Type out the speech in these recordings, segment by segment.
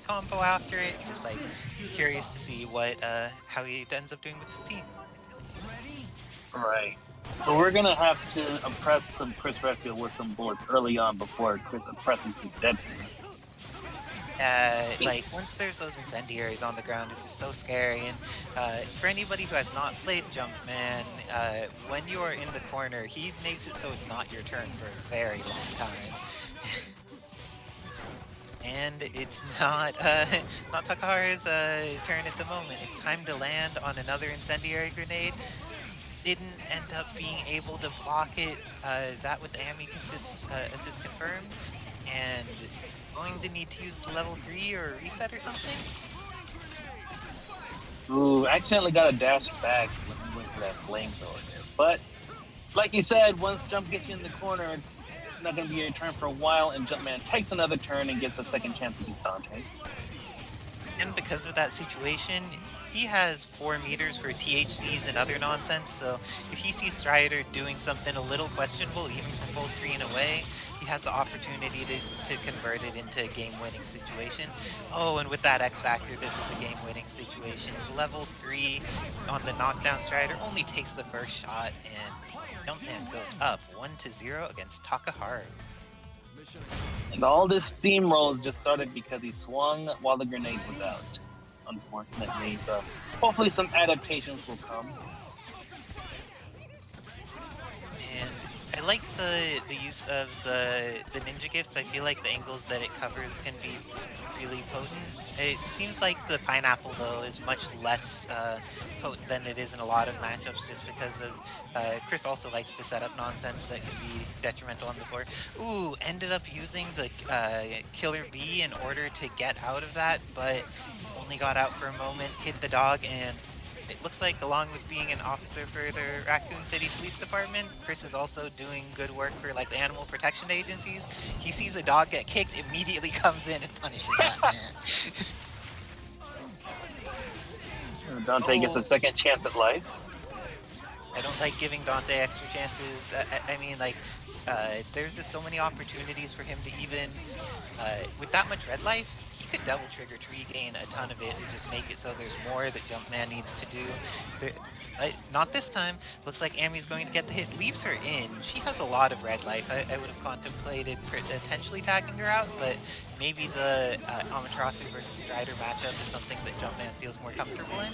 combo after it. Just like curious to see what how he ends up doing with his team. Right. So we're gonna have to impress some Chris Redfield with some bullets early on before Chris impresses the Deadpool. Like once there's those incendiaries on the ground, it's just so scary. And for anybody who has not played Jumpman, when you are in the corner, he makes it so it's not your turn for a very long time. And it's not not Takaharu's turn at the moment. It's time to land on another incendiary grenade. Didn't end up being able to block it. That with the Ami assist confirmed, and going to need to use level 3 or reset or something. Ooh, accidentally got a dash back when he went for that flamethrower there. But like you said, once Jump gets you in the corner, it's not going to be your turn for a while, and Jumpman takes another turn and gets a second chance to beat Dante. And because of that situation, he has 4 meters for THCs and other nonsense, so if he sees Strider doing something a little questionable, even from full screen away, he has the opportunity to convert it into a game-winning situation. Oh, and with that X Factor, this is a game-winning situation. Level 3 on the knockdown Strider only takes the first shot, and Jumpman goes up 1-0 against Takaharu. And all this steamroll just started because he swung while the grenade was out. Unfortunately, so hopefully some adaptations will come. And I like the use of the ninja gifts. I feel like the angles that it covers can be really potent. It seems like the pineapple though is much less potent than it is in a lot of matchups, just because of Chris also likes to set up nonsense that can be detrimental on the floor. Ooh, ended up using the Killer Bee in order to get out of that, but only got out for a moment, hit the dog, and it looks like along with being an officer for the Raccoon City Police Department, Chris is also doing good work for like the animal protection agencies. He sees a dog get kicked, immediately comes in and punishes that man. Dante gets a second chance at life. I don't like giving Dante extra chances. I mean, like, there's just so many opportunities for him to even, with that much red life, he could double trigger to regain a ton of it and just make it so there's more that Jumpman needs to do. Not this time. Looks like Ami's going to get the hit. Leaves her in. She has a lot of red life. I would have contemplated potentially tagging her out, but maybe the Amaterasu versus Strider matchup is something that Jumpman feels more comfortable in.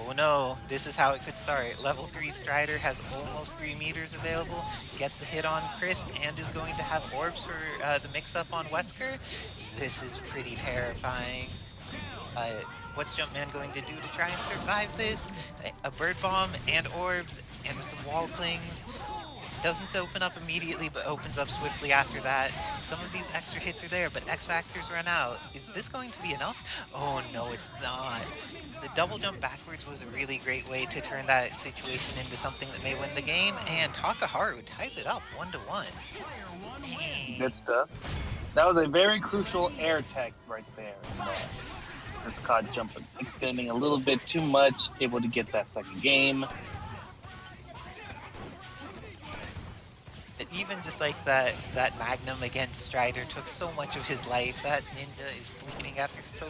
Oh no, this is how it could start. Level 3 Strider has almost 3 meters available, gets the hit on Chris, and is going to have orbs for the mix-up on Wesker. This is pretty terrifying. What's Jumpman going to do to try and survive this? A bird bomb and orbs and some wall clings. Doesn't open up immediately, but opens up swiftly after that. Some of these extra hits are there, but X Factors run out. Is this going to be enough? Oh no, it's not. The double jump backwards was a really great way to turn that situation into something that may win the game, and Takaharu ties it up 1-1. Good stuff. That was a very crucial air tech right there. Just caught jumping, extending a little bit too much, able to get that second game. Even just like that Magnum against Strider took so much of his life. That ninja is bleeding after so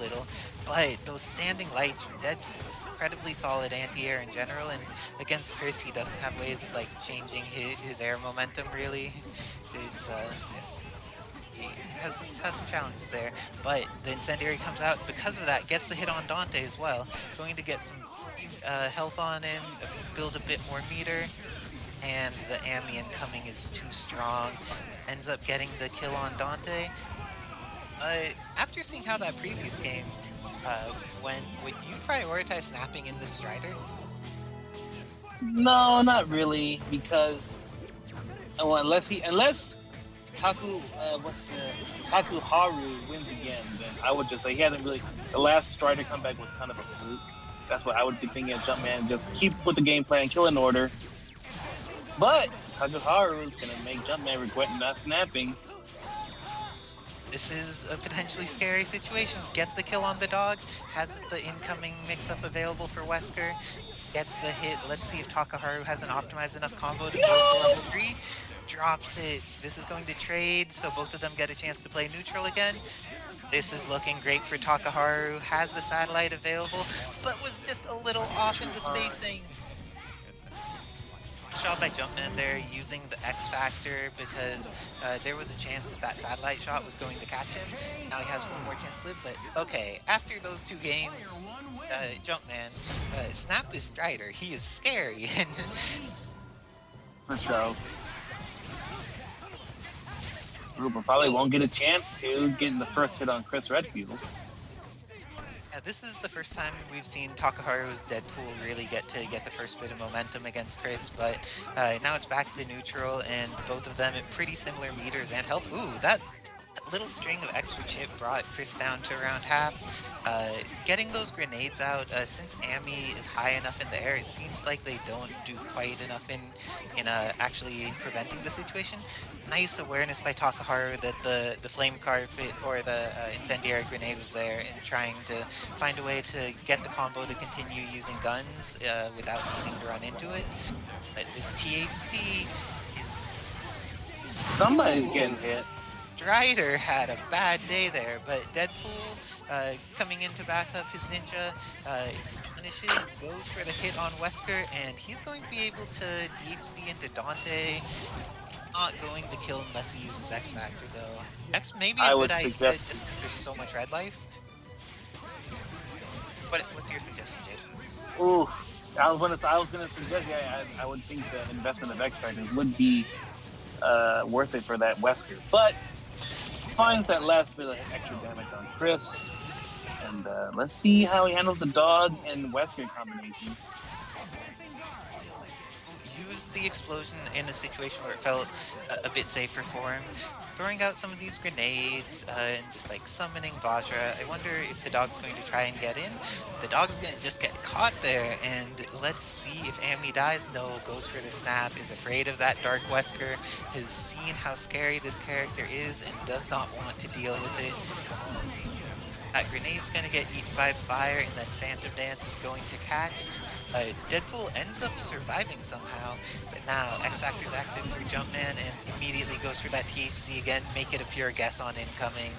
little. But those standing lights from Deadpool, incredibly solid anti-air in general, and against Chris he doesn't have ways of like changing his air momentum really. It's he has some challenges there, but the incendiary comes out because of that, gets the hit on Dante as well, going to get some health on him, build a bit more meter. And the Ami incoming is too strong, ends up getting the kill on Dante. After seeing how that previous game went, would you prioritize snapping in the Strider? No, not really, because unless Takaharu wins again, then I would just say he hasn't really. The last Strider comeback was kind of a fluke. That's what I would be thinking of Jumpman. Just keep with the game plan, kill in order. But Takaharu is going to make Jumpman regret not snapping. This is a potentially scary situation. Gets the kill on the dog, has the incoming mix-up available for Wesker, gets the hit. Let's see if Takaharu hasn't optimized enough combo to go to level 3. drops it. This is going to trade, so both of them get a chance to play neutral again. This is looking great for Takaharu, has the satellite available, but was just a little off in the spacing. Shot by Jumpman there using the X Factor because there was a chance that that satellite shot was going to catch him. Now he has one more chance to live, but okay, after those 2 games, Jumpman snapped this Strider. He is scary. For sure. Ruber probably won't get a chance to get the first hit on Chris Redfield. Yeah, this is the first time we've seen Takaharu's Deadpool really get the first bit of momentum against Chris, but now it's back to neutral, and both of them at pretty similar meters and health. Ooh, that little string of extra chip brought Chris down to around half. Getting those grenades out, since Ami is high enough in the air, it seems like they don't do quite enough in actually preventing the situation. Nice awareness by Takaharu that the flame carpet or the incendiary grenade was there, and trying to find a way to get the combo to continue using guns without needing to run into it. But this THC is... Somebody's getting hit. Strider had a bad day there, but Deadpool coming in to back up his ninja, punishes, goes for the hit on Wesker, and he's going to be able to DHC into Dante. Not going to kill unless he uses X Factor though. X maybe a good idea just because there's so much red life. What's your suggestion, Jade? Ooh, I was gonna suggest, yeah, I would think the investment of X Factor would be worth it for that Wesker, but finds that last bit of extra damage on Chris, and let's see how he handles the dog and Wesker combination. Used the explosion in a situation where it felt a bit safer for him. Throwing out some of these grenades and just like summoning Vajra. I wonder if the dog's going to try and get in. The dog's going to just get caught there, and let's see if Ami dies. No, goes for the snap, is afraid of that Dark Wesker, has seen how scary this character is and does not want to deal with it. That grenade's going to get eaten by the fire, and then Phantom Dance is going to catch. Deadpool ends up surviving somehow, but now X Factor's active for Jumpman and immediately goes for that THC again, make it a pure guess on incoming.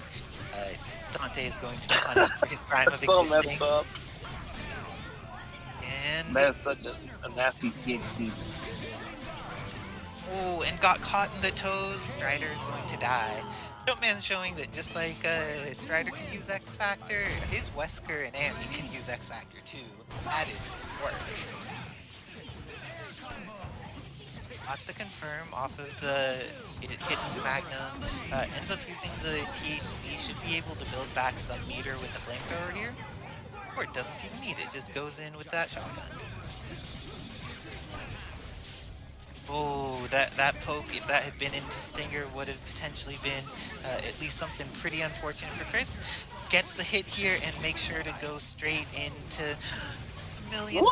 Dante is going to be punished for his crime of existing. Messed up. And that is such a nasty THC. Oh, and got caught in the toes. Strider is going to die. Jumpman showing that just like Strider can use X Factor, his Wesker and Ami can use X Factor too. That is work. Got the confirm off of the hidden Magnum. Ends up using the THC, should be able to build back some meter with the flamethrower here. Or it doesn't even need it, just goes in with that shotgun. Oh, that poke, if that had been into Stinger, would have potentially been at least something pretty unfortunate for Chris. Gets the hit here and makes sure to go straight into $1 million.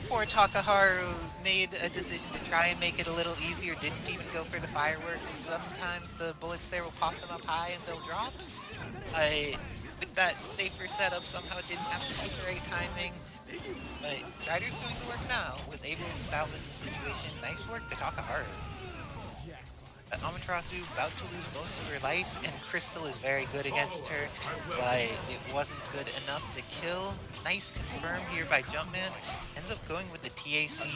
Poor Takaharu made a decision to try and make it a little easier, didn't even go for the fireworks. Sometimes the bullets there will pop them up high and they'll drop. With that safer setup, somehow didn't have to keep the right timing. But Strider's doing the work now, was able to salvage the situation. Nice work to Takaharu. Amaterasu about to lose most of her life, and Crystal is very good against her, but it wasn't good enough to kill. Nice confirm here by Jumpman. Ends up going with the TAC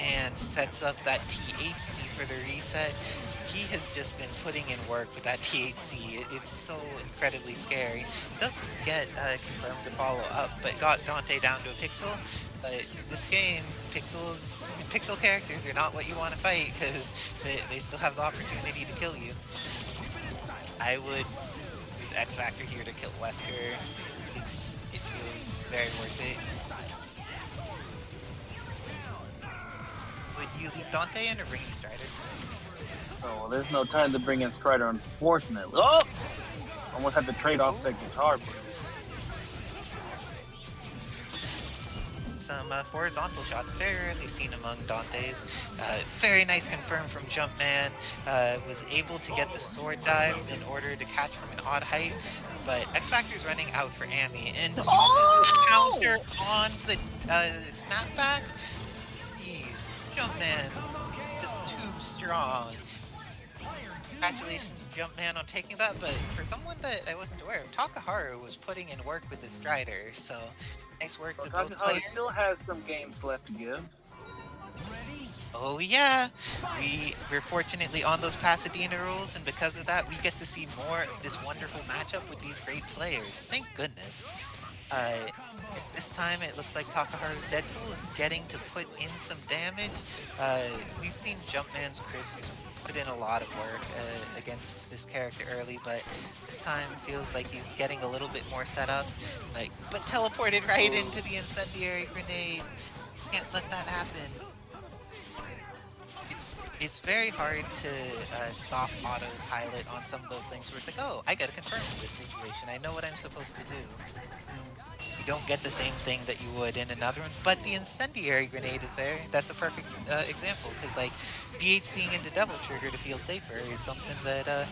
and sets up that THC for the reset. He has just been putting in work with that THC. It's so incredibly scary. Doesn't get confirmed to follow up, but got Dante down to a pixel. But this game, pixel characters are not what you want to fight because they still have the opportunity to kill you. I would use X Factor here to kill Wesker. It feels very worth it. Would you leave Dante in or bring in Strider? Oh, well, there's no time to bring in Strider, unfortunately. Oh! Almost had to trade off that guitar. Some horizontal shots, fairly seen among Dante's. Very nice confirm from Jumpman. Was able to get the sword dives in order to catch from an odd height, but X Factor's running out for Ami and uses the counter on the snapback. Jeez, Jumpman just too strong. Congratulations, Jumpman, on taking that, but for someone that I wasn't aware of, Takaharu was putting in work with the Strider, so nice work Well, to both Takaharu players. still has some games left to give. Oh yeah, we're fortunately on those Pasadena rules, and because of that, we get to see more of this wonderful matchup with these great players. Thank goodness. Uh, this time it looks like Takaharu's Deadpool is getting to put in some damage. We've seen Jumpman's Chris just put in a lot of work against this character early, but this time feels like he's getting a little bit more set up. But teleported right into the incendiary grenade. Can't let that happen. It's very hard to stop autopilot on some of those things where it's like, oh, I gotta confirm this situation. I know what I'm supposed to do. You don't get the same thing that you would in another one, but the incendiary grenade is there. That's a perfect example, because like DHCing into Devil Trigger to feel safer is something that a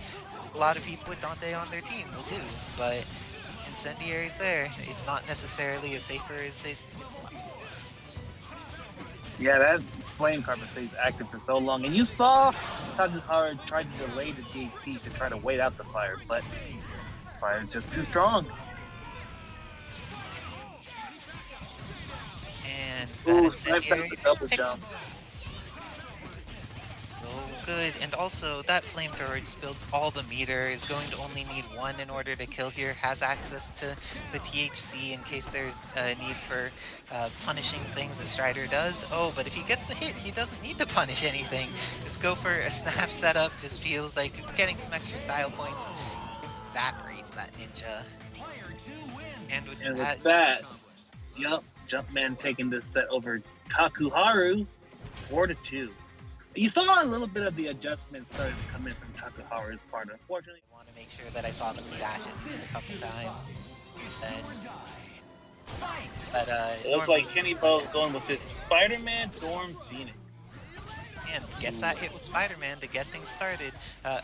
lot of people with Dante on their team will do, but incendiary's there. It's not necessarily as safer as it's not. Yeah, that flame carpet stays active for so long, and you saw Takaharu tried to delay the DHC to try to wait out the fire, but fire is just too strong. And Ooh, sniped out the double jump. So good. And also, that flamethrower just builds all the meter, is going to only need one in order to kill here, has access to the THC in case there's a need for punishing things that Strider does. Oh, but if he gets the hit, he doesn't need to punish anything. Just go for a snap setup, just feels like getting some extra style points evaporates that ninja. And with that, yep, Jumpman taking this set over Takaharu 4-2. You saw a little bit of the adjustments starting to come in from Takaharu's part. Unfortunately, I want to make sure that I saw them dash at least a couple times. But it looks like Kenny Bo's going with this Spider-Man Dorm Phoenix. And gets that hit with Spider-Man to get things started.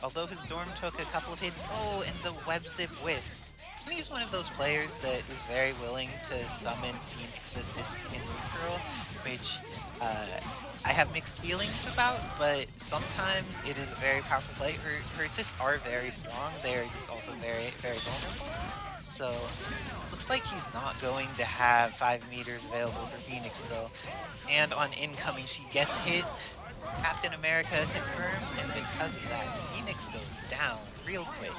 Although his Dorm took a couple of hits. Oh, and the web zip whiff. And he's one of those players that is very willing to summon Phoenix Assist in neutral, which I have mixed feelings about, but sometimes it is a very powerful play. Her assists are very strong. They're just also very, very vulnerable. So, looks like he's not going to have 5 meters available for Phoenix, though. And on incoming, she gets hit. Captain America confirms, and because of that, Phoenix goes down real quick.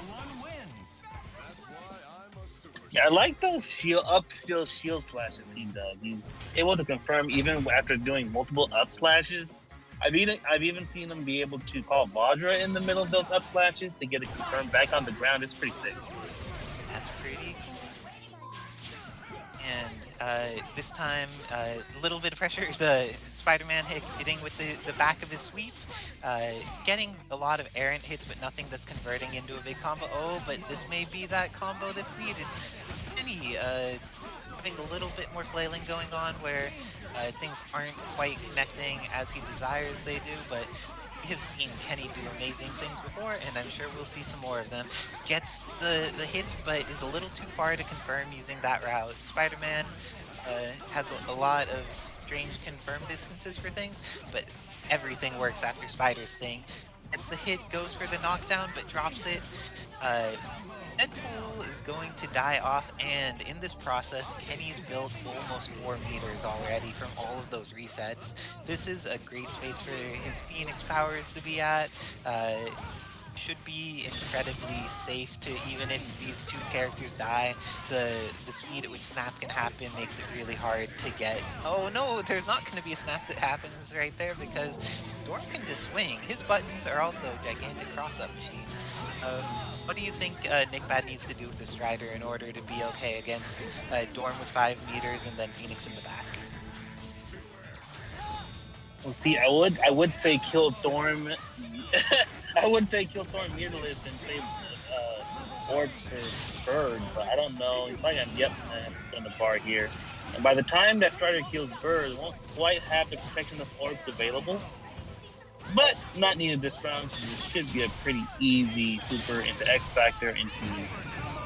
Yeah, I like those shield slashes he does. He's able to confirm even after doing multiple up slashes. I've even seen him be able to call Vajra in the middle of those up slashes to get it confirmed back on the ground. It's pretty sick. That's pretty cool. And this time, a little bit of pressure. The Spider-Man hitting with the back of his sweep. Getting a lot of errant hits, but nothing that's converting into a big combo. Oh, but this may be that combo that's needed. Kenny having a little bit more flailing going on where things aren't quite connecting as he desires they do, but we have seen Kenny do amazing things before, and I'm sure we'll see some more of them. Gets the hits, but is a little too far to confirm using that route. Spider-Man has a lot of strange confirm distances for things, but everything works after Spider's thing. Gets the hit, goes for the knockdown, but drops it. Deadpool is going to die off, and in this process, Kenny's built almost 4 meters already from all of those resets. This is a great space for his Phoenix powers to be at. Should be incredibly safe to, even if these two characters die, the speed at which snap can happen makes it really hard to get. Oh no, there's not going to be a snap that happens right there because Dorm can just swing. His buttons are also gigantic cross-up machines. What do you think NickBad needs to do with the Strider in order to be okay against Dorm with 5 meters and then Phoenix in the back? Well, see, I would say kill Dorm. I would say kill Dorm Mutilis and save orbs for Bird, but I don't know. He's probably gonna spend the bar here. And by the time that Strider kills Bird, it won't quite have the protection of orbs available. But not needed this round, so it should be a pretty easy super into X Factor into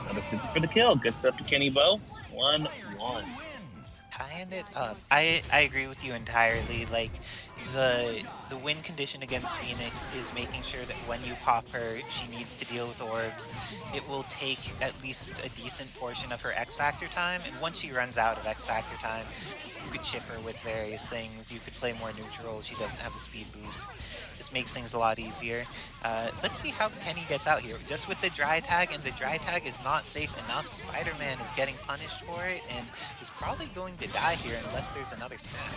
another super for the kill. Good stuff to Kenny Bo. 1-1. Tying it up. I agree with you entirely. Like, the win condition against Phoenix is making sure that when you pop her, she needs to deal with orbs. It will take at least a decent portion of her X Factor time, and once she runs out of X Factor time, you could chip her with various things. You could play more neutral. She doesn't have the speed boost. This makes things a lot easier. Let's see how Kenny gets out here. Just with the dry tag, and the dry tag is not safe enough. Spider-Man is getting punished for it, and is probably going to die here unless there's another snap.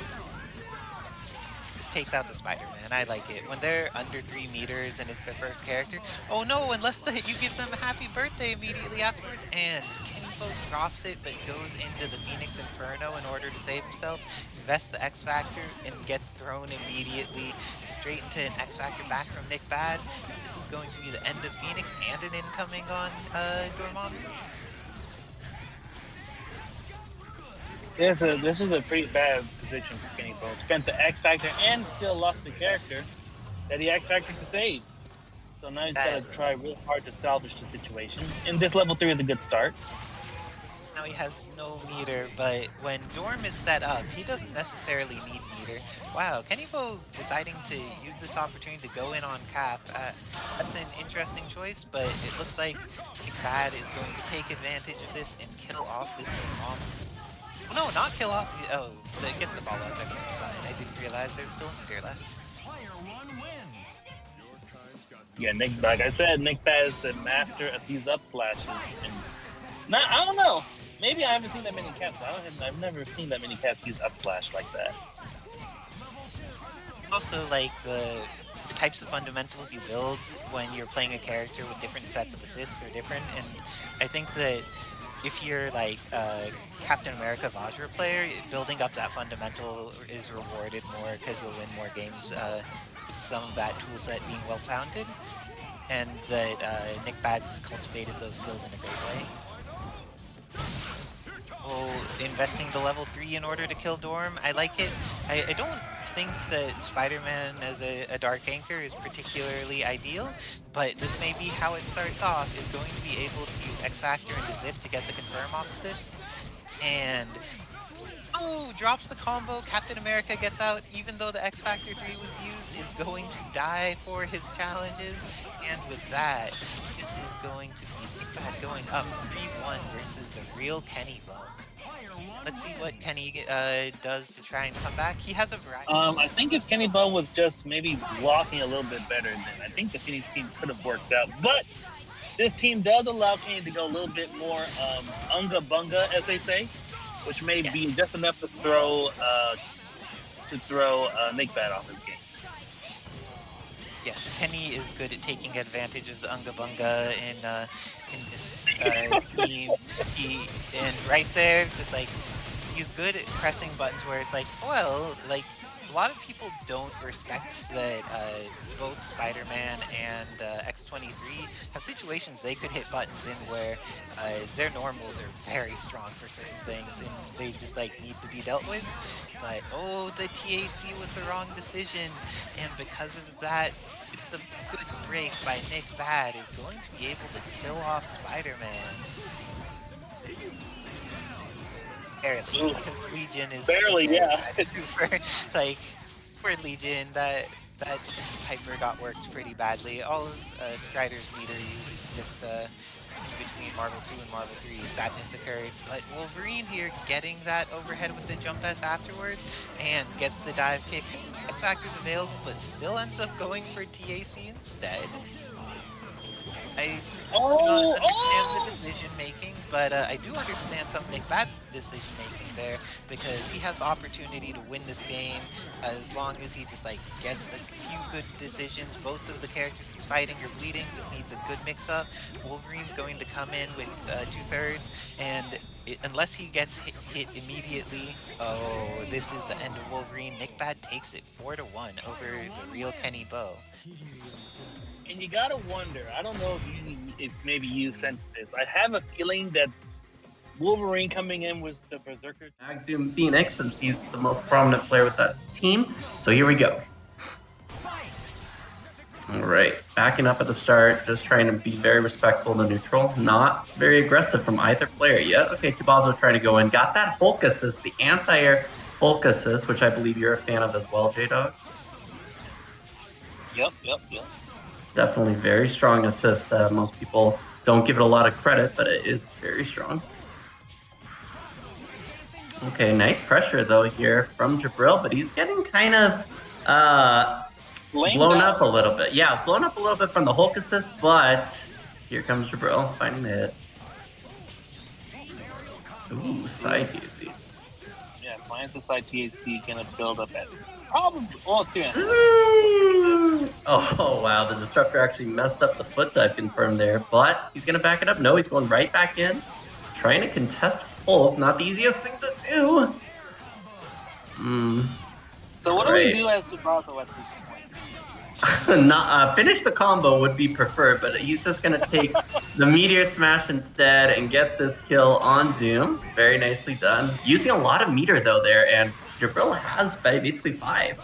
Just takes out the Spider-Man. I like it. When they're under 3 meters and it's their first character, oh no, unless you give them a happy birthday immediately afterwards, and Kenny drops it but goes into the Phoenix Inferno in order to save himself, invests the X Factor, and gets thrown immediately straight into an X Factor back from NickBad. This is going to be the end of Phoenix and an incoming on Dormammu. This is a pretty bad position for Kenny Bo. Spent the X Factor and still lost the character that he X Factored to save. So now he's got to try real hard to salvage the situation. And this level 3 is a good start. Now he has no meter, but when Dorm is set up, he doesn't necessarily need meter. Wow, Kenny Bo deciding to use this opportunity to go in on Cap. That's an interesting choice, but it looks like NickBad is going to take advantage of this and kill off this Dormammu. No, not kill off. Oh, it gets the ball up. Everything's fine. I didn't realize there's still a meter left. Yeah, Nick, like I said, NickBad is a master of these up slashes. And I don't know. Maybe I haven't seen that many Caps. I've never seen that many Caps use up slash like that. Also, like the types of fundamentals you build when you're playing a character with different sets of assists are different, and I think that if you're like a Captain America Vajra player, building up that fundamental is rewarded more because you'll win more games with some of that tool set being well founded, and that NickBad's cultivated those skills in a great way. Oh, investing the level 3 in order to kill Dorm, I like it. I don't think that Spider-Man as a Dark Anchor is particularly ideal, but this may be how it starts off, is going to be able to use X Factor and Zip to get the confirm off of this. And oh, drops the combo. Captain America gets out, even though the X Factor 3 was used, is going to die for his challenges. And with that, this is going to be NickBad going up 3-1 versus the real Kenny Bo. Let's see what Kenny does to try and come back. He has a variety. I think if Kenny Bo was just maybe blocking a little bit better, then I think the Phoenix team could have worked out. But this team does allow Kenny to go a little bit more unga bunga, as they say, which may be just enough to throw NickBad off his game. Yes, Kenny is good at taking advantage of the Unga Bunga in this team. And right there, just like, he's good at pressing buttons where it's like, well, like, a lot of people don't respect that both Spider-Man and X-23 have situations they could hit buttons in where their normals are very strong for certain things and they just like need to be dealt with. But oh, the TAC was the wrong decision, and because of that, the good break by NickBad is going to be able to kill off Spider-Man. Barely, because Legion is barely, yeah. Like for Legion, that Hyper got worked pretty badly. All of Strider's meter use just between Marvel 2 and Marvel 3, sadness occurred. But Wolverine here getting that overhead with the jump S afterwards and gets the dive kick. X Factor's available, but still ends up going for TAC instead. I don't understand the decision making, but I do understand some NickBad's decision making there, because he has the opportunity to win this game as long as he just like gets a few good decisions. Both of the characters he's fighting are bleeding, just needs a good mix up. Wolverine's going to come in with 2/3, and unless he gets hit immediately, oh, this is the end of Wolverine. NickBad takes it 4-1 over the real Kenny Bo. And you gotta wonder, I don't know if maybe you sense this. I have a feeling that Wolverine coming in was the Berserker. Doom Phoenix, since he's the most prominent player with that team. So here we go. Alright, backing up at the start, just trying to be very respectful to neutral. Not very aggressive from either player yet. Okay, Tubazo trying to go in. Got that Hulk assist, the anti-air Hulk assist, which I believe you're a fan of as well, J-Dog. Yep. Definitely very strong assist. Most people don't give it a lot of credit, but it is very strong. Okay, nice pressure though here from Jibrill, but he's getting kind of blown up a little bit. Yeah, blown up a little bit from the Hulk assist, but here comes Jibrill finding the hit. Ooh, side TAC. Yeah, finds the side TAC, gonna build up at probably all three. Oh wow, the disruptor actually messed up the foot dive confirmed there, but he's gonna back it up. No, he's going right back in, trying to contest Hulk. Not the easiest thing to do. So what do we do as Gibraltar at this point? Not finish the combo would be preferred, but he's just gonna take the Meteor Smash instead and get this kill on Doom. Very nicely done. Using a lot of meter though there, and Jibrill has basically 5.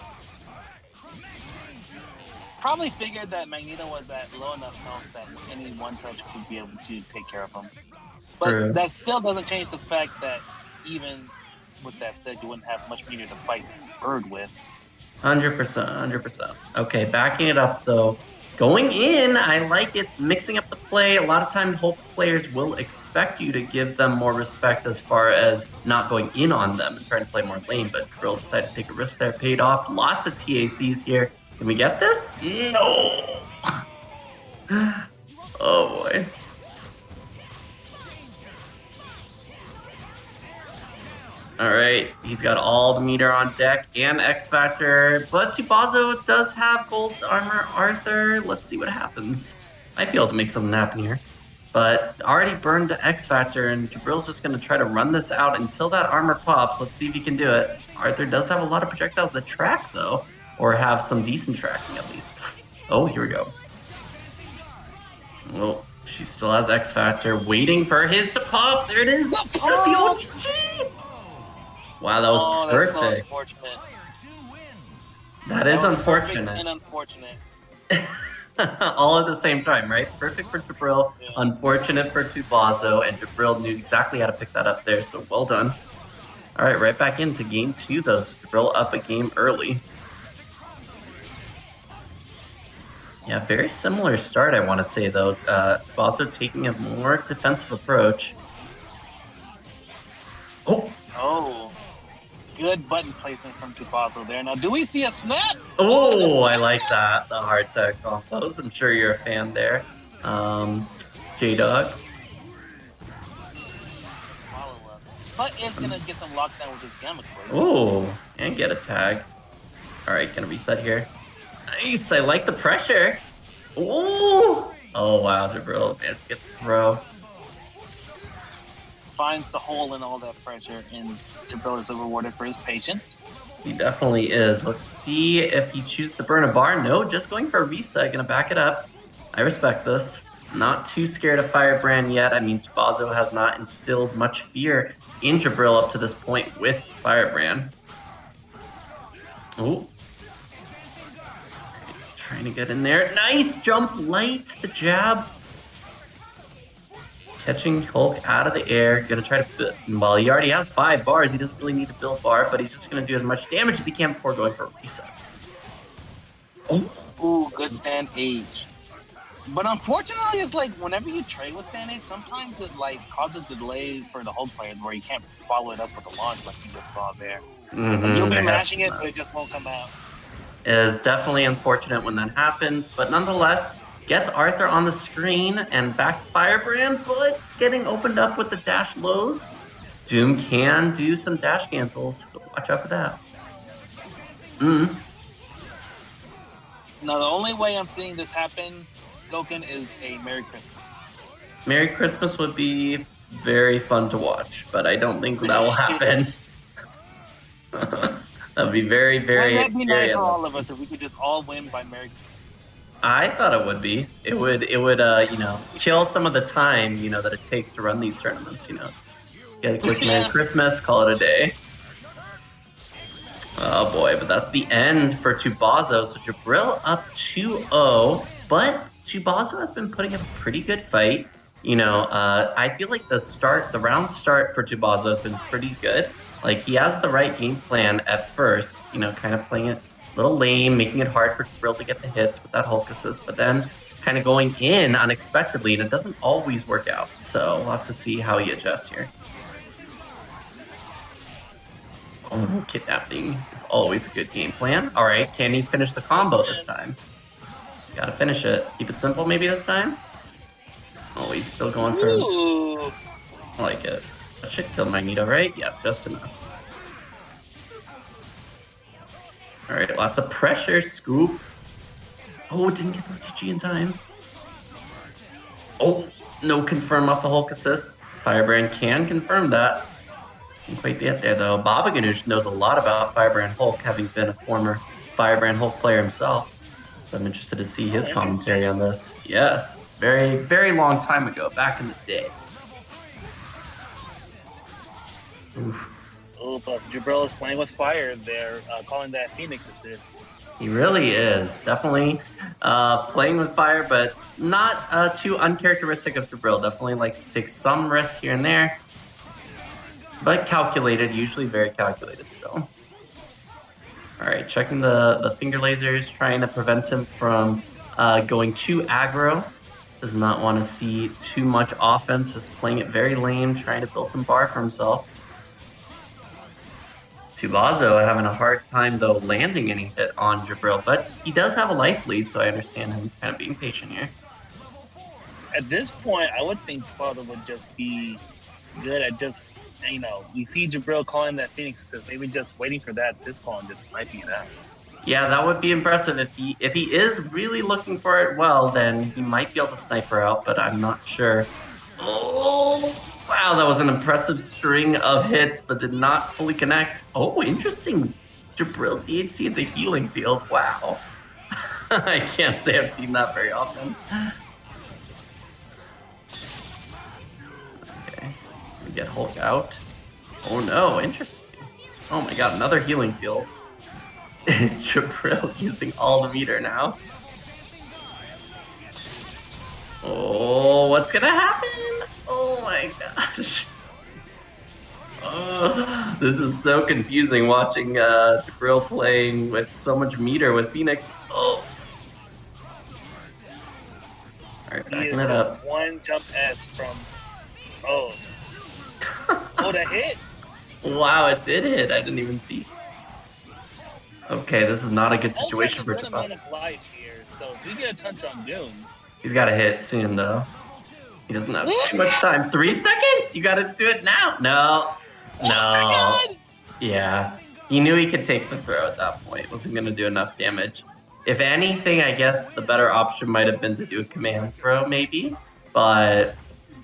Probably figured that Magneto was at low enough health that any one touch would be able to take care of him. But True. That still doesn't change the fact that even with that said, you wouldn't have much meter to fight Bird with. 100%, 100%. Okay, backing it up though. Going in, I like it, mixing up the play. A lot of times Hulk players will expect you to give them more respect as far as not going in on them and trying to play more lane, but Jibrill decided to take a risk there, paid off. Lots of TACs here. Can we get this? No! Oh boy. Alright, he's got all the meter on deck and X Factor, but Tubazo does have gold armor Arthur. Let's see what happens. Might be able to make something happen here. But already burned the X Factor, and Jibrill's just going to try to run this out until that armor pops. Let's see if he can do it. Arthur does have a lot of projectiles that track, though, or have some decent tracking at least. Oh, here we go. Well, she still has X Factor, waiting for his to pop. There it is. The OTG! Wow, that was perfect. That's so unfortunate. That is unfortunate. And unfortunate. All at the same time, right? Perfect for Jibrill, yeah. Unfortunate for Tubazo, and Jibrill knew exactly how to pick that up there, so well done. All right, right back into game 2, though. Jibrill up a game early. Yeah, very similar start, I want to say, though. Tubazo taking a more defensive approach. Oh. Good button placement from Tubazo there. Now, do we see a snap? Oh, I like that. The hard tech combos. I'm sure you're a fan there. J-Dog. But it's going to get some lockdown with his Gamma Core. Oh, and get a tag. All right, gonna reset here. Nice, I like the pressure. Oh, wow, Jibrill managed to get the throw. Finds the hole in all that pressure, and Jibrill is rewarded for his patience. He definitely is. Let's see if he chooses to burn a bar. No, just going for a reset. Gonna back it up. I respect this. Not too scared of Firebrand yet. I mean, Tubazo has not instilled much fear in Jibrill up to this point with Firebrand. Oh. Trying to get in there. Nice jump light. The jab. Catching Hulk out of the air. Gonna try to build. Well, he already has 5 bars. He doesn't really need to build bar, but he's just gonna do as much damage as he can before going for a reset. Oh. Ooh, good stand age. But unfortunately, it's like whenever you trade with stand age, sometimes it like causes delay for the Hulk players where you can't follow it up with a launch like you just saw there. You'll be mashing it, but it just won't come out. It is definitely unfortunate when that happens, but nonetheless, gets Arthur on the screen and back to Firebrand, but getting opened up with the dash lows. Doom can do some dash cancels, so watch out for that. Now, the only way I'm seeing this happen, Goken, is a Merry Christmas. Merry Christmas would be very fun to watch, but I don't think that will happen. That'd be very, very... That'd be nice for all of us if we could just all win by Merry Christmas. I thought it would be. It would, you know, kill some of the time, you know, that it takes to run these tournaments, you know. Just get a quick Merry Christmas, call it a day. Oh boy, but that's the end for Tubazo. So Jibrill up 2-0, but Tubazo has been putting up a pretty good fight. You know, I feel like the round start for Tubazo has been pretty good. Like, he has the right game plan at first, you know, kind of playing it a little lame, making it hard for Jibrill to get the hits with that Hulk assist, but then kind of going in unexpectedly, and it doesn't always work out. So we'll have to see how he adjusts here. Oh, kidnapping is always a good game plan. All right, can he finish the combo this time? Gotta finish it. Keep it simple maybe this time? Oh, he's still going for him. Ooh. I like it. That should kill Magneto, right? Yeah, just enough. All right, lots of pressure. Scoop. Oh, didn't get the GG in time. Oh, no confirm off the Hulk assist. Firebrand can confirm that. Didn't quite get there, though. Babaghanoush knows a lot about Firebrand Hulk, having been a former Firebrand Hulk player himself. So I'm interested to see his commentary on this. Yes, very, very long time ago, back in the day. Oof. Oh, but Jibrill is playing with fire there, calling that Phoenix assist. He really is. Definitely playing with fire, but not too uncharacteristic of Jibrill. Definitely likes to take some risks here and there, but calculated, usually very calculated still. All right, checking the finger lasers, trying to prevent him from going too aggro. Does not want to see too much offense, just playing it very lame, trying to build some bar for himself. Tubazo having a hard time, though, landing any hit on Jibrill, but he does have a life lead, so I understand him kind of being patient here. At this point, I would think Tubazo would just be good at just, you know, we see Jibrill calling that Phoenix assist, maybe just waiting for that assist call and just sniping it out. Yeah, that would be impressive. If he is really looking for it well, then he might be able to sniper out, but I'm not sure. Oh, wow, that was an impressive string of hits, but did not fully connect. Oh, interesting. Jibrill DHC into healing field. Wow. I can't say I've seen that very often. Okay, we get Hulk out. Oh no, interesting. Oh my god, another healing field. Jibrill using all the meter now. Oh, what's gonna happen? Oh my gosh. Oh, this is so confusing watching Jibrill playing with so much meter with Phoenix. Oh. Alright, backing it up. One jump S from. Oh. Oh, that hit? Wow, it did hit. I didn't even see. Okay, this is not a good situation for Jibrill. So if we get a touch on Doom. He's got to hit soon, though. He doesn't have too much time. 3 seconds? You got to do it now. No. No. Yeah. He knew he could take the throw at that point. Wasn't going to do enough damage. If anything, I guess the better option might have been to do a command throw, maybe. But,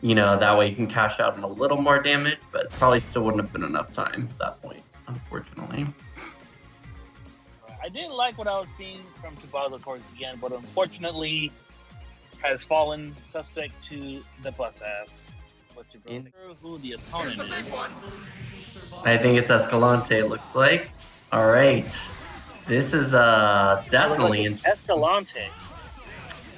you know, that way you can cash out on a little more damage, but probably still wouldn't have been enough time at that point, unfortunately. I didn't like what I was seeing from Tubazo towards the end, but unfortunately has fallen suspect to the bus ass. Who the opponent is. I think it's Escalante, it looks like. All right. This is definitely Escalante.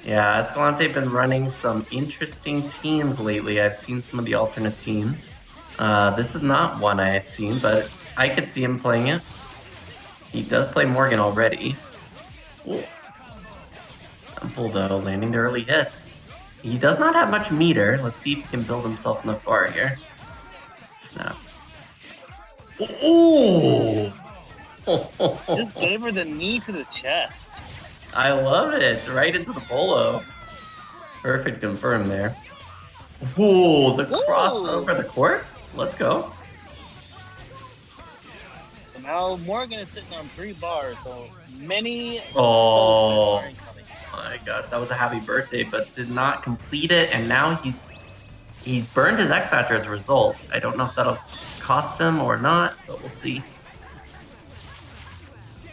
Yeah, Escalante been running some interesting teams lately. I've seen some of the alternate teams. This is not one I have seen, but I could see him playing it. He does play Morrigan already. Zenpool, though, landing the early hits. He does not have much meter. Let's see if he can build himself enough bar here. Snap. Ooh! Just gave her the knee to the chest. I love it. Right into the bolo. Perfect confirm there. Ooh, the crossover, the corpse. Let's go. So now Morrigan is sitting on 3 bars, so many. Oh my gosh, that was a happy birthday, but did not complete it, and now he burned his X Factor as a result. I don't know if that'll cost him or not, but we'll see.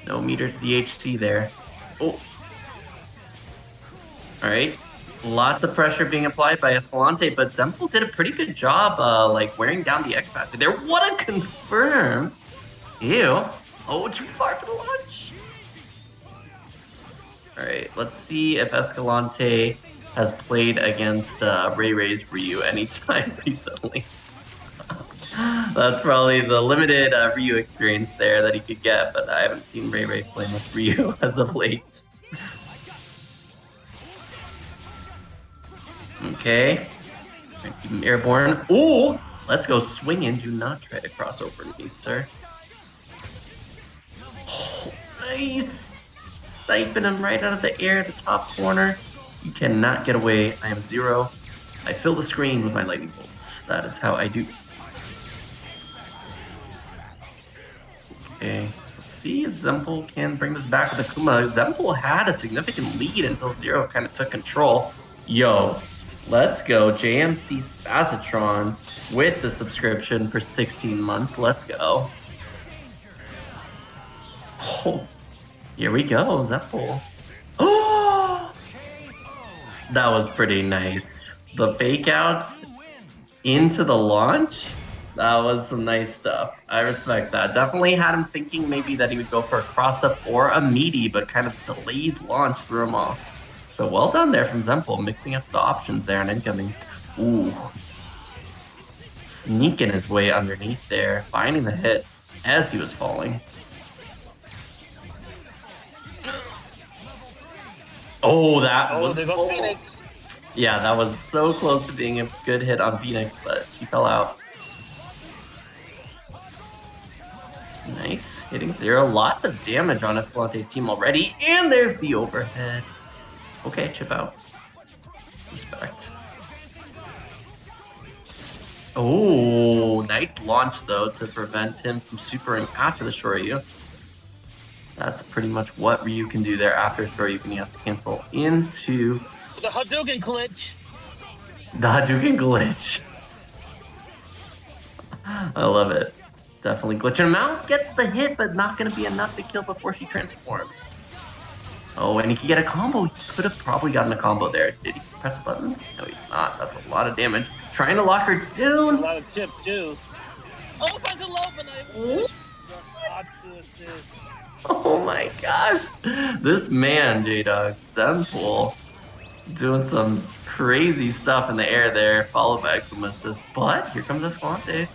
No meter to the HC there. Oh. Alright. Lots of pressure being applied by Escalante, but Zenpool did a pretty good job like wearing down the X Factor there. What a confirm! Ew. Oh, too far for the launch. Alright, let's see if Escalante has played against Ray Ray's Ryu anytime recently. That's probably the limited Ryu experience there that he could get, but I haven't seen Ray Ray playing with Ryu as of late. Okay. Keep him airborne. Ooh! Let's go swinging. Do not try to cross over me, sir. Oh, nice! Sniping him right out of the air at the top corner. You cannot get away. I am zero. I fill the screen with my lightning bolts. That is how I do. Okay, let's see if Zenpool can bring this back with Akuma. Zenpool had a significant lead until Zero kind of took control. Yo, let's go. JMC Spazatron with the subscription for 16 months. Let's go. Oh, here we go, Zenpool. Oh, that was pretty nice. The fake outs into the launch. That was some nice stuff. I respect that. Definitely had him thinking maybe that he would go for a cross-up or a meaty, but kind of delayed launch threw him off. So well done there from Zenpool, mixing up the options there and incoming. Ooh. Sneaking his way underneath there, finding the hit as he was falling. Oh, that was... there goes Phoenix. Yeah, that was so close to being a good hit on Phoenix, but she fell out. Nice, hitting Zero. Lots of damage on Escalante's team already, and there's the overhead. Okay, chip out. Respect. Oh, nice launch, though, to prevent him from supering after the Shoryu. That's pretty much what Ryu can do there after Shoryu. He has to cancel into... The Hadouken glitch. The Hadouken glitch. I love it. Definitely glitching him out. Gets the hit, but not going to be enough to kill before she transforms. Oh, and he could get a combo. He could have probably gotten a combo there. Did he press a button? No, he did not. That's a lot of damage. Trying to lock her down. A lot of chip, too. Oh, bunch of low, but Oh my gosh. This man, J-Dog, Zenpool, doing some crazy stuff in the air there, followed by Akuma assist. But here comes Escalante.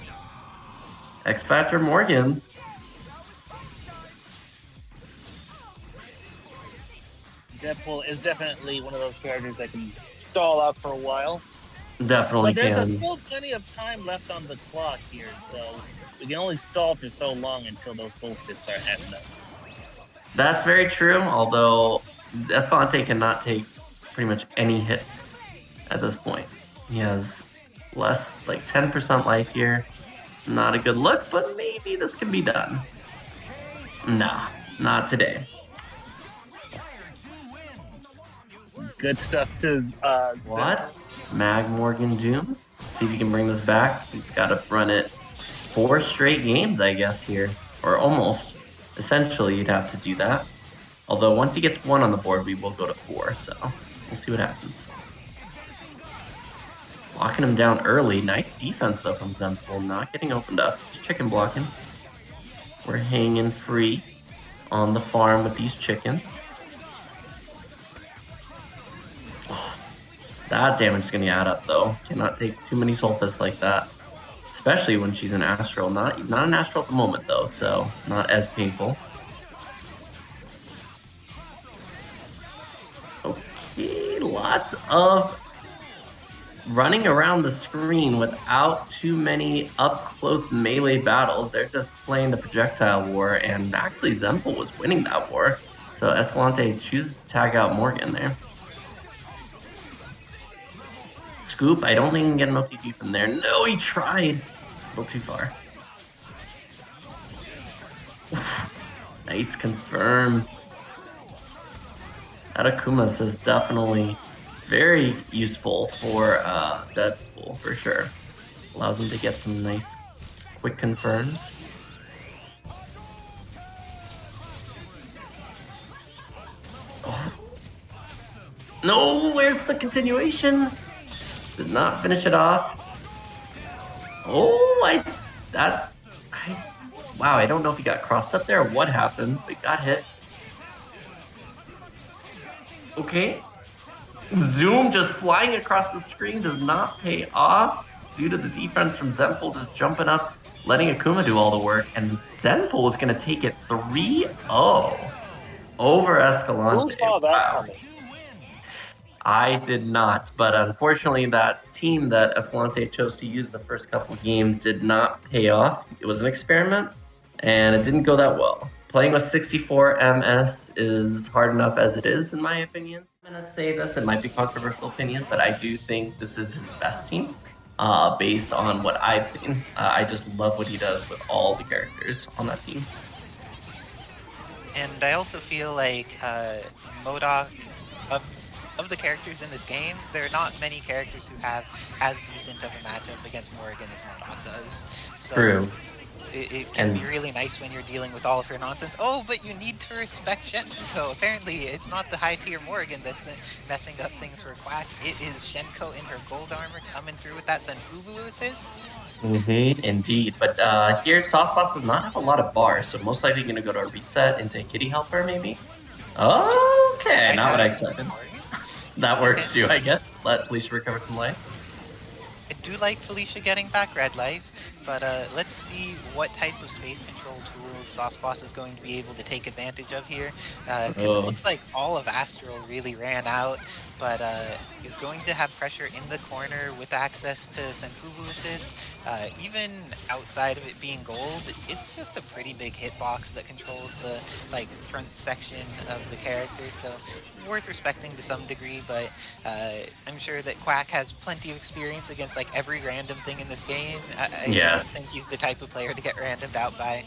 X Factor Morrigan. Deadpool is definitely one of those characters that can stall out for a while. Definitely but there's can. Still plenty of time left on the clock here, so we can only stall for so long until those soul fits start happening. That's very true, although Escalante cannot take pretty much any hits at this point. He has less, like 10% life here. Not a good look, but maybe this can be done. Nah, not today. Good stuff to what? Mag Morgan Doom. Let's see if he can bring this back. He's got to run it 4 straight games, I guess, here. Or almost. Essentially, you'd have to do that. Although, once he gets 1 on the board, we will go to 4, so we'll see what happens. Locking him down early. Nice defense, though, from Zenpool. Not getting opened up. Just chicken blocking. We're hanging free on the farm with these chickens. Oh, that damage is going to add up, though. Cannot take too many soul fists like that. Especially when she's an Astral. Not an Astral at the moment, though, so not as painful. Okay, lots of running around the screen without too many up-close melee battles. They're just playing the projectile war, and actually Zenpool was winning that war. So Escalante chooses to tag out Morgan there. Scoop, I don't think he can get an OTG from there. No, he tried. A little too far. Nice confirm. That Akuma is definitely very useful for Deadpool, for sure. Allows him to get some nice quick confirms. Oh. No, where's the continuation? Did not finish it off. Oh, wow, I don't know if he got crossed up there or what happened, but got hit. Okay. Zoom just flying across the screen does not pay off. due to the defense from Zenpool just jumping up, letting Akuma do all the work, and Zenpool is going to take it 3-0 over Escalante. Who saw that Wow. coming? I did not, but unfortunately that team that Escalante chose to use the first couple games did not pay off. It was an experiment, and it didn't go that well. Playing with 64 MS is hard enough as it is, in my opinion. I'm going to say this, it might be a controversial opinion, but I do think this is his best team, based on what I've seen. I just love what he does with all the characters on that team. And I also feel like MODOK, of the characters in this game, there are not many characters who have as decent of a matchup against Morrigan as MODOK does. So True. It can be really nice when you're dealing with all of her nonsense. Oh, but you need to respect Hsien-Ko. Apparently, it's not the high-tier Morrigan that's messing up things for Quack. It is Hsien-Ko in her gold armor coming through with that Zenpool assist. Indeed. But here, SauceBoss does not have a lot of bars, so most likely going to go to a reset into a kitty helper, maybe? Okay, not what I expected. That works too, I guess. Let Felicia recover some life. I do like Felicia getting back red life, but let's see what type of space control tools SauceBoss is going to be able to take advantage of here. Because it looks like all of Astral really ran out, but is going to have pressure in the corner with access to Zenpool assist. Even outside of it being gold, it's just a pretty big hitbox that controls the front section of the character, so worth respecting to some degree, but I'm sure that Quack has plenty of experience against every random thing in this game. I don't think he's the type of player to get randomed out by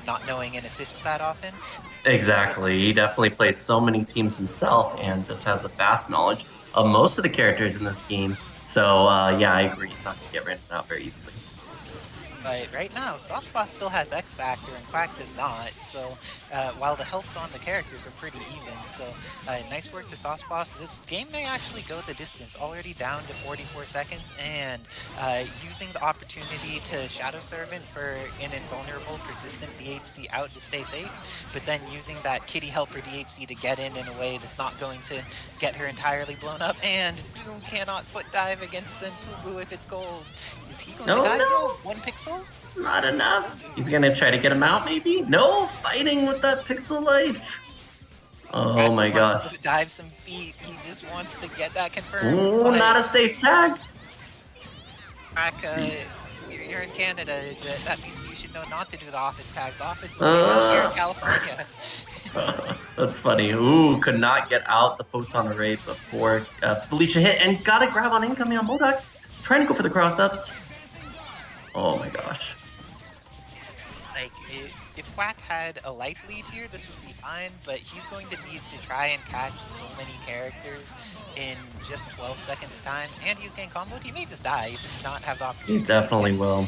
not knowing an assist that often. Exactly. He definitely plays so many teams himself and just has a vast knowledge of most of the characters in this game. So yeah, I agree. He's not going to get randomed out very easily. But right now, SauceBoss still has X Factor and Quack does not, so while the healths on the characters are pretty even, so nice work to SauceBoss. This game may actually go the distance, already down to 44 seconds, and using the opportunity to Shadow Servant for an invulnerable, persistent DHC out to stay safe, but then using that Kitty Helper DHC to get in a way that's not going to get her entirely blown up, and Doom cannot foot dive against Zenpool if it's gold. Is he going to die? No, 1 pixel? Not enough. He's going to try to get him out, maybe? No, fighting with that pixel life. Oh my gosh. Wants to dive some feet. He just wants to get that confirmed. Ooh, not a safe tag. Quack, you're in Canada. That means you should know not to do the office tags. The office is here in California. That's funny. Ooh, could not get out the photon array before Felicia hit, and got a grab on incoming on MODOK. Trying to go for the cross-ups. Oh my gosh. If Quack had a life lead here, this would be fine, but he's going to need to try and catch so many characters in just 12 seconds of time, and he's getting comboed. He may just die. He does not have the opportunity. He definitely will.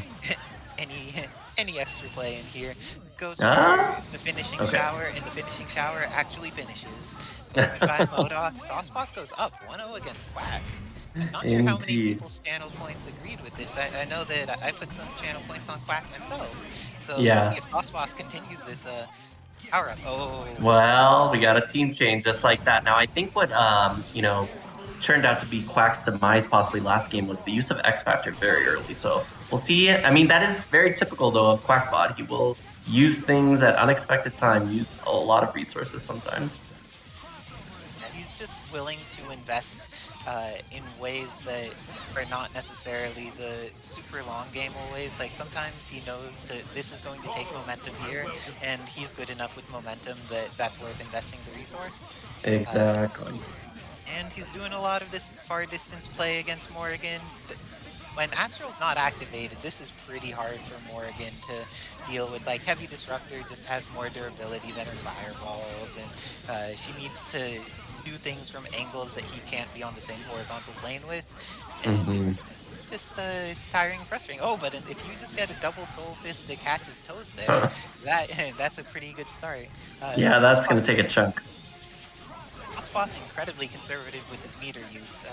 Any extra play in here. Goes for the finishing shower, and the finishing shower actually finishes. By MODOK, SauceBoss goes up 1-0 against Quack. I'm not sure how many people's channel points agreed with this. I know that I put some channel points on Quack myself. So let's see if SauceBoss continues this power up. Oh. Well, we got a team change just like that. Now, I think what, turned out to be Quack's demise possibly last game was the use of X Factor very early. So we'll see. I mean, that is very typical, though, of QuackBot. He will use things at unexpected time, use a lot of resources sometimes. He's just willing to invest in ways that are not necessarily the super long game always. Sometimes he knows that this is going to take momentum here, and he's good enough with momentum that that's worth investing the resource. Exactly. And he's doing a lot of this far distance play against Morrigan. When Astral's not activated, this is pretty hard for Morrigan to deal with. Heavy Disruptor just has more durability than her fireballs, and she needs to do things from angles that he can't be on the same horizontal plane with. And it's just tiring and frustrating. Oh, but if you just get a double Soul Fist that catches toes there, that's a pretty good start. Yeah, that's going to take a chunk. SauceBoss incredibly conservative with his meter use.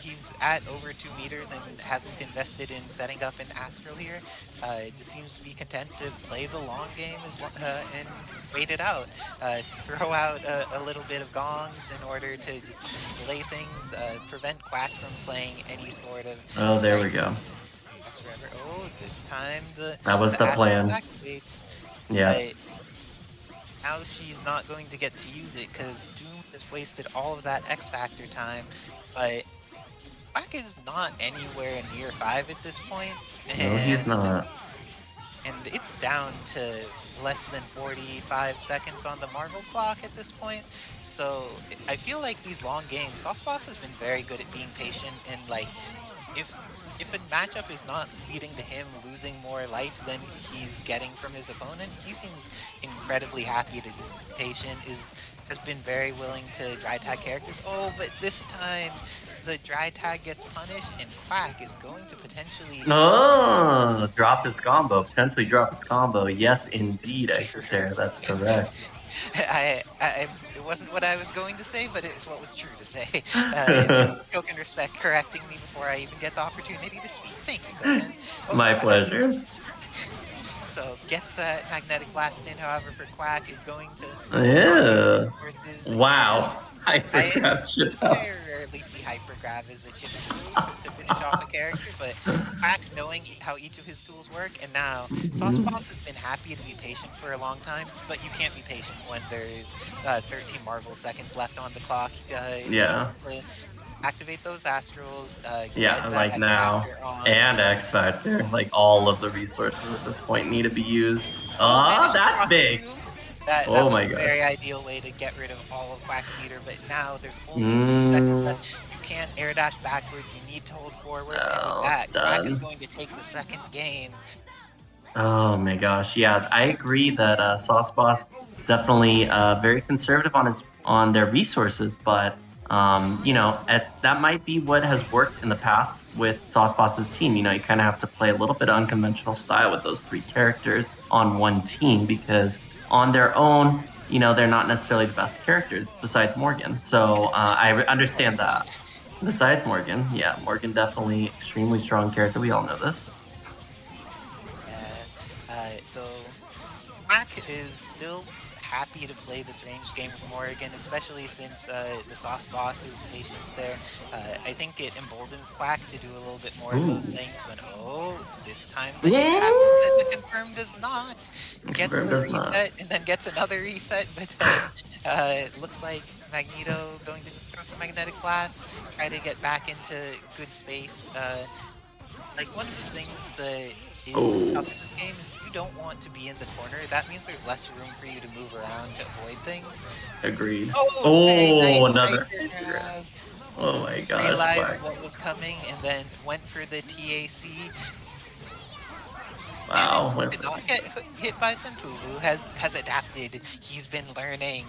He's at over 2 meters and hasn't invested in setting up an Astral here. Just seems to be content to play the long game and wait it out. Throw out a little bit of gongs in order to just delay things, prevent Quack from playing any sort of. Oh, there we go. Forever. Oh, this time that was the plan. Activates, yeah. But now she's not going to get to use it because Doom has wasted all of that X Factor time. But Quack is not anywhere near 5 at this point. No, he's not. And it's down to less than 45 seconds on the Marvel clock at this point. So I feel like these long games, SauceBoss has been very good at being patient and like if a matchup is not leading to him losing more life than he's getting from his opponent, he seems incredibly happy to just be patient, has been very willing to dry tag characters. Oh, but this time the dry tag gets punished and Quack is going to potentially... Oh, drop his combo. Potentially drop his combo. Yes, indeed, Isicera. That's correct. It wasn't what I was going to say, but it's what was true to say. Token respect correcting me before I even get the opportunity to speak. Thank you, Token. Oh, my pleasure. So gets that magnetic blast in, however, for Quack is going to... Yeah. Wow. Hypergrab shit out. I rarely see hypergrab as a chip to finish off a character, but Quack knowing how each of his tools work, and now SauceBoss has been happy to be patient for a long time, but you can't be patient when there's 13 Marvel seconds left on the clock. Yeah. Activate those Astrals. Yeah, like now. And X Factor. Like all of the resources at this point need to be used. Oh, that's big. That was a very ideal way to get rid of all of Quack's meter, but now there's only 3 seconds left. You can't air dash backwards, you need to hold forwards, and with that, Quack is going to take the second game. Oh my gosh, yeah, I agree that SauceBoss definitely very conservative on their resources, but you know, that might be what has worked in the past with SauceBoss's team. You know, you kind of have to play a little bit of unconventional style with those 3 characters on one team because on their own, you know, they're not necessarily the best characters besides Morrigan. So I understand that. Besides Morrigan, yeah, Morrigan definitely extremely strong character. We all know this. Though Quack is still happy to play this range game with Morrigan, especially since the SauceBoss's patience there. I think it emboldens Quack to do a little bit more of those things when, this time the confirm does not. Gets the reset and then gets another reset, but it looks like Magneto going to just throw some magnetic blast, try to get back into good space. Like one of the things that is tough in this game is you don't want to be in the corner. That means there's less room for you to move around to avoid things. Agreed. Nice another. Oh my gosh. Realized what was coming and then went for the TAC. Wow. Did not get hit by Zenpool, who has adapted. He's been learning.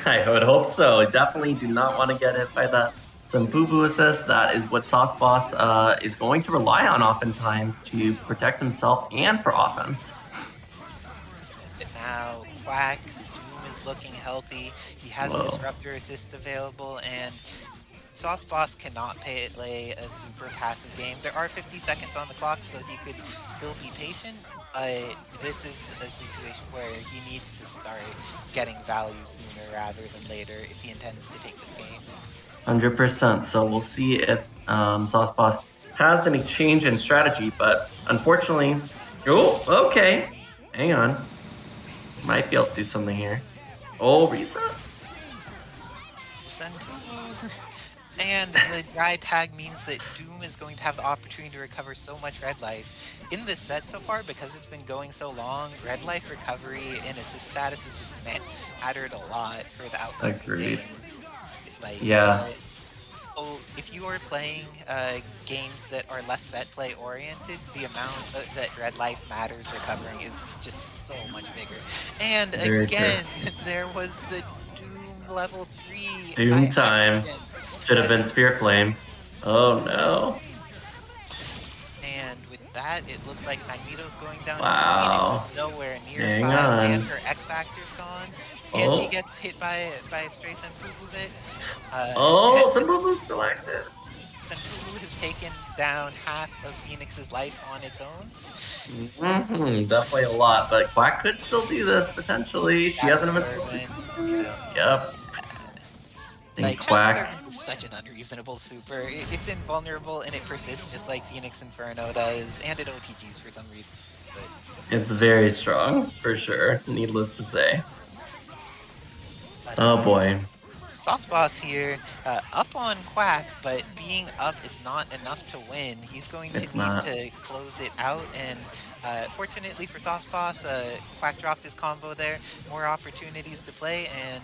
I would hope so. Definitely do not want to get hit by that Zenpool assist. That is what SauceBoss is going to rely on oftentimes to protect himself and for offense. But now Quack's Doom is looking healthy. He has a Disruptor assist available, and SauceBoss cannot play a super passive game. There are 50 seconds on the clock, so he could still be patient, but this is a situation where he needs to start getting value sooner rather than later if he intends to take this game. 100%. So we'll see if SauceBoss has any change in strategy, but unfortunately, okay. Hang on. Might be able to do something here. Reset. And the dry tag means that Doom is going to have the opportunity to recover so much red life. In this set so far, because it's been going so long, red life recovery and assist status has just mattered a lot for the outcome of the game. Like, if you are playing games that are less set play oriented, the amount that red life matters recovering is just so much bigger. And again, there was the Doom level 3. Doom time. Should have been Spear Flame. Oh no. And with that, it looks like Magneto's going down too. Phoenix Wow. is nowhere Hang nearby, and on. her X Factor's gone. And she Oh. gets hit by a stray Zenpool bit. Oh, Zenpool selected. Zenpool has taken down half of Phoenix's life on its own. Definitely a lot, but Quack could still do this potentially. She has Shadow an invincible Servant. super. Yep. I think Like, Shadow Quack. Servant is such an unreasonable super. It's invulnerable and it persists just like Phoenix Inferno does, and it OTGs for some reason. But, It's very strong, for sure. Needless to say. but, Oh boy. SauceBoss here, up on Quack, but being up is not enough to win. He's going to It's need not. to close it out, and fortunately for SauceBoss, Quack dropped his combo there. More opportunities to play, and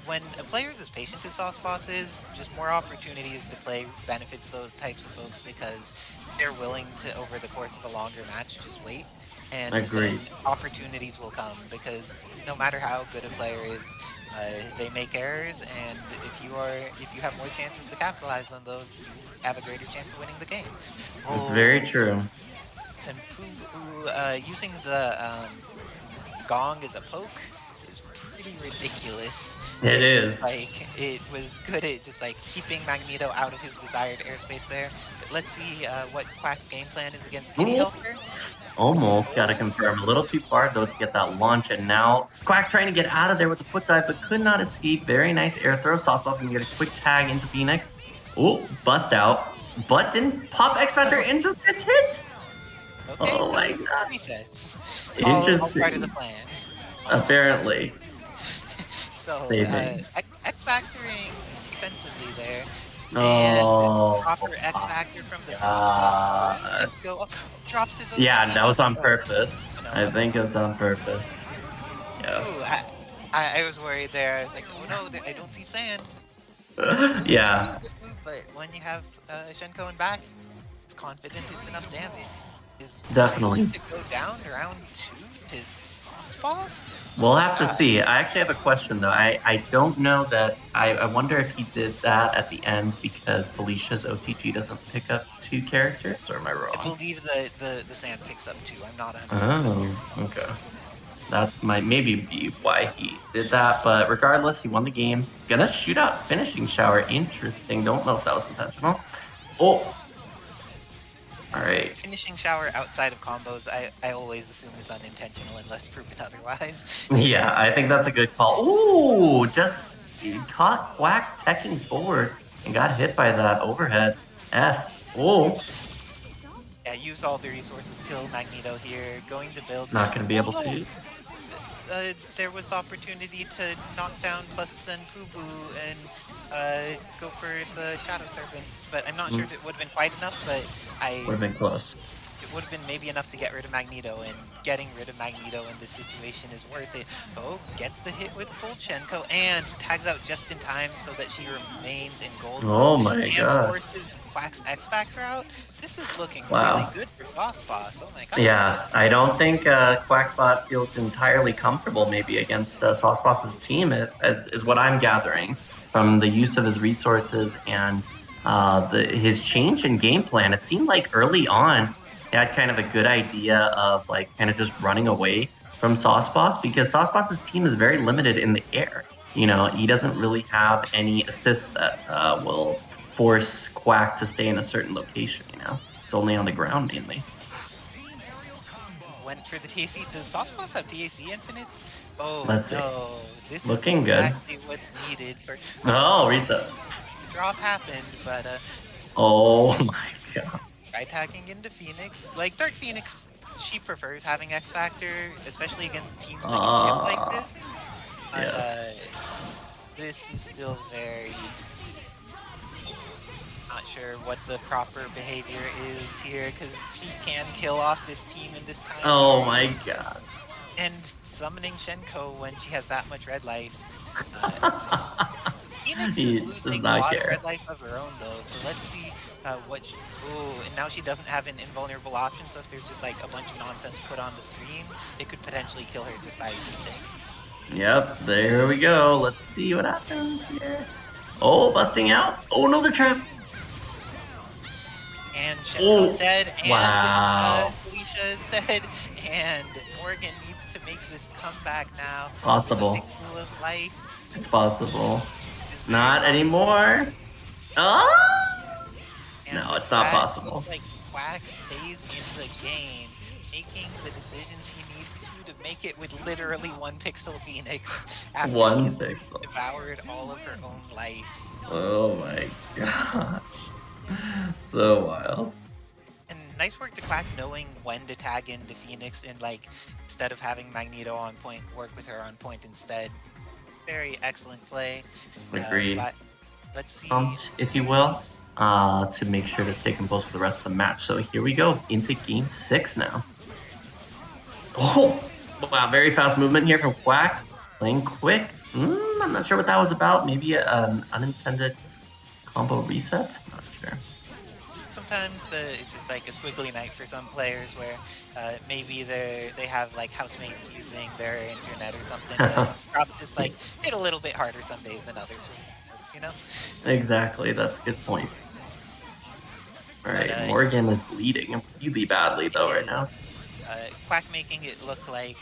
when a player is as patient as SauceBoss is, just more opportunities to play benefits those types of folks because they're willing to, over the course of a longer match, just wait. And Agreed. then opportunities will come because no matter how good a player is, they make errors, and if you have more chances to capitalize on those, you have a greater chance of winning the game. It's very true. Zenpool, using the gong as a poke is pretty ridiculous. It is. Like, it was good at just like keeping Magneto out of his desired airspace there. But let's see what Quack's game plan is against Kitty Helper. Almost got to confirm. A little too far, though, to get that launch. And now Quack trying to get out of there with the foot dive, but could not escape. Very nice air throw. SauceBoss going to get a quick tag into Phoenix. Oh, bust out. But didn't pop X Factor and just gets hit. Okay, Oh my god. resets. Interesting. All part of the plan. Apparently. So, Saving. X Factoring defensively there. Oh. And proper X Factor from the God. go up, drops his own. Yeah, that was on purpose. I think it was on purpose. Yes. Ooh, I was worried there. I was like, oh no, I don't see sand. Yeah. This move, but when you have Hsien-Ko in back, it's confident it's enough damage. Is Definitely. to go down to round 2 to SauceBoss? We'll have to see. I actually have a question though. I don't know that. I wonder if he did that at the end because Felicia's OTG doesn't pick up 2 characters, or am I wrong? I believe the sand picks up 2. I'm not 100%. Oh, okay. That's maybe be why he did that, but regardless, he won the game. Gonna shoot out finishing shower. Interesting. Don't know if that was intentional. Oh. All right. Finishing shower outside of combos, I always assume is unintentional unless proven otherwise. Yeah, I think that's a good call. Ooh, just caught Quack teching forward and got hit by that overhead. S. Oh. Yeah, use all the resources, kill Magneto here, going to build. Not gonna be able to. There was the opportunity to knock down Plus and Poo-Boo and go for the Shadow Serpent, but I'm not sure if it would have been quite enough, but Would have been close. it would have been maybe enough to get rid of Magneto, and getting rid of Magneto in this situation is worth it. Oh, gets the hit with Cold Hsien-Ko and tags out just in time so that she remains in gold. Oh my and god. forces Quack's X Factor out. This is looking Wow. really good for SauceBoss. Oh my god. Yeah, I don't think Quackbot feels entirely comfortable maybe against SauceBoss's team, is what I'm gathering from the use of his resources and his change in game plan. It seemed like early on he had kind of a good idea of like kind of just running away from SauceBoss because SauceBoss's team is very limited in the air. You know, he doesn't really have any assists that will force Quack to stay in a certain location, you know? It's only on the ground mainly. Went for the TAC. Does SauceBoss have TAC infinites? Oh, Let's see. no. This Looking is good. exactly what's needed for... Oh, reset. Drop happened, but Oh my god. attacking into Phoenix. Like, Dark Phoenix, she prefers having X Factor, especially against teams that can chip like this. But, Yes. this is still very... Not sure what the proper behavior is here, because she can kill off this team in this time. Oh my god. And summoning Hsien-Ko when she has that much red life. Phoenix He is does losing a not lot care. of red life of her own though, so let's see what she... Ooh, and now she doesn't have an invulnerable option, so if there's just like a bunch of nonsense put on the screen, it could potentially kill her just by existing. Yep, there we go. Let's see what happens here. Oh, busting out. Oh no, the trap. And Hsien-Ko's Oh, dead, and wow. Felicia is dead, and Morrigan needs to make this comeback now with a Possible. pixel of life. It's possible. It is very Not possible. anymore. Oh! And No, with it's not that, it looks possible. like Quack stays in the game, making the decisions he needs to make it with literally one pixel Phoenix after she One has pixel. devoured all of her own life. Oh my gosh. So wild. And nice work to Quack knowing when to tag into Phoenix and like instead of having Magneto on point, work with her on point instead. Very excellent play. Agreed. But let's see. Pumped, if you will, to make sure to stay composed for the rest of the match. So here we go into game 6 now. Oh, wow, very fast movement here from Quack. Playing quick. I'm not sure what that was about. Maybe an unintended combo reset? Not sure. Sometimes it's just like a squiggly night for some players where maybe they have like housemates using their internet or something. But Drops just like hit a little bit harder some days than others, you know? Exactly, that's a good point. All right, Morrigan is bleeding really badly though right now. Quack making it look like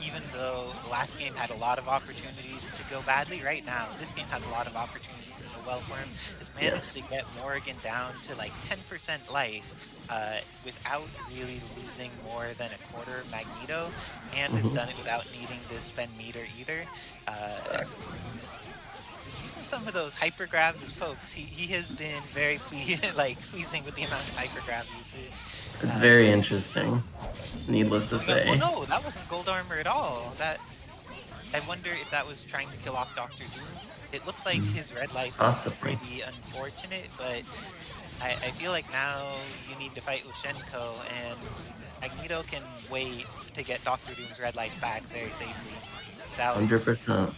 even though last game had a lot of opportunities to go badly, right now this game has a lot of opportunities to go well for him. Has managed to get Morrigan down to like 10% life without really losing more than a quarter of Magneto, and has done it without needing to spend meter either. He's using some of those hyper grabs as pokes. He has been very pleasing with the amount of hyper grab usage. It's very interesting, needless to say. Well, no, that wasn't gold armor at all. I wonder if that was trying to kill off Doctor Doom. It looks like his red life is pretty unfortunate, but I feel like now you need to fight with Hsien-Ko, and Magneto can wait to get Doctor Doom's red light back very safely. 100%.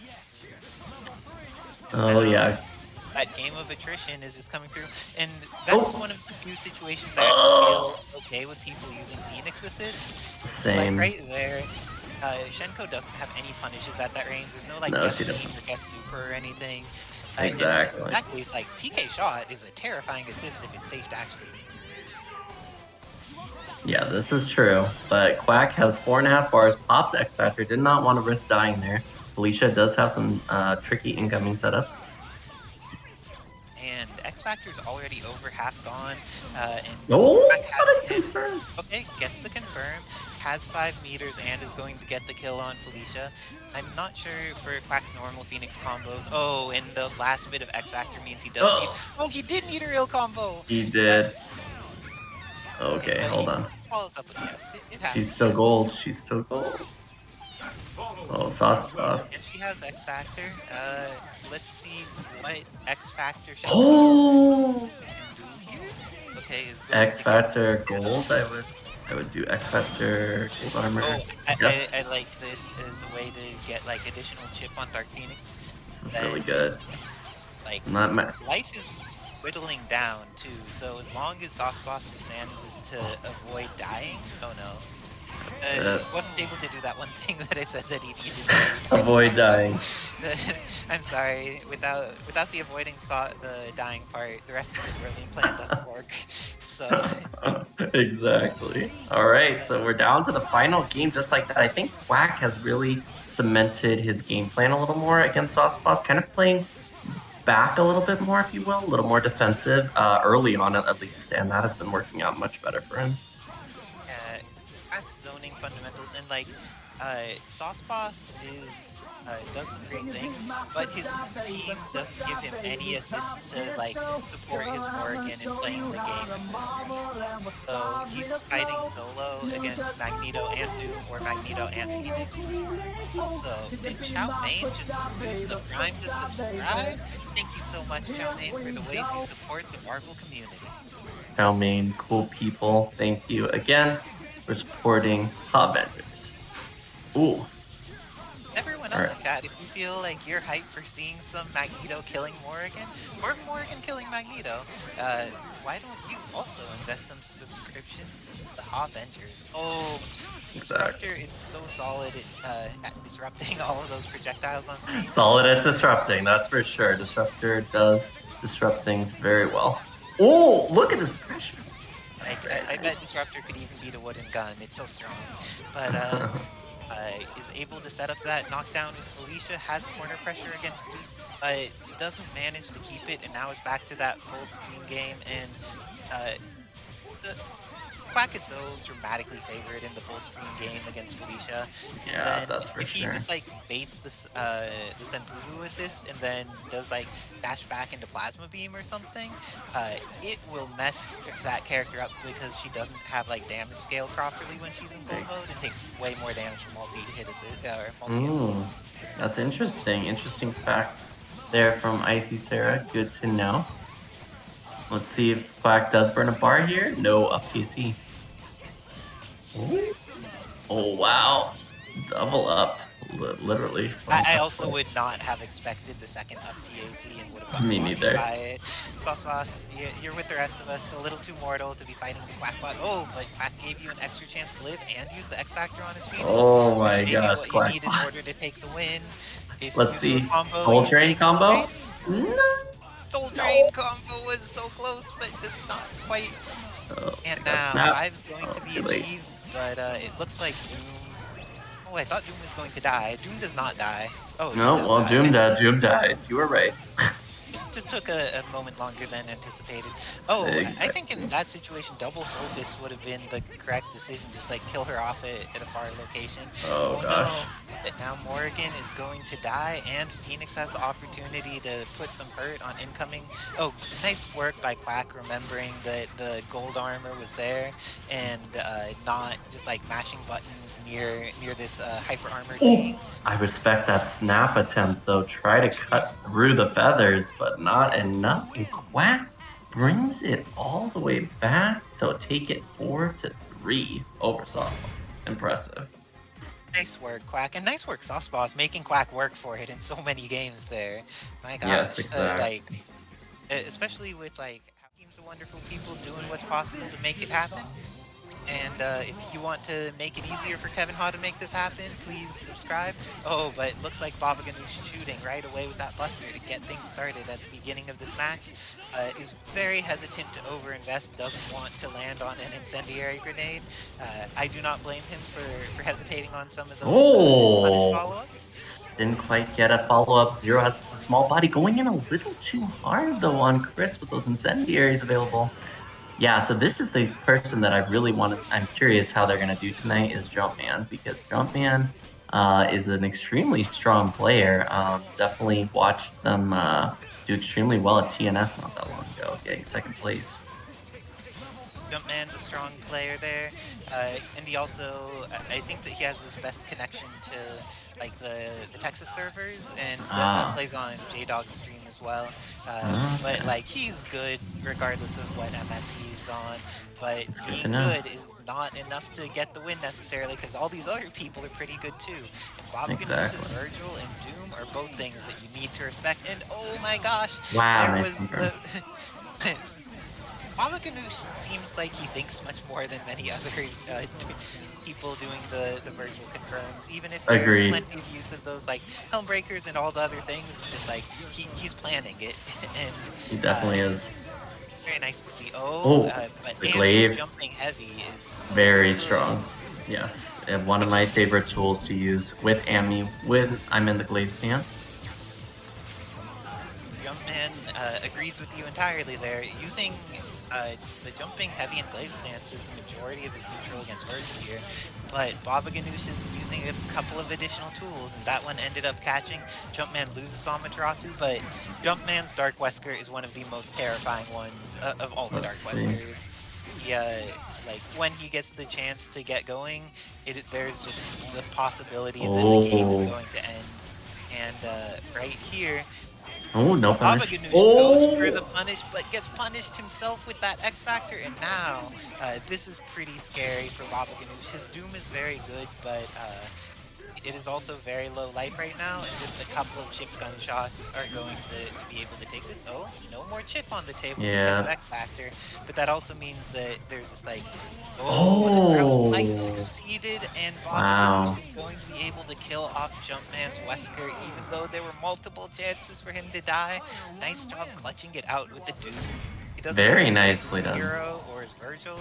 Oh, yeah. That game of attrition is just coming through, and that's one of the few situations I actually feel okay with people using Phoenix Assist. Same. Like right there, Hsien-Ko doesn't have any punishes at that range. There's no like guest team or guest super or anything. Exactly. In that case, like TK shot is a terrifying assist if it's safe to actually. Yeah, this is true, but Quack has 4.5 bars, pops X Factor, did not want to risk dying there. Felicia does have some tricky incoming setups. And X Factor's already over half gone. Okay, gets the confirm, has 5 meters, and is going to get the kill on Felicia. I'm not sure for Quack's normal Phoenix combos. Oh, and the last bit of X Factor means he doesn't need. Oh, he did need a real combo! He did. Okay, hold on. Follows up with yes. It happens. She's still gold. She's still gold. Oh, SauceBoss. If she has X Factor, let's see what X Factor should do here. Okay, X Factor gold. I would do X Factor gold armor. Oh, I like this as a way to get like additional chip on Dark Phoenix. This is really good. Like life is whittling down too, so as long as SauceBoss just manages to avoid dying, oh no. Wasn't able to do that one thing that I said that he needed to do. Avoid dying. I'm sorry, without the avoiding the dying part, the rest of the brilliant plan doesn't work. So exactly. Alright, so we're down to the final game just like that. I think Quack has really cemented his game plan a little more against SauceBoss, kind of playing back a little bit more, if you will, a little more defensive early on at least, and that has been working out much better for him. Quack's zoning fundamentals, and like SauceBoss does some great things, but his team doesn't give him any assist to like support his Morrigan in playing the game. So he's fighting solo against Magneto and Doom, or Magneto and Phoenix. Also, did Chow-Mein just use the Prime to subscribe? Thank you so much, Chow-Mein, for the ways you support the Marvel community. Chow-Mein, cool people. Thank you again for supporting Avengers. Ooh. Everyone else in chat, if you feel like you're hyped for seeing some Magneto killing Morrigan, or Morrigan killing Magneto, why don't you also invest some subscription to the Avengers? Oh, Disruptor is so solid at disrupting all of those projectiles on screen. Solid at disrupting, that's for sure. Disruptor does disrupt things very well. Oh, look at this pressure. Like, I bet Disruptor could even beat a wooden gun. It's so strong. But is able to set up that knockdown with Felicia, has corner pressure against Duke, but doesn't manage to keep it, and now it's back to that full screen game, and the Quack is so dramatically favored in the full screen game against Felicia, and Yeah, then that's for if he sure. just like baits this the Zenpool assist and then does like dash back into Plasma Beam or something, it will mess that character up because she doesn't have like damage scale properly when she's in full mode and takes way more damage from multi-hit assist or multi-hit. Ooh, that's interesting. Interesting facts there from Isicera. Good to know. Let's see if Quack does burn a bar here. No, up TC. Ooh. Oh, wow. Double up, literally. I also would not have expected the second up TAC and would have gotten Me lucky neither. by it. SauceBoss, you're with the rest of us, a little too mortal to be fighting the Quackbot. Oh, but Quack gave you an extra chance to live and use the X Factor on his Phoenix. Oh This my may be gosh, what you Quack. need in order to take the win. If Let's you do a see. combo Soul Drain using combo? Soul Drain combo was so close, but just not quite. Oh, And got now snapped. 5 is going to be too late. achieved, but it looks like Doom. Oh, I thought Doom was going to die. Doom does not die. Oh, No, Doom does well, die. Doom dies. You were right. Just took a moment longer than anticipated. Oh, I think in that situation, double Soul Fist would have been the correct decision. Just like kill her off at a far location. Oh, gosh. No. But now Morrigan is going to die, and Phoenix has the opportunity to put some hurt on incoming. Oh, nice work by Quack remembering that the gold armor was there and not just like mashing buttons near this hyper armored being. I respect that snap attempt, though. Try to cut through the feathers, but not enough. And Quack brings it all the way back to take it 4-3 over SauceBoss. Impressive. Nice work, Quack, and nice work, SauceBoss, making Quack work for it in so many games there. My gosh, Yes, exactly. like, especially with like teams of wonderful people doing what's possible to make it happen. And if you want to make it easier for Kevin Ha to make this happen, please subscribe. Oh, but looks like Babaghanoush shooting right away with that Buster to get things started at the beginning of this match. Is very hesitant to overinvest, doesn't want to land on an incendiary grenade. I do not blame him for hesitating on some of those punish follow-ups. Didn't quite get a follow-up. Zero has a small body going in a little too hard, though, on Chris with those incendiaries available. Yeah, so this is the person that I really want to... I'm curious how they're going to do tonight is Jumpman, because Jumpman is an extremely strong player. Definitely watched them do extremely well at TNS not that long ago, getting second place. Jumpman's a strong player there, and he also, I think that he has his best connection to like the Texas servers, and that plays on J-Dog's stream as well. But like he's good regardless of what MS he's on. But being good is not enough to get the win necessarily, because all these other people are pretty good too. And Babaghanoush's Vergil and Doom are both things that you need to respect. And oh my gosh, wow, there nice was the. Babaghanoush seems like he thinks much more than many other people doing the Vergil confirms, even if there's plenty of use of those like helm breakers and all the other things. It's just like he's planning it, and he definitely is. Very nice to see. But the glaive jumping heavy is very strong. Yes, and one of my favorite tools to use with Ami I'm in the glaive stance. Jumpman agrees with you entirely there. Using the jumping heavy and glaive stance is the majority of his neutral against Vergil here, but Babaghanoush is using a couple of additional tools, and that one ended up catching. Jumpman loses Amaterasu, but Jumpman's Dark Wesker is one of the most terrifying ones of all the Dark Weskers. Like when he gets the chance to get going, there's just the possibility that the game is going to end. And right here, no punish. Babaghanoush goes for the punish, but gets punished himself with that X Factor, and now this is pretty scary for Babaghanoush. His Doom is very good, but it is also very low life right now, and just a couple of chip gunshots are going to be able to take this. Oh, no more chip on the table because of X Factor, but that also means that there's just like, the fight succeeded, and Babaghanoush is going to be able to kill off Jumpman's Wesker, even though there were multiple chances for him to die. Nice job clutching it out with the Doom. He doesn't Very play this nicely as done. Zero or as Vergil,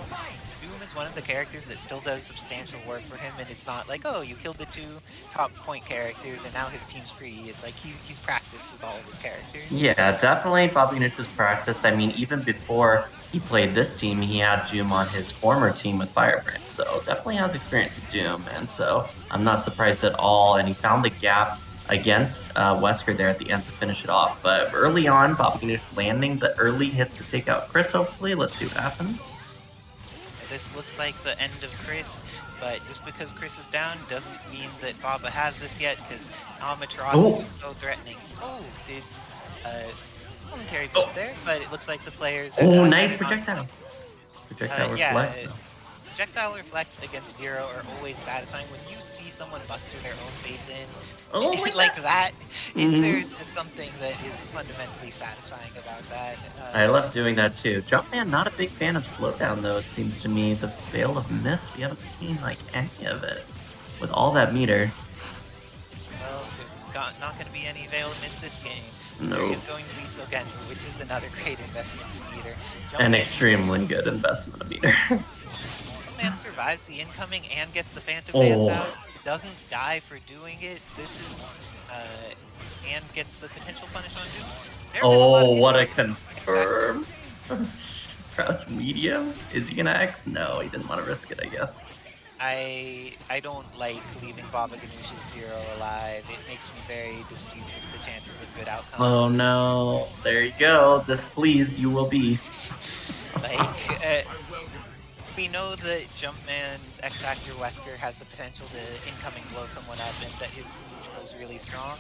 Doom is one of the characters that still does substantial work for him, and it's not like, oh, you killed the 2 top point characters and now his team's free. It's like he's practiced with all of his characters. Yeah, definitely Babaghanoush was practiced. I mean, even before he played this team, he had Doom on his former team with Firebrand, so definitely has experience with Doom, and so I'm not surprised at all. And he found the gap against Wesker there at the end to finish it off. But early on, Babaghanoush landing the early hits to take out Chris, hopefully. Let's see what happens. This looks like the end of Chris, but just because Chris is down doesn't mean that Baba has this yet, because Amaterasu is so threatening. Oh, did momentary blip there, but it looks like the players... nice projectile. Projectile reflect. Yeah, projectile reflects against Zero are always satisfying. When you see someone buster their own face in like that, there's just something that is fundamentally satisfying about that. I love doing that too. Jumpman, not a big fan of slowdown though, it seems to me. The Veil of Mist, we haven't seen like any of it. With all that meter. Well, there's not going to be any Veil of Mist this game. No. There is going to be Sogenju, which is another great investment in meter. An extremely good investment of meter. Man survives the incoming and gets the Phantom Dance out. Doesn't die for doing it. This is and gets the potential punish on Doom. What a confirm. Crouch medium? Is he gonna X? No, he didn't want to risk it, I guess. I don't like leaving Babaghanoush's Zero alive. It makes me very displeased with the chances of good outcomes. Oh no, there you go. Displeased you will be. Like, we know that Jumpman's X Factor Wesker has the potential to incoming blow someone up and that his neutral is really strong.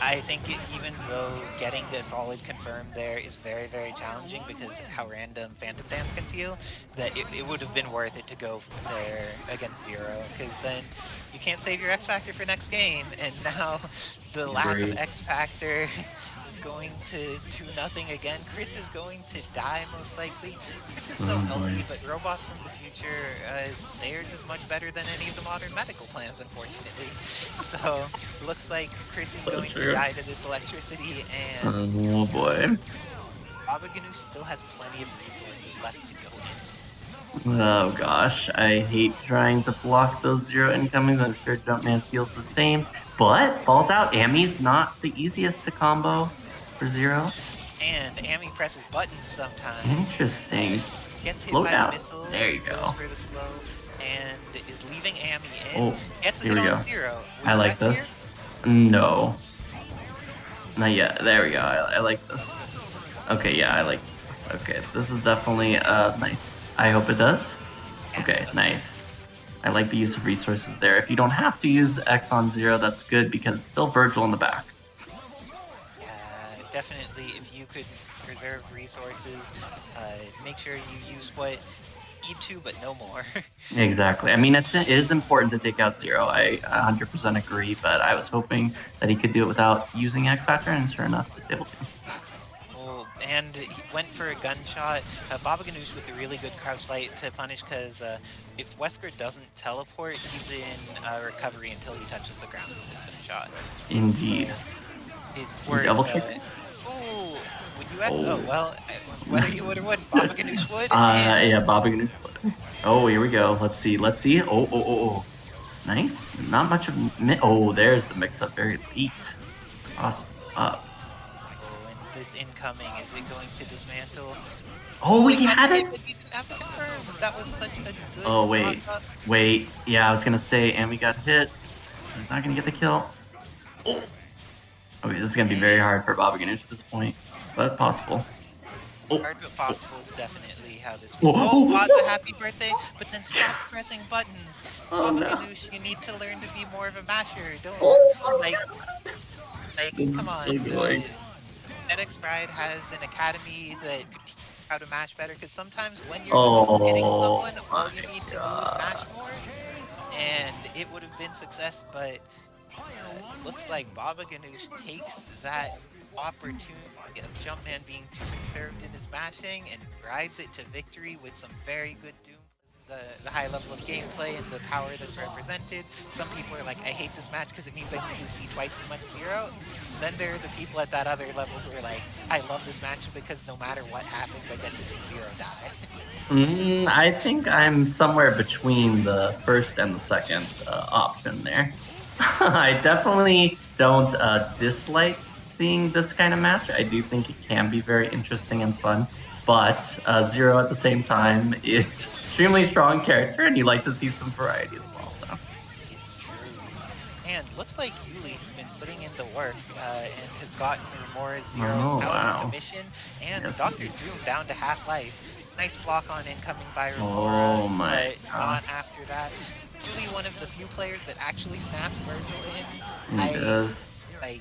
I think even though getting a solid confirm there is very, very challenging because how random Phantom Dance can feel, that it would have been worth it to go there against Zero, because then you can't save your X Factor for next game, and now the lack of X Factor is going to do nothing again. Chris is going to die most likely. Chris is so healthy, but robots from the future, they are just much better than any of the modern medical plans, unfortunately. So, looks like Chris is going to die to this electricity, and oh boy. Babaghanoush still has plenty of resources left to go in. Oh gosh, I hate trying to block those Zero incomings. I'm sure Jumpman feels the same. But, falls out. Ami's not the easiest to combo for Zero. And Ami presses buttons sometimes. Interesting. Gets hit Slow by down. the missile. There you go. Goes for the slow, and is leaving Ami in. Oh, Gets the here hit we on go. Zero. I like this. No. Not yet. There we go. I like this. Okay, yeah, I like this. Okay, this is definitely nice. I hope it does. Okay, nice. I like the use of resources there. If you don't have to use X on Zero, that's good because it's still Vergil in the back. Definitely, if you could preserve resources, make sure you use what you need to, but no more. Exactly. I mean, it is important to take out Zero. I 100% agree, but I was hoping that he could do it without using X Factor, and sure enough, he's able to. And he went for a gunshot. Babaghanoush with a really good crouch light to punish, because if Wesker doesn't teleport, he's in recovery until he touches the ground with his gunshot. Indeed. It's worth double check. Would you X? Oh, well, whether you would or wouldn't, Babaghanoush would. Yeah, Babaghanoush would. Oh, here we go. Let's see. Oh. Nice. Not much of there's the mix-up. Very late. Awesome. Up. This incoming, is it going to dismantle? Oh, he had it? But he didn't have to confirm. That was such a good wait. Yeah, I was gonna say, and we got hit. He's not gonna get the kill. Oh. Okay, this is gonna be very hard for Babaghanoush at this point, but possible. Hard but possible is definitely how this feels. The happy birthday, but then stop pressing buttons. Babaghanoush, you need to learn to be more of a masher. Don't come on. NX Bride has an academy that could teach you how to mash better, because sometimes when you're hitting someone, all you need to do is mash more, and it would have been success, but looks like Babaghanoush takes that opportunity of Jumpman being too conserved in his mashing and rides it to victory with some very good Doom. the high level of gameplay and the power that's represented. Some people are like, I hate this match because it means I need to see twice as much Zero. Then there are the people at that other level who are like, I love this match because no matter what happens, I get to see Zero die. I think I'm somewhere between the first and the second option there. I definitely don't dislike seeing this kind of match. I do think it can be very interesting and fun, but Zero at the same time is extremely strong character, and you like to see some variety as well. So It's true. And looks like Yuli has been putting in the work and has gotten Romora's Zero out wow. of commission and Yes, Dr. indeed. Doom down to half life. Nice block on incoming by Oh Romora, my but gosh. not after that. Yuli, one of the few players that actually snaps Vergil in. He does. Like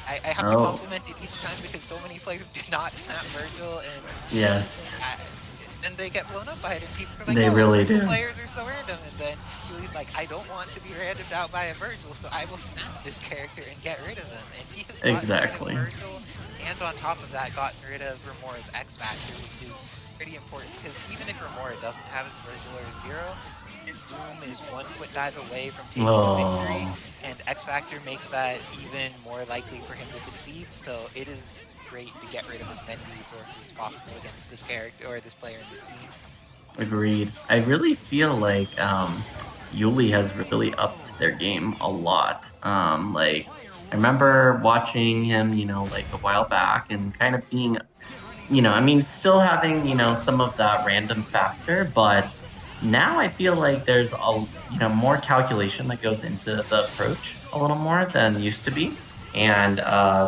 I have to Oh, compliment it each time because so many players do not snap Vergil, and yes. then they get blown up by it, and people are like, They "Oh, really Vergil do. players are so random." And then Yuli's like, "I don't want to be randomed out by a Vergil, so I will snap this character and get rid of him." And he has gotten Exactly. rid of Vergil, and on top of that, gotten rid of Remora's X Factor, which is pretty important because even if Remora doesn't have his Vergil or his Zero, his Doom is 1 foot dive away from taking the victory, Oh, and X Factor makes that even more likely for him to succeed. So it is great to get rid of as many resources as possible against this character or this player in this team. agreed. I really feel like Yuli has really upped their game a lot. Like I remember watching him, like a while back, and kind of being, I mean, still having, some of that random factor, but now I feel like there's more calculation that goes into the approach a little more than used to be, and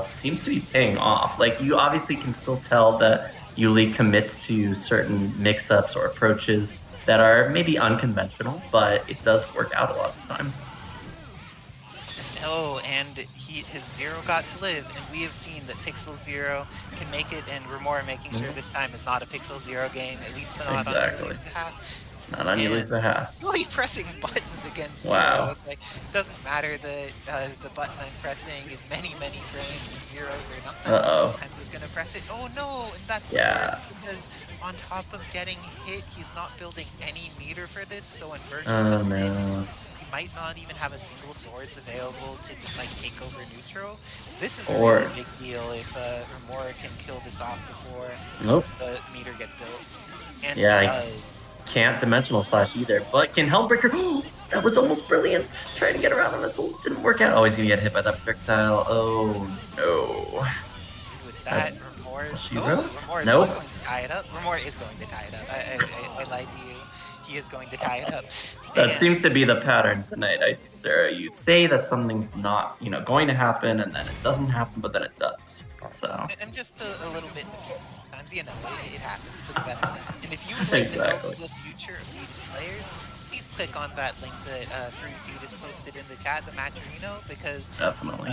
seems to be paying off. Like you obviously can still tell that Yuli commits to certain mix-ups or approaches that are maybe unconventional, but it does work out a lot of the time. Oh, and his Zero got to live, and we have seen that Pixel Zero can make it, and Remora making sure this time is not a Pixel Zero game, at least not on Exactly. Yuli's behalf. Not on Yuli's behalf. Really pressing buttons against Wow. Zero. It's like, it doesn't matter that the button I'm pressing is many frames and zeros or nothing. Uh-oh. I'm just gonna press it. Oh no! And that's the Yeah. worst because on top of getting hit, he's not building any meter for this. So when Vergil Oh comes in, no. he might not even have a single swords available to just like take over neutral. This is Or- really a big deal if Romora can kill this off before Nope. the meter gets built. And Yeah, he I- does. Can't dimensional slash either, but can Hellbreaker. That was almost brilliant. Trying to get around the missiles didn't work out. Oh, he's gonna get hit by that projectile. Oh no. With that, That's Remora's she wrote? Remora's Nope. not going to tie it up. Remora is going to tie it up. I lied to you. He is going to tie it up. That And seems to be the pattern tonight, Isicera. You say that something's not, going to happen, and then it doesn't happen, but then it does. So I'm just a little bit different. Sometimes, it happens to the best of us. And if you would like to know Exactly. the future of these players, please click on that link that Free Feed has posted in the chat, the Matcherino, because definitely.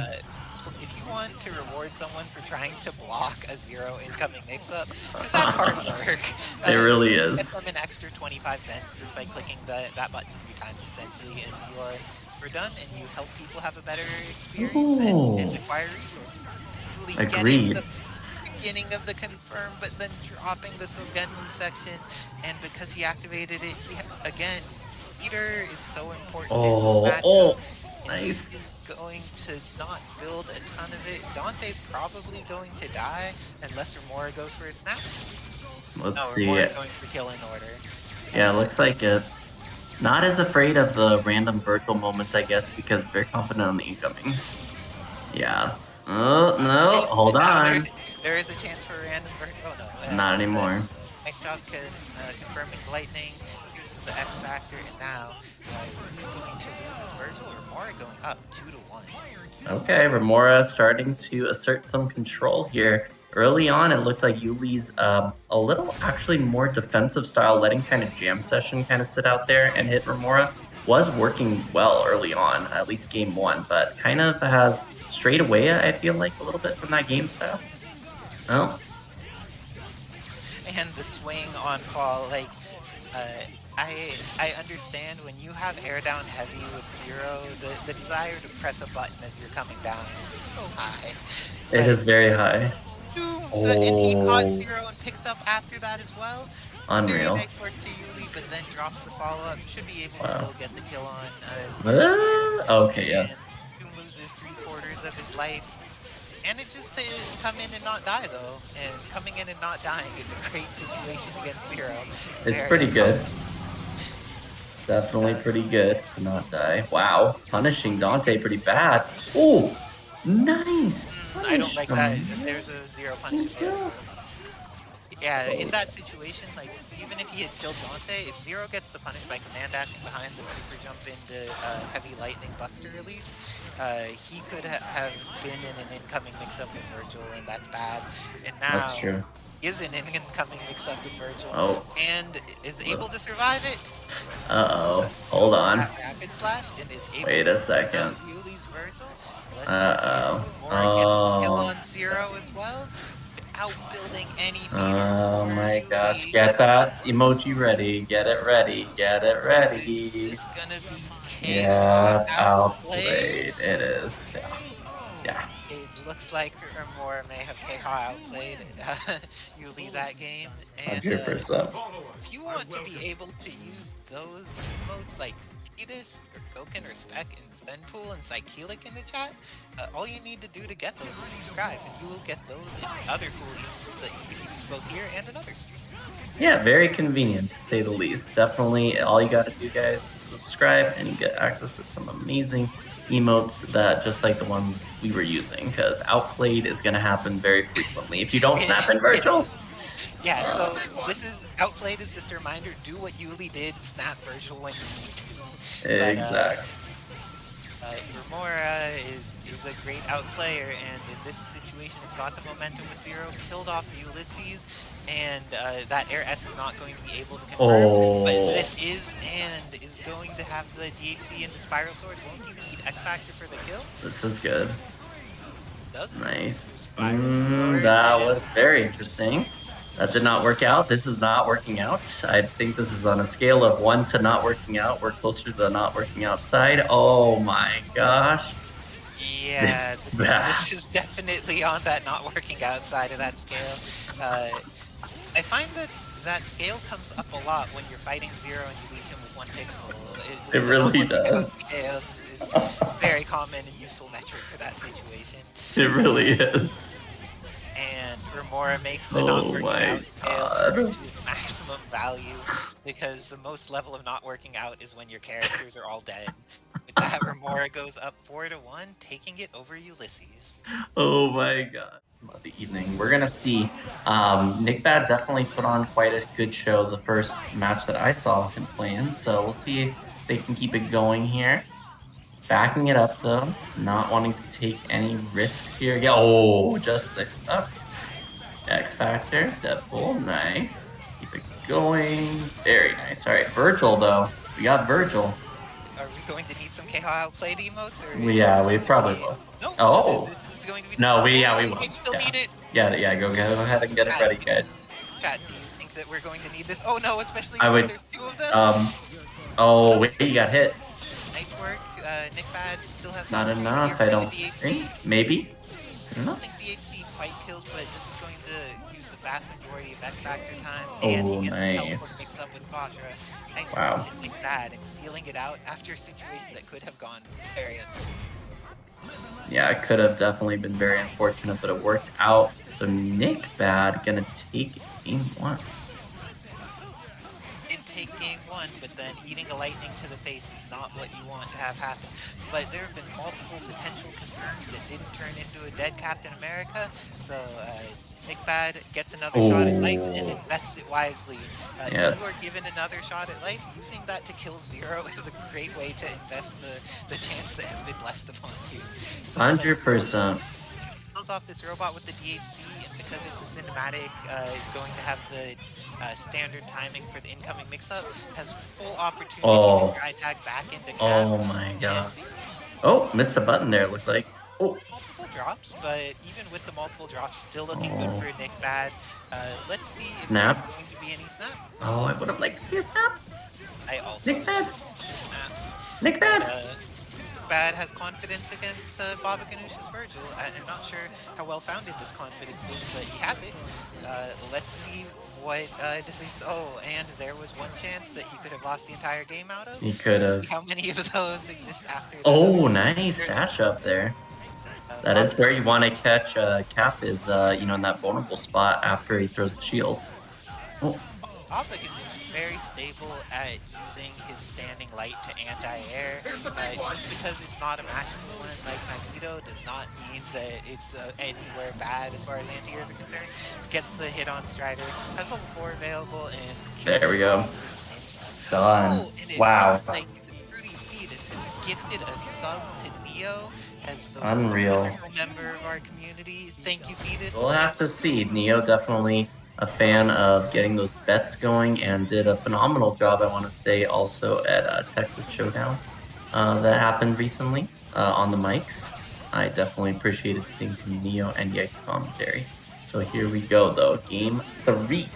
if you want to reward someone for trying to block a Zero incoming mix-up, because that's hard work. It really Get is. them an extra 25 cents just by clicking that button 3 times, essentially, and you're done, and you help people have a better experience and Ooh. acquire resources. Really Agreed. getting the beginning of the confirm, but then dropping the Sogenmu section, and because he activated it, again, meter is so important in this matchup. Oh, and nice. He's going to not build a ton of it. Dante's probably going to die unless Romora goes for a snap. Let's see Remora's it. going for kill in order. Yeah, looks like it. Not as afraid of the random virtual moments, I guess, because very confident on the incoming. Yeah. Oh, no, hold on. There is a chance for a random oh no. Not anymore. Nice job confirming lightning. Uses the X factor, and now he's going to lose his Vergil, or Mora going up 2-1. Okay, Romora starting to assert some control here. Early on, it looked like Yuli's a little actually more defensive style, letting kind of jam session kind of sit out there and hit Romora. Was working well early on, at least game 1, but kind of has strayed away, I feel like, a little bit from that game style. Well, And the swing on fall, like, I understand when you have air down heavy with Zero, the desire to press a button as you're coming down is so high. it is very high. And he caught Oh. Zero and picked up after that as well. Very Unreal. nice work to Yuli, but then drops the follow-up. Should be able to Wow. still get the kill on Zero here. Okay, yes. And Doom loses 3/4 of his life. And it just to come in and not die, though. And coming in and not dying is a great situation against Zero. It's Very pretty good. uncommon. Definitely pretty good to not die. Wow, punishing Dante pretty bad. Oh, nice. I don't like that. Punish him. There's a Zero punish available. Yeah, in that situation, like, even if he had killed Dante, if Zero gets the punish by command dashing behind the super jump into heavy lightning buster release, he could have been in an incoming mix-up with Vergil, and that's bad. And now That's true. is in an incoming mix-up with Vergil, Oh. and is able to survive it. Uh-oh. Hold on. Rapid slash and is able Wait to a second. Yuli's Vergil. Let's Uh-oh. see if Romora gets a kill Oh. on Zero as well. Outbuilding any meter. Oh my for gosh. Yuli. Get that emoji ready. Get it ready. Get it ready. It's gonna be Yeah, chaos outplayed. It is. Yeah. It looks like Romora may have KH outplayed Yuli that game. And 100%. if you want to be able to use those emotes like Fetus or Goken or Spec and Zenpool and Psychelic in the chat, all you need to do to get those is subscribe, and you will get those and other cool emotes that you can use both here and in other streams. Yeah, very convenient to say the least. Definitely, all you gotta do, guys, is subscribe and you get access to some amazing emotes that just like the one we were using, because outplayed is gonna happen very frequently. If you don't snap in Vergil, Yeah, so this is outplayed is just a reminder, do what Yuli did, snap Vergil when you need to. exactly. Romora is a great outplayer, and in this situation has got the momentum with Zero, killed off Yullizhez, and that Air S is not going to be able to confirm, but this is going to have the DHC into Spiral Sword, won't even need X Factor for the kill. This is good. Does Nice. Spiral Sword, That was very interesting. That did not work out. This is not working out. I think this is on a scale of 1 to not working out. We're closer to the not working out side. Oh my gosh. Yeah, this is definitely on that not working out side of that scale. I find that scale comes up a lot when you're fighting Zero and you leave him with 1 pixel. It really does. Scale is very common and useful metric for that situation. It really is. And Romora makes the not working out scale to its maximum value, because the most level of not working out is when your characters are all dead. With that, Romora goes up 4-1, taking it over Yullizhez. Oh my god. About the evening. We're gonna see. NickBad definitely put on quite a good show the first match that I saw him playing, so we'll see if they can keep it going here. Backing it up though, not wanting to take any risks here. Yeah, oh, just this up. X Factor, Deadpool, nice. Keep it going. Very nice. Alright, Vergil though. We got Vergil. Are we going to need some KH outplayed emotes? Or Yeah, we probably will. No, oh. This is going to be no, we will. will. Still yeah. need it. Yeah, go ahead and get it ready, guys. Chat, do you think that we're going to need this? Oh no, especially when there's 2 of them. Oh, wait, you got hit. Nice work. NickBad still has not enough, I don't think. Maybe? Is it I don't enough? think DHC quite kills, but this is going to use the vast majority of X Factor time. Oh, and he gets the teleport nice. mixed up with Vajra. Nice Wow. work to NickBad and sealing it out after a situation that could have gone very Yeah, it could have definitely been very unfortunate, but it worked out. So NickBad gonna take game 1. Did take game 1, but then eating a lightning to the face is not what you want to have happen. But there have been multiple potential confirms that didn't turn into a dead Captain America, so NickBad gets another shot at life and invests it wisely. If you are given another shot at life, using that to kill Zero is a great way to invest the chance that has been blessed upon you. So 100%. Kills off this robot with the DHC, and because it's a cinematic, is going to have the standard timing for the incoming mix-up, has full opportunity to try attack back into cap. Oh my god. Oh, missed a button there, it looked like. Oh. Multiple drops, but even with the multiple drops, still looking good for NickBad. Let's see if there's going to be any snap. Oh, I would have liked to see a snap. I also NickBad. snap. NickBad. NickBad has confidence against Babaghanoush's Vergil. I'm not sure how well-founded this confidence is, but he has it. Let's see what decisions... Oh, and there was one chance that he could have lost the entire game out of. He could Let's see have. how many of those exist after that Oh, other... nice dash up there. That is Bob... where you want to catch Cap is, you know, in that vulnerable spot after he throws the shield. Oh, Babaghanoush very stable at using his standing light to anti-air. Just because it's not a maximal one like Magneto does not mean that it's anywhere bad as far as anti-airs are concerned. Gets the hit on Strider, has level 4 available, and kills there we go. Ninja. Done. Oh, and it Wow. looks like the Fruity Fetus has gifted a sub to Neo as the Unreal. wonderful member of our community. Thank you, Fetus. We'll have to see. Neo definitely a fan of getting those bets going and did a phenomenal job, I want to say, also at Texas Showdown that happened recently on the mics. I definitely appreciated seeing some Neo and Yike commentary. So here we go, though. Game 3.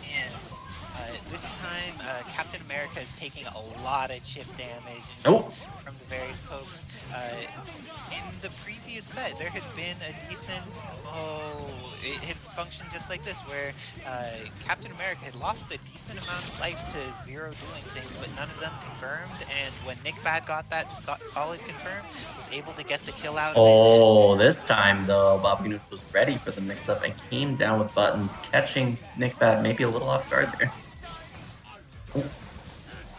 And this time, Captain America is taking a lot of chip damage from the various pokes. In the previous set, there had been a decent... Oh, it had functioned just like this, where Captain America had lost a decent amount of life to Zero doing things, but none of them confirmed, and when NickBad got that solid confirmed, was able to get the kill out of it. Oh, this time, though, Babaghanoush was ready for the mix-up and came down with buttons, catching NickBad maybe a little off guard there. Oh.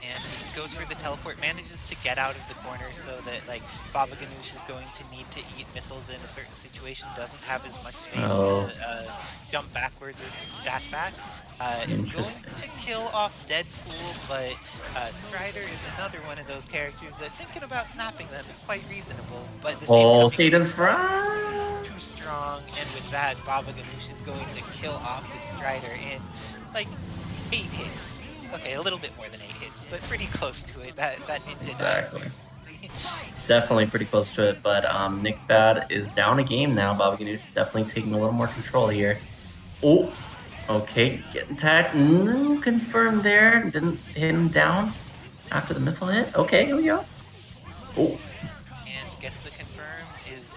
And he goes for the teleport, manages to get out of the corner so that like Babaghanoush is going to need to eat missiles in a certain situation, doesn't have as much space to jump backwards or dash back. Is going to kill off Deadpool, but Strider is another one of those characters that thinking about snapping them is quite reasonable. But this stayed in front. Too strong, and with that, Babaghanoush is going to kill off the Strider in like 8 hits. Okay, a little bit more than 8 hits, but pretty close to it. That ninja died. Definitely pretty close to it, but NickBad is down a game now. Babaghanoush definitely taking a little more control here. Oh, okay, getting tagged. No confirmed there. Didn't hit him down after the missile hit. Okay, here we go. Oh. And gets the confirm, is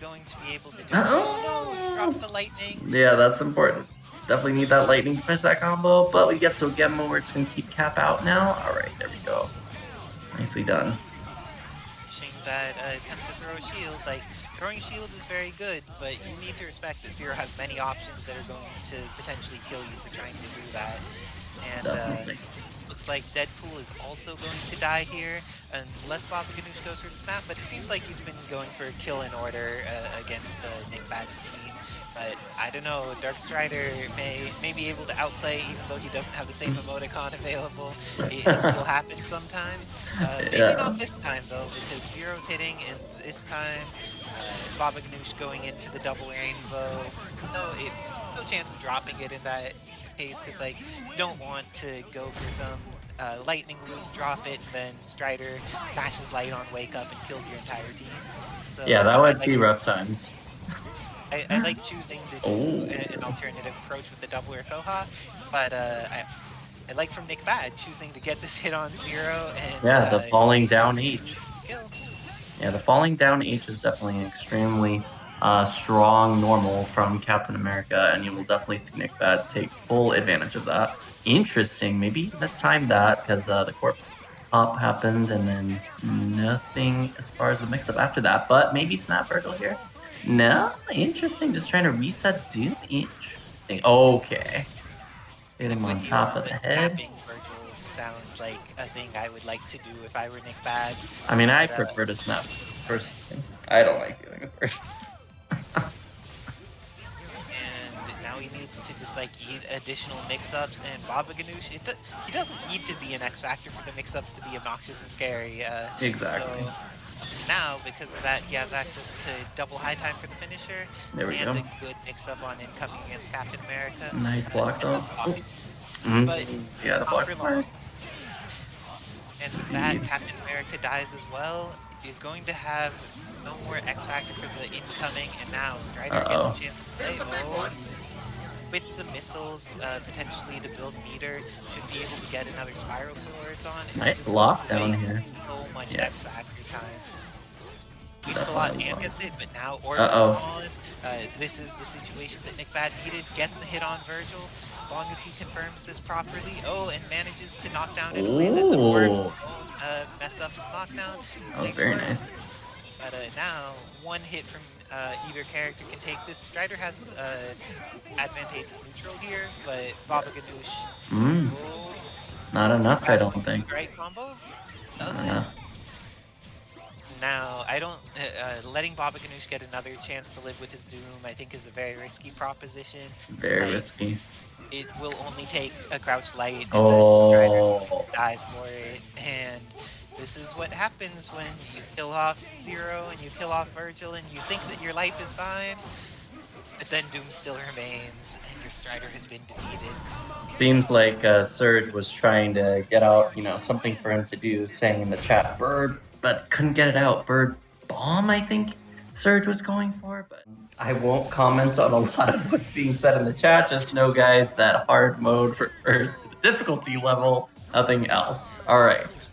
going to be able to do no, drop the lightning. Yeah, that's important. Definitely need that lightning to finish that combo, but we get to a Gemma. We're just going to keep Cap out now. All right, there we go. Nicely done. Wishing that attempt to throw a shield, like, throwing a shield is very good, but you need to respect that Zero has many options that are going to potentially kill you for trying to do that. And looks like Deadpool is also going to die here, unless Babaghanoush goes for the snap, but it seems like he's been going for a kill in order against NickBad's team. But I don't know, Dark Strider may be able to outplay, even though he doesn't have the same emoticon available. It still happens sometimes. Maybe not this time, though, because Zero's hitting, and this time Babaghanoush going into the double rainbow. No chance of dropping it in that case, because like, you don't want to go for some lightning loop, drop it, and then Strider bashes light on wake up and kills your entire team. So, yeah, that would be rough times. I like choosing to do an alternative approach with the double air Koha, but I like from NickBad choosing to get this hit on Zero and the falling down H. Kill. Yeah, the falling down H is definitely an extremely strong normal from Captain America, and you will definitely see NickBad take full advantage of that. Interesting, maybe mistimed that because the corpse pop happened and then nothing as far as the mix-up after that, but maybe snap Vergil here. No, interesting. Just trying to reset Doom. Interesting. Okay. Hit him on top of the head. Vergil sounds like a thing I would like to do if I were NickBad. I mean, I prefer to snap first. I don't like doing it first. And now he needs to just like eat additional mix-ups, and Babaghanoush, he doesn't need to be an X Factor for the mix-ups to be obnoxious and scary. Exactly. So now, because of that, he has access to double high time for the finisher, and a good mix-up on incoming against Captain America. Nice block, though. But yeah, the block. And with that, Captain America dies as well. He's going to have no more X Factor for the incoming, and now Strider gets a chance to play. With the missiles, potentially to build meter, should be able to get another Spiral Swords on. Nice lockdown here. So much Yeah. X Factor time. We saw Definitely and was. gets it, but now Orbs is Uh-oh. on. This is the situation that NickBad needed. Gets the hit on Vergil as long as he confirms this properly. Oh, and manages to knock down in a way that the Orbs Ooh. don't mess up his knockdown. That was Nice very work. nice. But now, one hit from either character can take this. Strider has advantageous neutral here, but Babaghanoush, oh, Not is enough, I NickBad don't going to do think. the right combo? Not Does it? enough. Now, I don't. Letting Babaghanoush get another chance to live with his doom, I think, is a very risky proposition. Very Like, risky. it will only take a crouch light, and then Strider Oh. dive for it. And this is what happens when you kill off Zero and you kill off Vergil, and you think that your life is fine, but then doom still remains, and your Strider has been defeated. Seems like Surge was trying to get out, something for him to do, saying in the chat, Bird, but couldn't get it out. Bird Bomb, I think Surge was going for, but I won't comment on a lot of what's being said in the chat. Just know, guys, that hard mode refers to the difficulty level, nothing else. All right,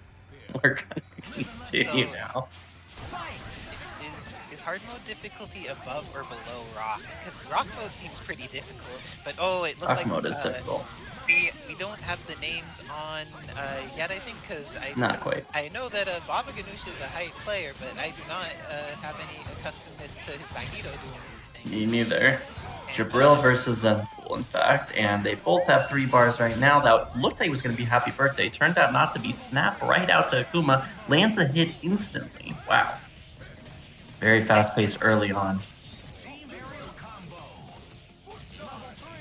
we're gonna continue now. Is hard mode difficulty above or below rock? Because rock mode seems pretty difficult, but oh, it looks Rock like mode is difficult. we don't have the names on yet, I think, because Not quite. I know that Babaghanoush is a hype player, but I do not have any accustomedness to his Magneto doing these things. Me neither. Jibrill versus Zenpool, in fact, and they both have 3 bars right now. That looked like it was going to be Happy Birthday. Turned out not to be. Snap right out to Akuma. Lands a hit instantly. Wow. Very fast-paced early on.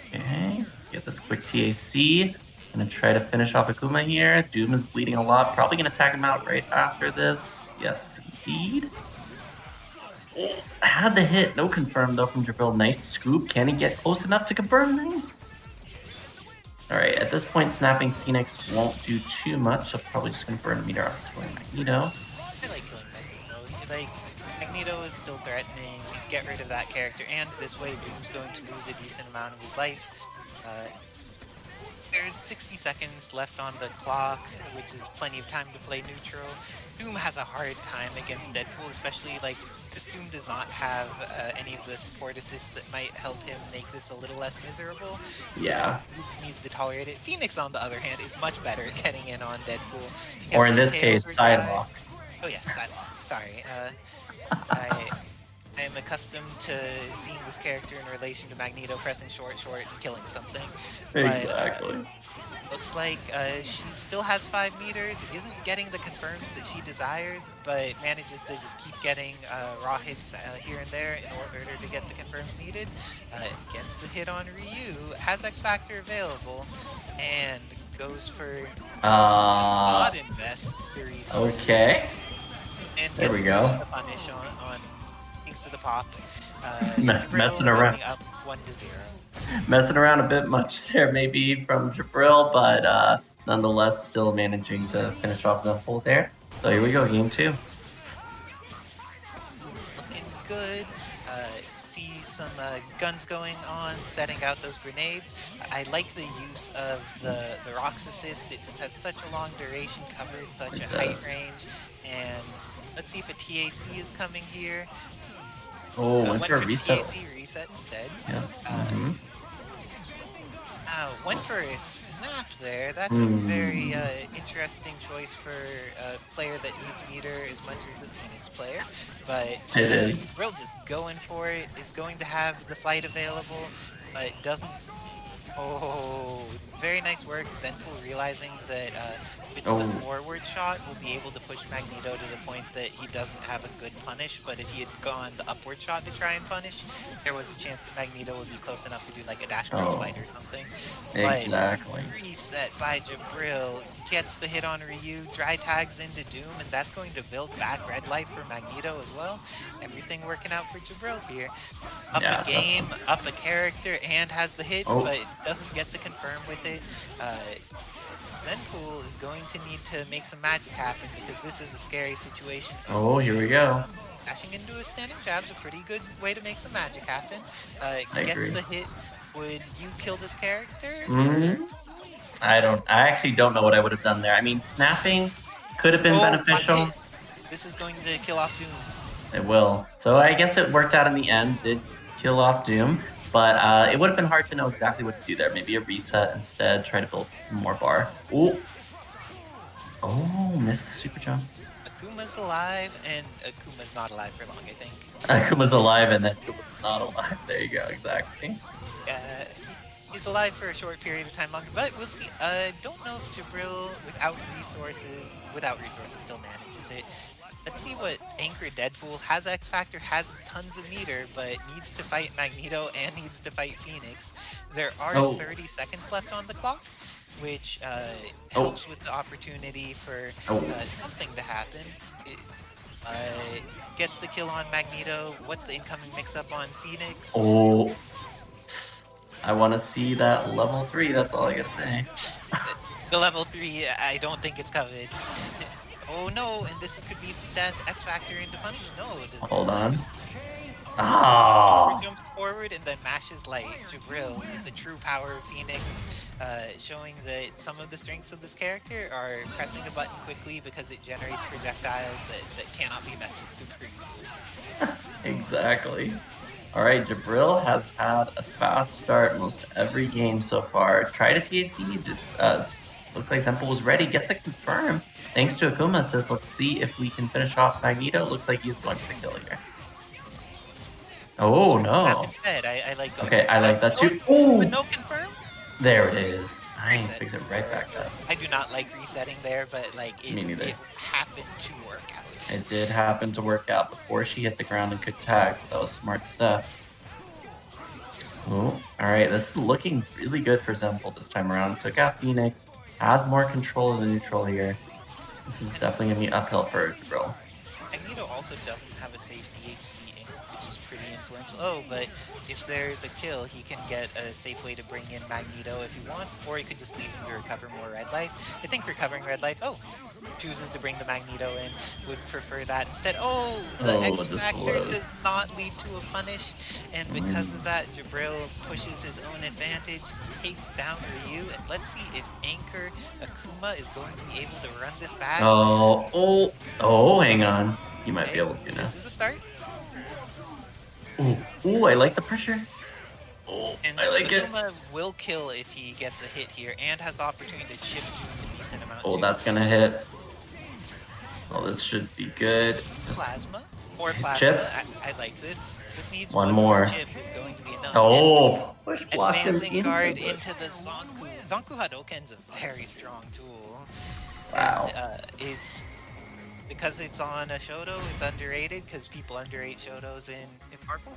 Okay, get this quick TAC. Gonna try to finish off Akuma here. Doom is bleeding a lot. Probably gonna tag him out right after this. Yes, indeed. Oh, had the hit. No confirm, though, from Jibrill. Nice scoop. Can he get close enough to confirm? Nice. Alright, at this point, Snapping Phoenix won't do too much. He'll probably just confirm meter off to Magneto. I like killing Magneto. Like, Magneto is still threatening. Get rid of that character, and this way Doom's going to lose a decent amount of his life. There's 60 seconds left on the clock, which is plenty of time to play neutral. Doom has a hard time against Deadpool, especially like this Doom does not have any of the support assists that might help him make this a little less miserable. So Yeah. he just needs to tolerate it. Phoenix, on the other hand, is much better at getting in on Deadpool. Or in this case, Psylocke. Oh yes, Psylocke. Sorry. I am accustomed to seeing this character in relation to Magneto pressing short and killing something. Exactly. But, looks like she still has 5 meters, isn't getting the confirms that she desires, but manages to just keep getting raw hits here and there in order to get the confirms needed. Gets the hit on Ryu, has X Factor available, and goes for not invests the resources. Okay. And There we go. The punish on thanks to the pop. Messing around. Up 1-0. Messing around a bit much there, maybe from Jibrill, but nonetheless, still managing to finish off Zenpool there. So here we go, game 2. Looking good. See some guns going on, setting out those grenades. I like the use of the Rock's assist. It just has such a long duration, covers such a height range, and let's see if a TAC is coming here. Oh, went for a reset. TAC reset instead. Yeah. Went for a snap there. That's a very interesting choice for a player that needs meter as much as a Phoenix player. But It is. Jibrill just going for it, is going to have the fight available, but doesn't. Oh, very nice work. Zenpool realizing that with the forward shot, will be able to push Magneto to the point that he doesn't have a good punish, but if he had gone the upward shot to try and punish, there was a chance that Magneto would be close enough to do like a dash crouch fight or something. Exactly. But reset by Jibrill, gets the hit on Ryu, dry tags into Doom, and that's going to build back red life for Magneto as well. Everything working out for Jibrill here. Up a game, up a character, and has the hit, but doesn't get the confirm with it. Zenpool is going to need to make some magic happen because this is a scary situation. Oh, here we go. Dashing into a standing jab's a pretty good way to make some magic happen. I Gets agree. the hit. Would you kill this character? I actually don't know what I would have done there. I mean, snapping could have been beneficial. This is going to kill off Doom. It will. So I guess it worked out in the end. Did kill off Doom, but it would have been hard to know exactly what to do there. Maybe a reset instead. Try to build some more bar. Ooh. Oh, missed the super jump. Akuma's alive, and Akuma's not alive for long, I think. Akuma's alive, and then Akuma's not alive. There you go, exactly. He's alive for a short period of time longer, but we'll see. Don't know if Jibrill, without resources, still manages it. Let's see what Anchor Deadpool has. X Factor, has tons of meter, but needs to fight Magneto and needs to fight Phoenix. There are 30 seconds left on the clock, which helps with the opportunity for something to happen. It gets the kill on Magneto. What's the incoming mix-up on Phoenix? Oh, I want to see that level 3. That's all I gotta say. The level 3, I don't think it's covered. Oh no, and this could be that X Factor into punish. No, it doesn't. Hold on. Ah! Jumps forward and then mashes light. Jibrill, the true power of Phoenix, showing that some of the strengths of this character are pressing a button quickly because it generates projectiles that cannot be messed with super easily. Exactly. All right, Jibrill has had a fast start most every game so far. Tried a TAC. Looks like Zenpool was ready. Gets a confirm. Thanks to Akuma. Says, let's see if we can finish off Magneto. Looks like he's going for the kill here. Oh, no. Snap instead. I like going okay, I like that too. Oh, but no confirm? There it is. Nice. Picks it right back up. I do not like resetting there, but like Me neither. It happened to work out. It did happen to work out before she hit the ground and could tag, so that was smart stuff. Oh, all right. This is looking really good for Zenpool this time around. Took out Phoenix. Has more control of the neutral here. This is definitely going to be uphill for Jibrill. Magneto also doesn't have a safe DHC, which is pretty influential. Oh, but if there's a kill, he can get a safe way to bring in Magneto if he wants, or he could just leave him to recover more red life. I think recovering red life, chooses to bring the Magneto in, would prefer that instead. Oh, the X Factor does not lead to a punish, and because of that, Jibrill pushes his own advantage, takes down Ryu, and let's see if Anchor Akuma is going to be able to run this back. Oh, hang on. He might be able to now. This is the start. Ooh, I like the pressure. Oh, and I like it. Akuma will kill if he gets a hit here, and has the opportunity to chip Doom a decent amount. Oh, that's gonna hit. Oh, this should be good. Just plasma? Or plasma. Chip. I like this. Just needs one more. Chip is going to be enough. Oh, push block advancing guard into the Zenpool. Zenpool Hadouken's a very strong tool. Wow. And, it's because it's on a Shoto, it's underrated because people underrate Shotos in Marvel.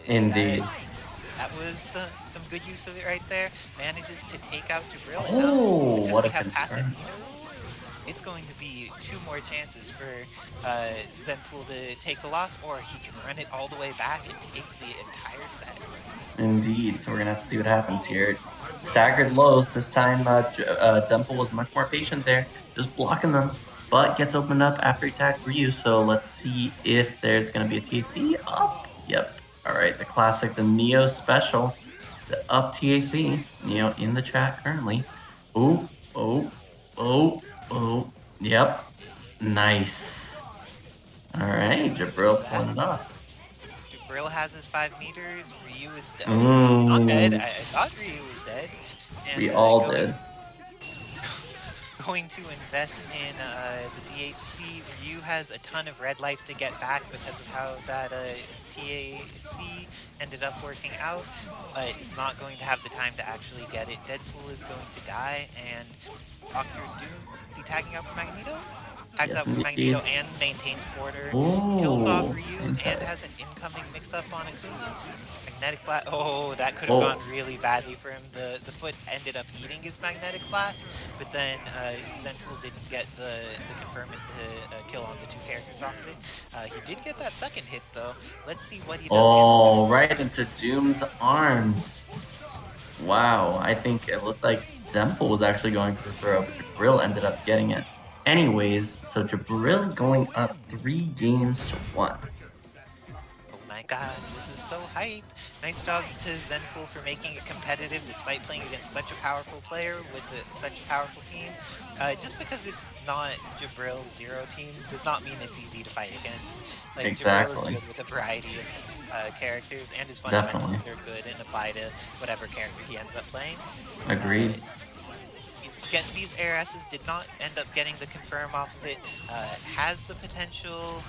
Indeed. That was some good use of it right there. Manages to take out Jibrill. Oh, and what a have confirm. It's going to be 2 more chances for Zenpool to take the loss, or he can run it all the way back and take the entire set. Indeed, so we're going to have to see what happens here. Staggered lows. This time, Zenpool was much more patient there, just blocking them, but gets opened up after he tagged Ryu, so let's see if there's going to be a TAC up. Yep. All right, the classic, the Neo special, the up TAC. Neo in the chat currently. Oh, yep. Nice. All right, Jibrill pulling it off. Jibrill has his 5 meters. Ryu is dead. Not dead. I thought Ryu was dead. And, we all did. Going to invest in the DHC. Ryu has a ton of red life to get back because of how that TAC ended up working out, but is not going to have the time to actually get it. Deadpool is going to die, and Dr. Doom, is he tagging out for Magneto? Tags out for Magneto and maintains quarter. Killed off Ryu and has an incoming mix-up on Akuma. Magnetic blast. Oh, that could have gone really badly for him. The foot ended up eating his magnetic blast, but then Zenpool didn't get the confirmation to kill on the 2 characters off of it. He did get that second hit though. Let's see what he does. Oh, right into Doom's arms. Wow, I think it looked like Zenpool was actually going for the throw, but Jibrill ended up getting it. Anyways, so Jibrill going up 3 games to 1. Oh my my gosh, this is so hype. Nice job to Zenpool for making it competitive despite playing against such a powerful player with such a powerful team. Just because it's not Jibril's Zero team does not mean it's easy to fight against. Like, Jibrill is Exactly. good with a variety of characters, and his Definitely. fundamentals are good and apply to whatever character he ends up playing. Agreed. These ARSs did not end up getting the confirm off of it. Has the potential,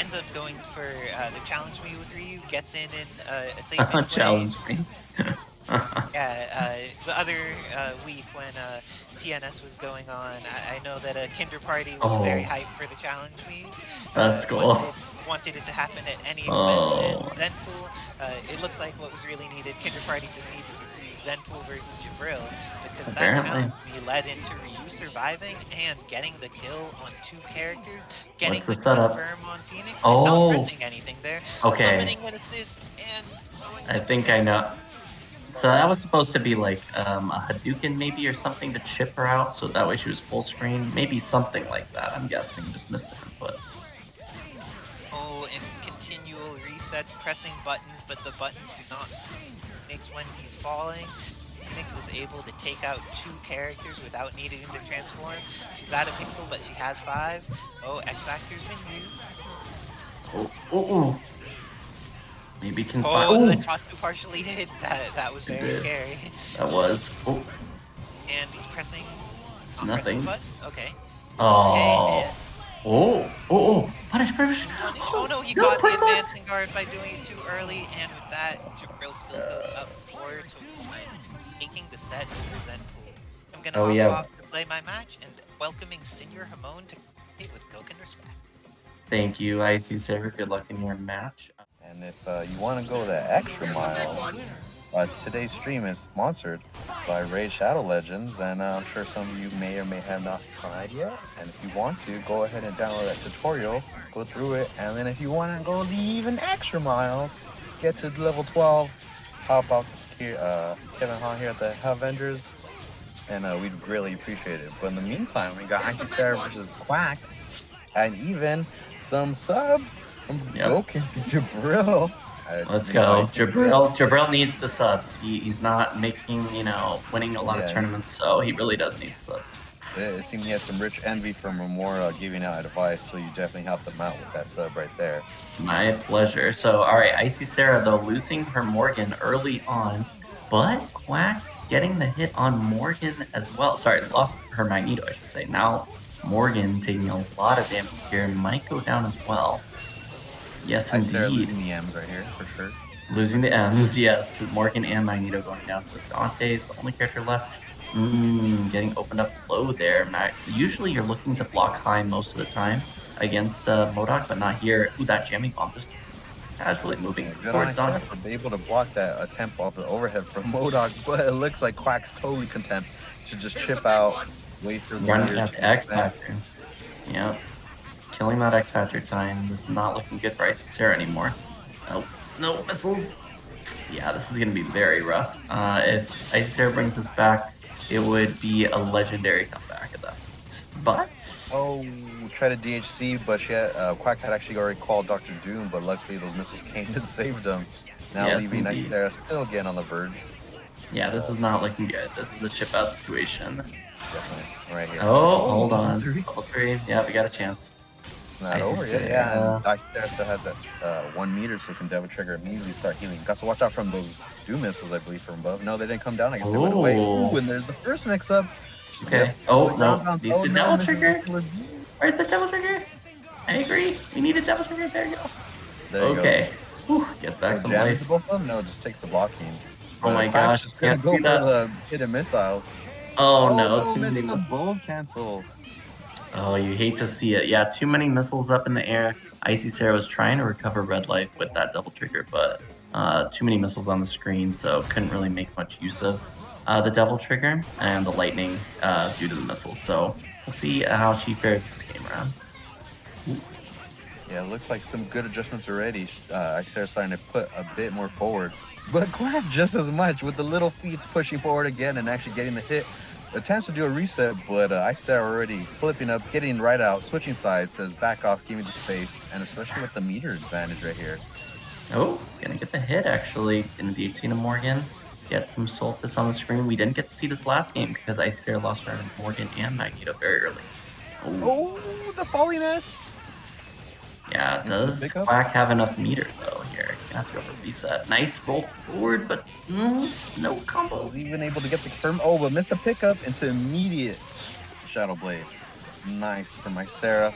ends up going for the challenge me with Ryu, gets in a safe-ish way. Challenge me. Yeah, the other week when TNS was going on, I know that Kinder Party was very hyped for the challenge me's. That's cool. Wanted it to happen at any expense, Oh. and Zenpool, it looks like what was really needed. Kinder Party just needed to see Zenpool versus Jibrill, because that challenge me led into Ryu surviving and getting the kill on 2 characters, getting What's the the setup? confirm on Phoenix, Oh. and not pressing anything there, Okay. summoning an assist, and I think I know. So that was supposed to be like a Hadouken maybe or something to chip her out, so that way she was full screen. Maybe something like that, I'm guessing. Just missed the input. Oh, and continual resets, pressing buttons, but the buttons do not Phoenix when he's falling. Phoenix is able to take out 2 characters without needing to transform. She's out of pixel, but she has 5. Oh, X Factor's been used. Oh. Maybe can find. Oh, the Tatsu partially hit. That was very scary. That was. Oh. And he's pressing. Nothing. Pressing button? Okay. Oh. Oh. Punish. Oh no, he got the advancing guard by doing it too early, and with that, Jibrill still goes up 4 to 1, taking the set for Zenpool. I'm gonna hop off to play my match, and welcoming Senior Hamon to compete with Goken Respect. Thank you, Isicera. Good luck in your match. And if you want to go the extra mile, today's stream is sponsored by Raid Shadow Legends, and I'm sure some of you may or may have not tried yet. And if you want to, go ahead and download that tutorial, go through it, and then if you want to go the even extra mile, get to level 12, hop out here, Kevin Hahn here at the Avengers, and we'd really appreciate it. But in the meantime, we got Isicera versus Quack, and even some subs from Goken to Jibrill. Let's go. Jibrill needs the subs. He's not making, winning a lot of tournaments, so he really does need the subs. It seemed he had some rich envy from Romora giving out advice, so you definitely helped him out with that sub right there. My pleasure. So, alright, Isicera, though, losing her Morrigan early on, but Quack getting the hit on Morrigan as well. Sorry, lost her Magneto, I should say. Now, Morrigan taking a lot of damage here, might go down as well. Yes, indeed. Losing the M's right here, for sure. Losing the M's, yes. Morrigan and Magneto going down. So Dante is the only character left. Getting opened up low there. Usually you're looking to block high most of the time against MODOK, but not here. Ooh, that jamming bomb just casually moving towards Dante. Be able to block that attempt off the overhead from MODOK, but it looks like Quack's totally content to just chip out, wait for the running at the X Factor. Yep. Killing that X Factor time. This is not looking good for Isicera anymore. No missiles. Yeah, this is going to be very rough. If Isicera brings us back, it would be a legendary comeback at that point. But... Oh, try to DHC, but she had, Quack had actually already called Dr. Doom, but luckily those missiles came and saved him. Now leaving Isicera still again on the verge. Yeah, this is not looking good. This is a chip out situation. Definitely. Right here. Oh, hold on. Level 3. Yeah, we got a chance. It's not over yet. Yeah, and Isicera still has that 1 meter, so can Devil Trigger immediately start healing. Got to watch out from those Doom missiles, I believe, from above. No, they didn't come down. I guess they went away. Ooh, and there's the first mix-up. Okay. Oh, no. Needs the Devil Trigger. Where's the Devil Trigger? I agree. We need a Devil Trigger. There you go. There you go. Whew, get back some life. Both of them? No, it just takes the blocking. Oh my gosh. Just gonna go for the hidden missiles. Oh no, too many missiles. Both cancel. Oh, you hate to see it. Yeah, too many missiles up in the air. Isicera was trying to recover red life with that double trigger, but too many missiles on the screen, so couldn't really make much use of the devil trigger and the lightning due to the missiles. So we'll see how she fares this game around. Yeah, it looks like some good adjustments already. Isicera starting to put a bit more forward. But Quack just as much with the little feet pushing forward again and actually getting the hit. Attempts to do a reset, but Isicera already flipping up, getting right out, switching sides, says back off, give me the space, and especially with the meter advantage right here. Oh, gonna get the hit actually. Gonna DH into Morgan. Get some Solstice on the screen. We didn't get to see this last game because Isicera lost her to Morgan and Magneto very early. Oh, Oh, the falliness. yeah. Into the Does pickup. Quack have enough meter though here? Gonna have to go for reset. Nice roll forward, but no combo. Was even able to get the confirm. Oh, but missed the pickup into immediate Shadow Blade. Nice from Isicera.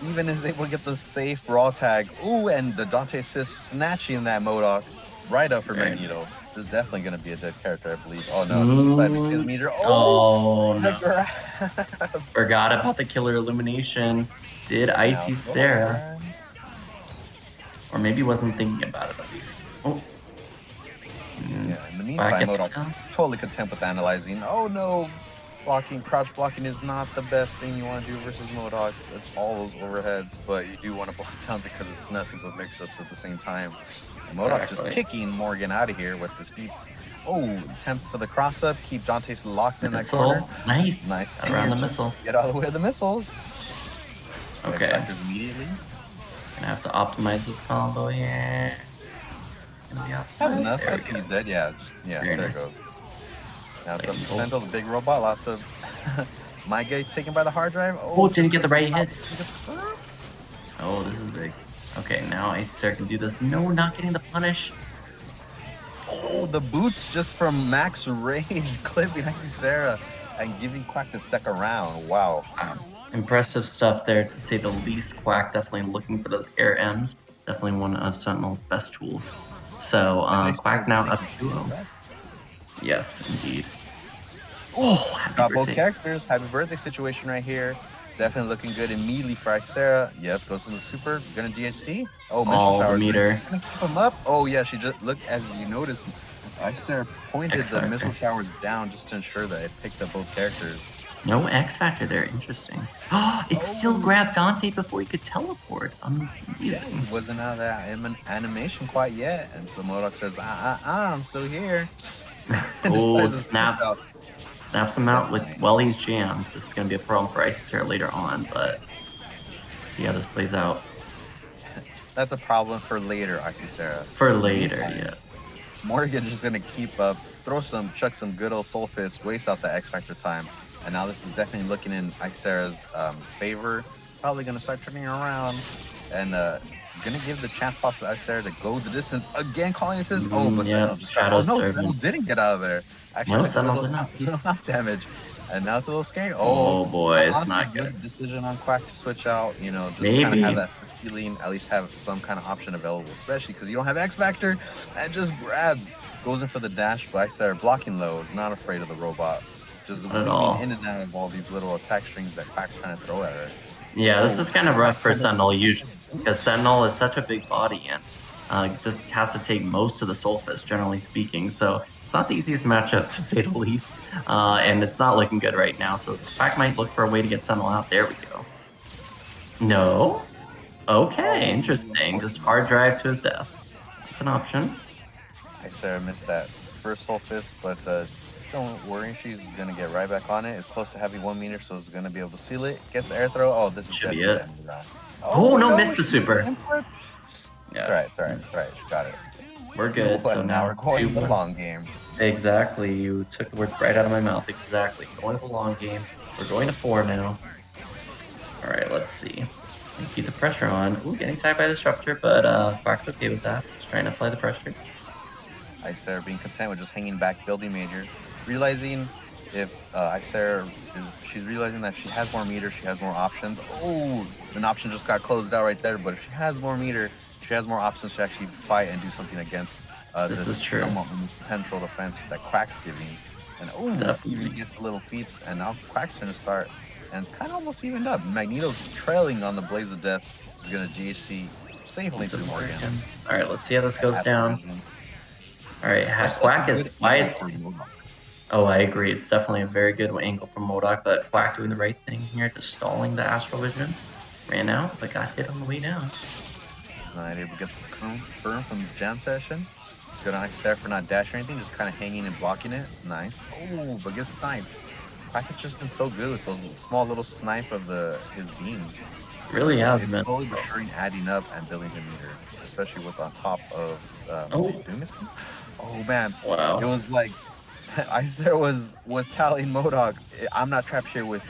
Even is able to get the safe raw tag. Ooh, and the Dante assist snatching that MODOK right up for Very Magneto. nice. This is definitely going to be a dead character, I believe. Oh no, just slightly the meter. Oh The no. grab. Forgot about the killer illumination. Did Now, Isicera, or maybe wasn't thinking about it at least. Oh. Yeah, in the Quack meantime, it MODOK down. totally content with analyzing. Oh no, crouch blocking is not the best thing you want to do versus MODOK. It's all those overheads, but you do want to block down because it's nothing but mix-ups at the same time. And MODOK just Exactly. kicking Morgan out of here with his feet. Oh, attempt for the cross-up, keep Dante locked in that Missile. corner. Nice. Nice. Got around the Just missile. Get out of the way of the missiles. Okay. X-Factors immediately. Gonna have to optimize this combo here. Has enough. There I we think go. he's dead. Yeah, just Very there nice. it goes. Now it's up to Nice. Sentinel, the big robot. Lots of my guy taken by the hard drive. Oh, didn't get the right hit. Oh, this is big. Okay, now Isicera can do this. No, not getting the punish. Oh, the boots just from max range clipping Isicera and giving Quack the second round. Wow. Impressive stuff there, to say the least. Quack definitely looking for those air M's. Definitely one of Sentinel's best tools. So, Quack now up 2-0. Yes, indeed. Oh, happy Got both birthday. characters. Happy birthday situation right here. Definitely looking good immediately for Isicera. Yep, goes to the super. Gonna DHC. Oh, missile All the shower. meter. Gonna keep him up. Oh yeah, she just look as you noticed. Isicera pointed the X-Factor. missile showers down just to ensure that it picked up both characters. No X Factor there. Interesting. Oh, it still grabbed Dante before he could teleport. Amazing. He wasn't out of that animation quite yet, and so MODOK says, I'm still here. And just Oh, tries to snap. switch out. Snaps him out with, well, he's jammed. This is going to be a problem for Isicera later on, but let's see how this plays out. That's a problem for later, Isicera. For later, yes. Morrigan's just gonna keep up, chuck some good old Soul Fist, waste out the X Factor time. And now this is definitely looking in Isicera's favor. Probably gonna start turning around and gonna give the chance pop to Isicera to go the distance again, calling assist. Oh, but Sentinel just Shadow Sentinel didn't get out of there. Actually, No, took a Sentinel little, did not. little knock damage. And now it's a little scary. Oh, boy, it's honestly, not good. Decision on Quack to switch out. You know, just Maybe. kind of have that feeling, at least have some kind of option available, especially because you don't have X Factor. And just grabs, goes in for the dash, but Isicera blocking low, is not afraid of the robot. Just Not at all. weaving in and out of all these little attack strings that Quack's trying to throw at her. Yeah, this is kind of rough for Sentinel usually, because Sentinel is such a big body and just has to take most of the Soul Fist, generally speaking. So it's not the easiest matchup, to say the least. And it's not looking good right now, so Quack might look for a way to get Sentinel out. There we go. No? Okay, interesting. Just hard drive to his death. It's an option. Isicera missed that first Soul Fist, but don't worry, she's gonna get right back on it. It's close to having 1 meter, so it's gonna be able to seal it. Gets the air throw. Oh, this is Should be definitely it. the end of the round. Oh, no, missed the she super. input. It's Yeah, all right. She got it. we're good. But So now now we're going to the 2-1. long game. Exactly. You took the words right out of my mouth. Exactly. Going to the long game. We're going to 4 now. All right, let's see. And keep the pressure on. Ooh, getting tied by the disruptor, but Quack's okay with that. Just trying to apply the pressure. Isicera being content with just hanging back, building major, realizing if Isicera she's realizing that she has more meter, she has more options. Oh, an option just got closed out right there. But if she has more meter, she has more options to actually fight and do something against This this is true. somewhat potential defense that Quack's giving. And oh, Definitely. even gets the little feats, and now Quack's gonna start, and it's kind of almost evened up. Magneto's trailing on the Blaze of Death. Is gonna GHC safely through Morgan. All right, let's see how this goes down. All right, Quack is Oh, I agree. It's definitely a very good angle from MODOK, but Quack doing the right thing here, just stalling the Astral Vision. Ran out, but got hit on the way down. He's not able to get the confirm from the jam session. Good on Isicera for not dashing or anything, just kind of hanging and blocking it. Nice. Oh, but gets sniped. Quack has just been so good with those small little snipe of his beams. Really has It's been. slowly but surely adding up and building the meter, especially with on top of Oh, Doom missiles. Oh man, it wow. was like Isicera was telling MODOK, I'm not trapped here with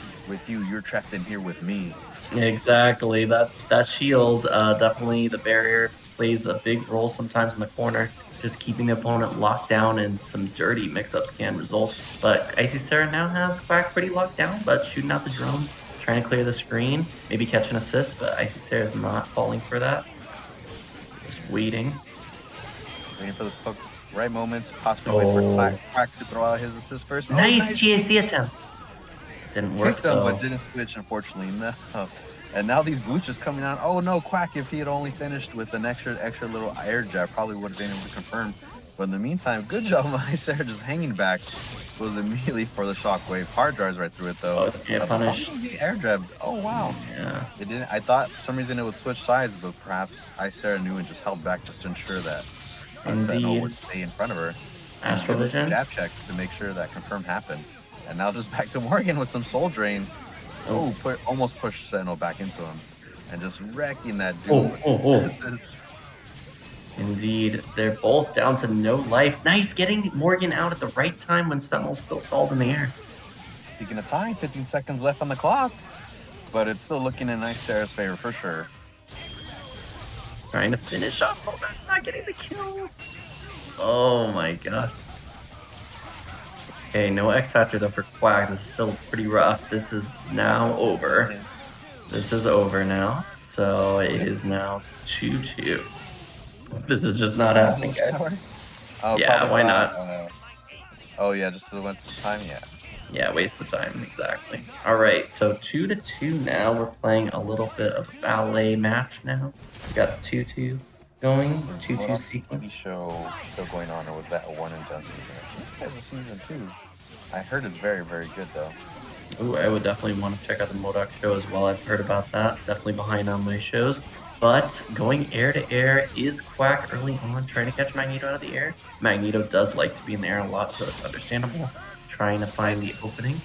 you. You're trapped in here with me. Exactly. That shield, definitely the barrier plays a big role sometimes in the corner. Just keeping the opponent locked down and some dirty mix-ups can result. But Isicera now has Quack pretty locked down, but shooting out the drones, trying to clear the screen, maybe catch an assist, but Isicera is not falling for that. Just waiting. Waiting for the right moments, possibly waits for Oh, Quack to throw out his assist first. Oh, nice nice! TAC attempt. Didn't work Kicked him, but though. didn't switch, unfortunately. No. And now these boosts just coming out. Oh no, Quack! If he had only finished with an extra little air jab, probably would have been able to confirm. But in the meantime, good job, Isicera just hanging back. Goes immediately for the shockwave. Hard drives right through it though. Oh, it's gonna punish. The air jab. Oh wow. Yeah. It didn't. I thought for some reason it would switch sides, but perhaps Isicera knew and just held back just to ensure that Sentinel Indeed. would stay in front of her. Astral Good Vision. jab check to make sure that confirm happened. And now just back to Morrigan with some soul drains. Oh, almost pushed Sentinel back into him. And just wrecking that dude. Indeed. They're both down to no life. Nice getting Morrigan out at the right time when Sentinel's still stalled in the air. Speaking of time, 15 seconds left on the clock. But it's still looking in Isicera's favor for sure. Trying to finish off, but not getting the kill. Oh my god. Okay, no X Factor though for Quack. This is still pretty rough. This is now over. This is over now. So it is now 2-2. This is just not happening, guys. Oh, Yeah, why not? Oh yeah, just to waste the time, yeah. Yeah, waste the time, exactly. All right, so 2-2 now. We're playing a little bit of a ballet match now. We got 2-2 going, 2-2 sequence. Show still going on, or was that a one and done season? I think that's a season 2. I heard it's very, very good though. Ooh, I would definitely want to check out the MODOK show as well. I've heard about that. Definitely behind on my shows. But going air to air is Quack early on, trying to catch Magneto out of the air. Magneto does like to be in the air a lot, so it's understandable. Trying to find the opening.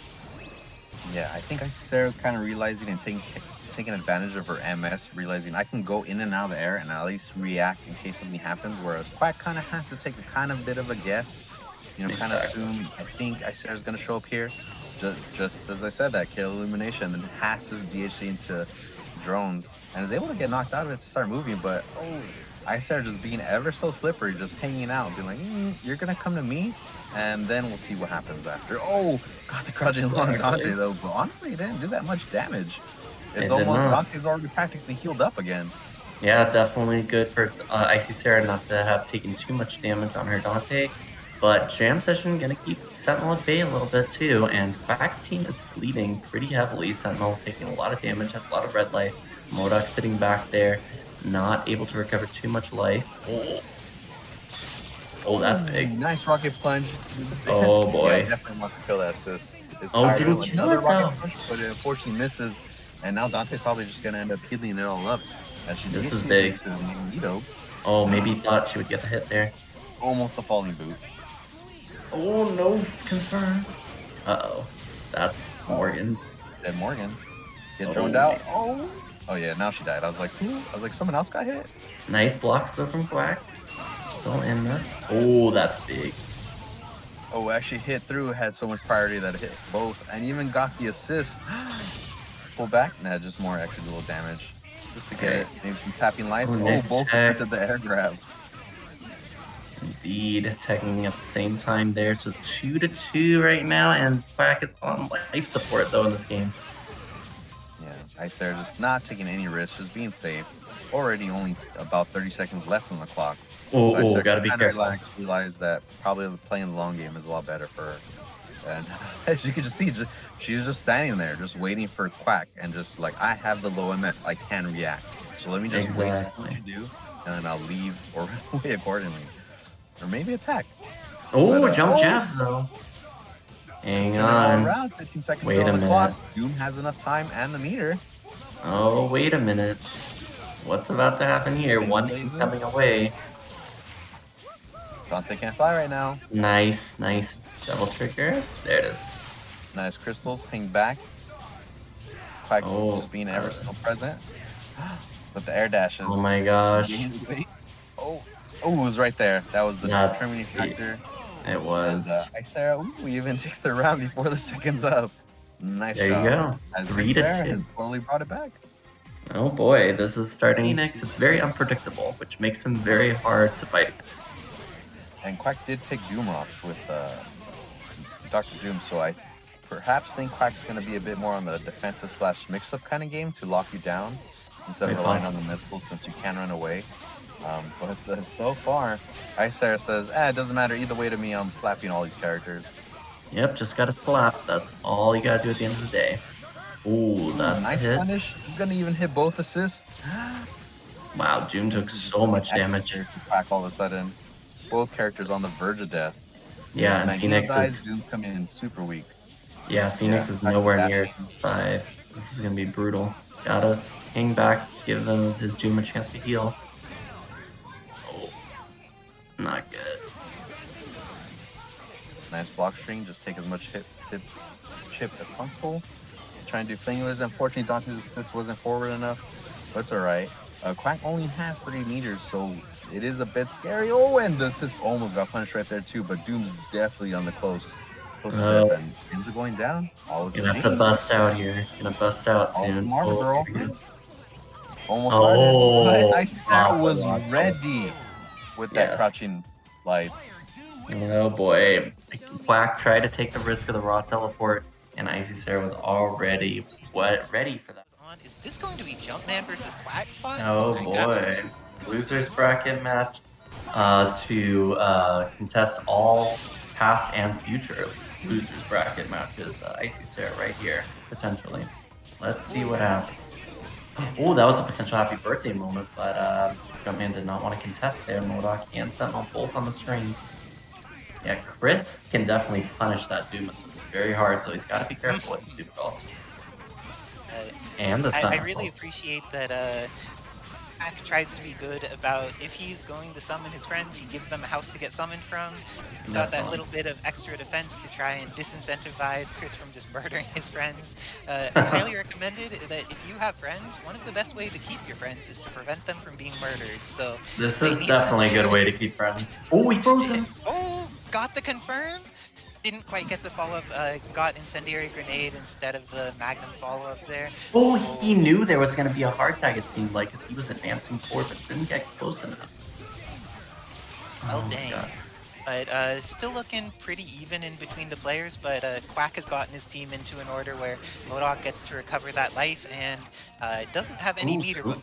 Yeah, I think Isicera's kind of realizing and taking advantage of her MS, realizing I can go in and out of the air and at least react in case something happens, whereas Quack kind of has to take a kind of bit of a guess. You know, kind of assume, I think Isicera's going to show up here. Just as I said, that kill illumination, and has to DHC into drones, and is able to get knocked out of it to start moving, but Isicera just being ever so slippery, just hanging out, being like, you're going to come to me? And then we'll see what happens after. Oh, got the crouching low on Dante though, but honestly, it didn't do that much damage. It's almost, Dante's already practically healed up again. Yeah, definitely good for Isicera not to have taken too much damage on her Dante. But Jam Session gonna keep Sentinel at bay a little bit too, and Quack's team is bleeding pretty heavily. Sentinel taking a lot of damage, has a lot of red life. MODOK sitting back there, not able to recover too much life. Oh, that's big. Nice rocket punch. Oh boy. Yeah, definitely wants to kill that assist. Didn't kill it rocket punch, but it unfortunately misses. And now Dante's probably just gonna end up healing it all up. This is big. Oh, maybe thought she would get the hit there. Almost a falling boot. Oh no, confirm. Uh-oh. That's Morrigan. Dead Morrigan. Get droned out. Oh yeah, now she died. I was like, who? I was like, someone else got hit? Nice blocks though from Quack. Still in this. Oh, that's big. Oh, actually hit through, had so much priority that it hit both, and even got the assist. Pull back, nah, just more extra little damage. Just to get it. Maybe some tapping lights. Both did the air grab. Indeed, tagging at the same time there. So 2-2 right now, and Quack is on life support though in this game. Yeah, Isicera just not taking any risks, just being safe. Already only about 30 seconds left on the clock. So gotta be careful. Realize that probably playing the long game is a lot better for her. And as you can just see, she's just standing there, just waiting for Quack, and just like, I have the low MS, I can react. So let me just wait to see what you do, and then I'll leave or run away accordingly. Or maybe attack. Jump jab though. Hang on. Around 15 seconds wait a minute. Clock. Doom has enough time and the meter. Oh, wait a minute. What's about to happen here? One coming away. Dante can't fly right now. Nice double trigger. There it is. Nice crystals, hang back. Quack Oh, just being ever so present. But the air dashes. Oh my gosh. Oh, it was right there. That was the That's determining factor. It was. And Isicera, even takes the round before the second's up. Nice There you job. go. As 3-2. has slowly brought it back. Oh boy, this is starting Phoenix. It's very unpredictable, which makes him very hard to fight against. And Quack did pick Doom Rocks with Dr. Doom, so I perhaps think Quack's going to be a bit more on the defensive / mix-up kind of game to lock you down instead of relying on the Mizpool since you can run away. But so far, Isicera says, it doesn't matter either way to me, I'm slapping all these characters. Yep, just gotta slap. That's all you gotta do at the end of the day. Ooh, that's nice a hit. punish. He's gonna even hit both assists. Wow, Doom took so much damage. Quack all of a sudden. Both characters on the verge of death. Yeah, and Phoenix is... Doom's coming in super weak. Yeah, Phoenix is nowhere near 5. This is gonna be brutal. Gotta hang back, give him his Doom a chance to heal. Oh, not good. Nice block string, just take as much chip as possible. Trying to do fingers. Unfortunately, Dante's assist wasn't forward enough, but it's alright. Quack only has 3 meters, so it is a bit scary. Oh, and the assist almost got punished right there too, but Doom's definitely on the close step, and ends up going down. Gonna have to bust out here. Gonna bust out soon. Girl. Almost started, but Isicera was ready with that crouching lights. Oh boy. Quack tried to take the risk of the raw teleport, and Isicera was already ready for that. Is this going to be Jumpman versus Quack bot? Oh boy. Losers bracket match to contest all past and future losers bracket matches. Isicera right here, potentially. Let's see what happens. Oh, that was a potential happy birthday moment, but Jumpman did not want to contest there. MODOK and Sentinel both on the screen. Yeah, Chris can definitely punish that Doom assist very hard, so he's got to be careful what he do also. And the Sentinel. I really appreciate that Quack tries to be good about if he's going to summon his friends, he gives them a house to get summoned from. It's got that little bit of extra defense to try and disincentivize Chris from just murdering his friends. Highly recommended that if you have friends, one of the best ways to keep your friends is to prevent them from being murdered. So this is definitely a good way to keep friends. Oh, he froze him! Oh, got the confirm! Didn't quite get the follow-up, got Incendiary Grenade instead of the Magnum follow-up there. Oh, he knew there was going to be a hard tag, it seemed like, because he was advancing forward, but didn't get close enough. Well, dang. But still looking pretty even in between the players, but Quack has gotten his team into an order where MODOK gets to recover that life and doesn't have any meter, but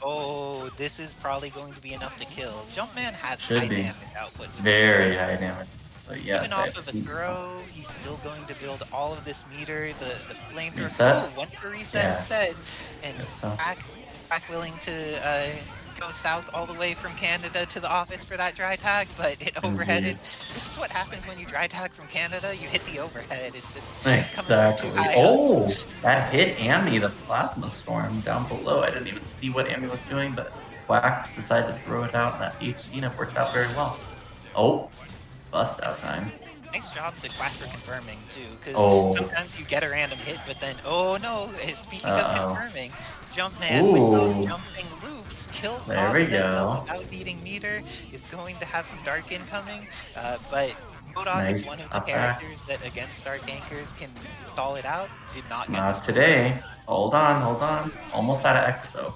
this is probably going to be enough to kill. Jumpman has high damage output. Very high damage. But yes, even off of a throw, he's still going to build all of this meter. The flamethrower went for reset instead, and Quack willing to go south all the way from Canada to the office for that dry tag, but it overheaded. This is what happens when you dry tag from Canada. You hit the overhead. It's just coming too high up. That hit Amy, the plasma storm down below. I didn't even see what Amy was doing, but Quack decided to throw it out, and that HC worked out very well. Oh. Bust out time. Nice job to Quack for confirming too, because sometimes you get a random hit, but then speaking of confirming, Jumpman with those jumping loops kills off Sentinel without needing meter, is going to have some dark incoming, but MODOK is one of the characters that against dark anchors can stall it out. Did not get this today. Hold on. Almost out of X though.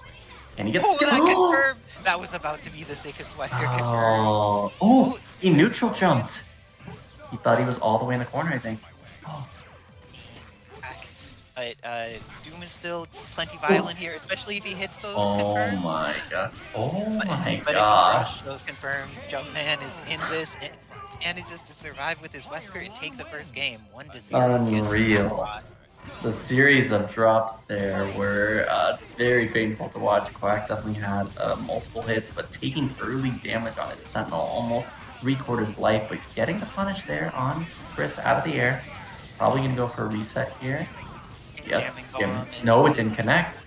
And he gets that confirmed. That was about to be the sickest Wesker confirm. He neutral jumped. He thought he was all the way in the corner, I think. But Doom is still plenty violent here, especially if he hits those confirms. Oh my god. But if he drops those confirms, Jumpman is in this and manages to survive with his Wesker and take the first game, 1-0. Unreal. The series of drops there were very painful to watch. Quack definitely had multiple hits, but taking early damage on his Sentinel, almost 3/4 life, but getting the punish there on Chris out of the air. Probably going to go for a reset here. Yep. No, it didn't connect.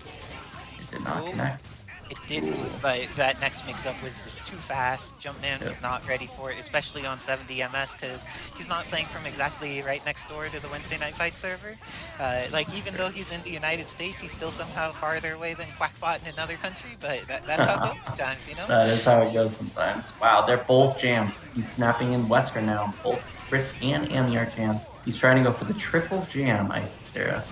It did not connect. It didn't, but that next mix-up was just too fast. Jumpman was not ready for it, especially on 70 MS, because he's not playing from exactly right next door to the Wednesday Night Fight server. Like, even though he's in the United States, he's still somehow farther away than Quackbot in another country, but that's how it goes sometimes, you know? That is how it goes sometimes. Wow, they're both jammed. He's snapping in Wesker now. Both Chris and Amy are jammed. He's trying to go for the triple jam, Isicera.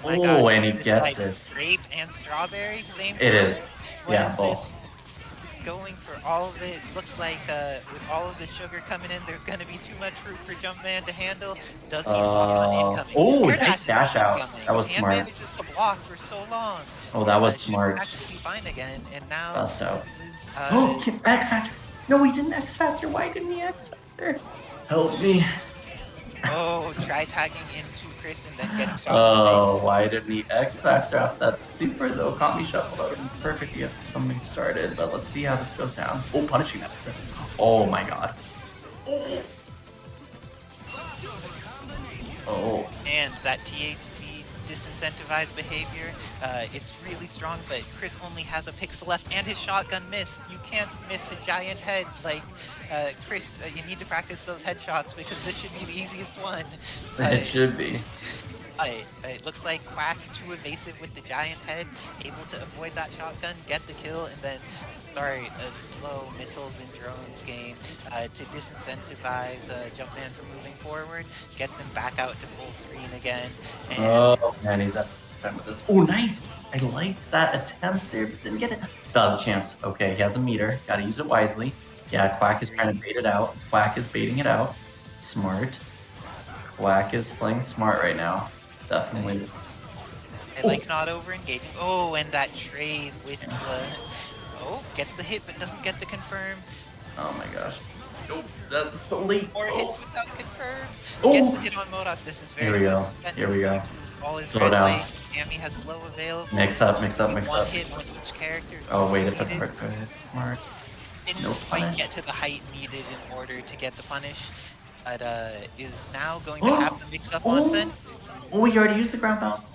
My Oh, gosh, and he is this gets like it. grape and strawberry, same It time? is. What Yeah, is both. this? Going for all of it. Looks like with all of the sugar coming in, there's going to be too much fruit for Jumpman to handle. Does he block on incoming? Oh, Air nice dash is dash out. incoming, That was and smart. manages to block for so long. Oh, that was Should smart. actually be fine again, and now Bust out. uses, Oh, X Factor. No, he didn't X Factor. Why didn't he X Factor? Help me. oh, try tagging into Chris and then getting shot. Oh, why didn't he X Factor off that super though? Caught me shuffled. That would have been perfect to get something started, but let's see how this goes down. Oh, punishing that assist. Oh my god. Oh. And that THC disincentivized behavior, it's really strong, but Chris only has a pixel left and his shotgun missed. You can't miss a giant head. Like, Chris, you need to practice those headshots because this should be the easiest one. It should be. It looks like Quack, too evasive with the giant head, able to avoid that shotgun, get the kill, and then start a slow missiles and drones game to disincentivize Jumpman from moving forward, gets him back out to full screen again. And oh man, he's at time with this. Oh, nice! I liked that attempt there, but didn't get it. Still has a chance. Okay, he has a meter. Gotta use it wisely. Yeah, Quack is trying to bait it out. Quack is baiting it out. Smart. Quack is playing smart right now. Definitely. I like not over-engaging. Oh, and that trade with the... Oh, gets the hit but doesn't get the confirm. Oh my gosh. Oh, that's so late. 4 hits without confirms. Oh. Gets the hit on MODOK. This is very Here we go. good. Here we go. All is Slow red down. light. Amy has slow available. Mix up, mix up, mix One up. hit on each character. is Oh all wait, if needed. it's hard. Go ahead. Smart. Didn't No quite punish. get to the height needed in order to get the punish. But is now going to have the mix-up on Sen. Oh, you already used the ground bounce.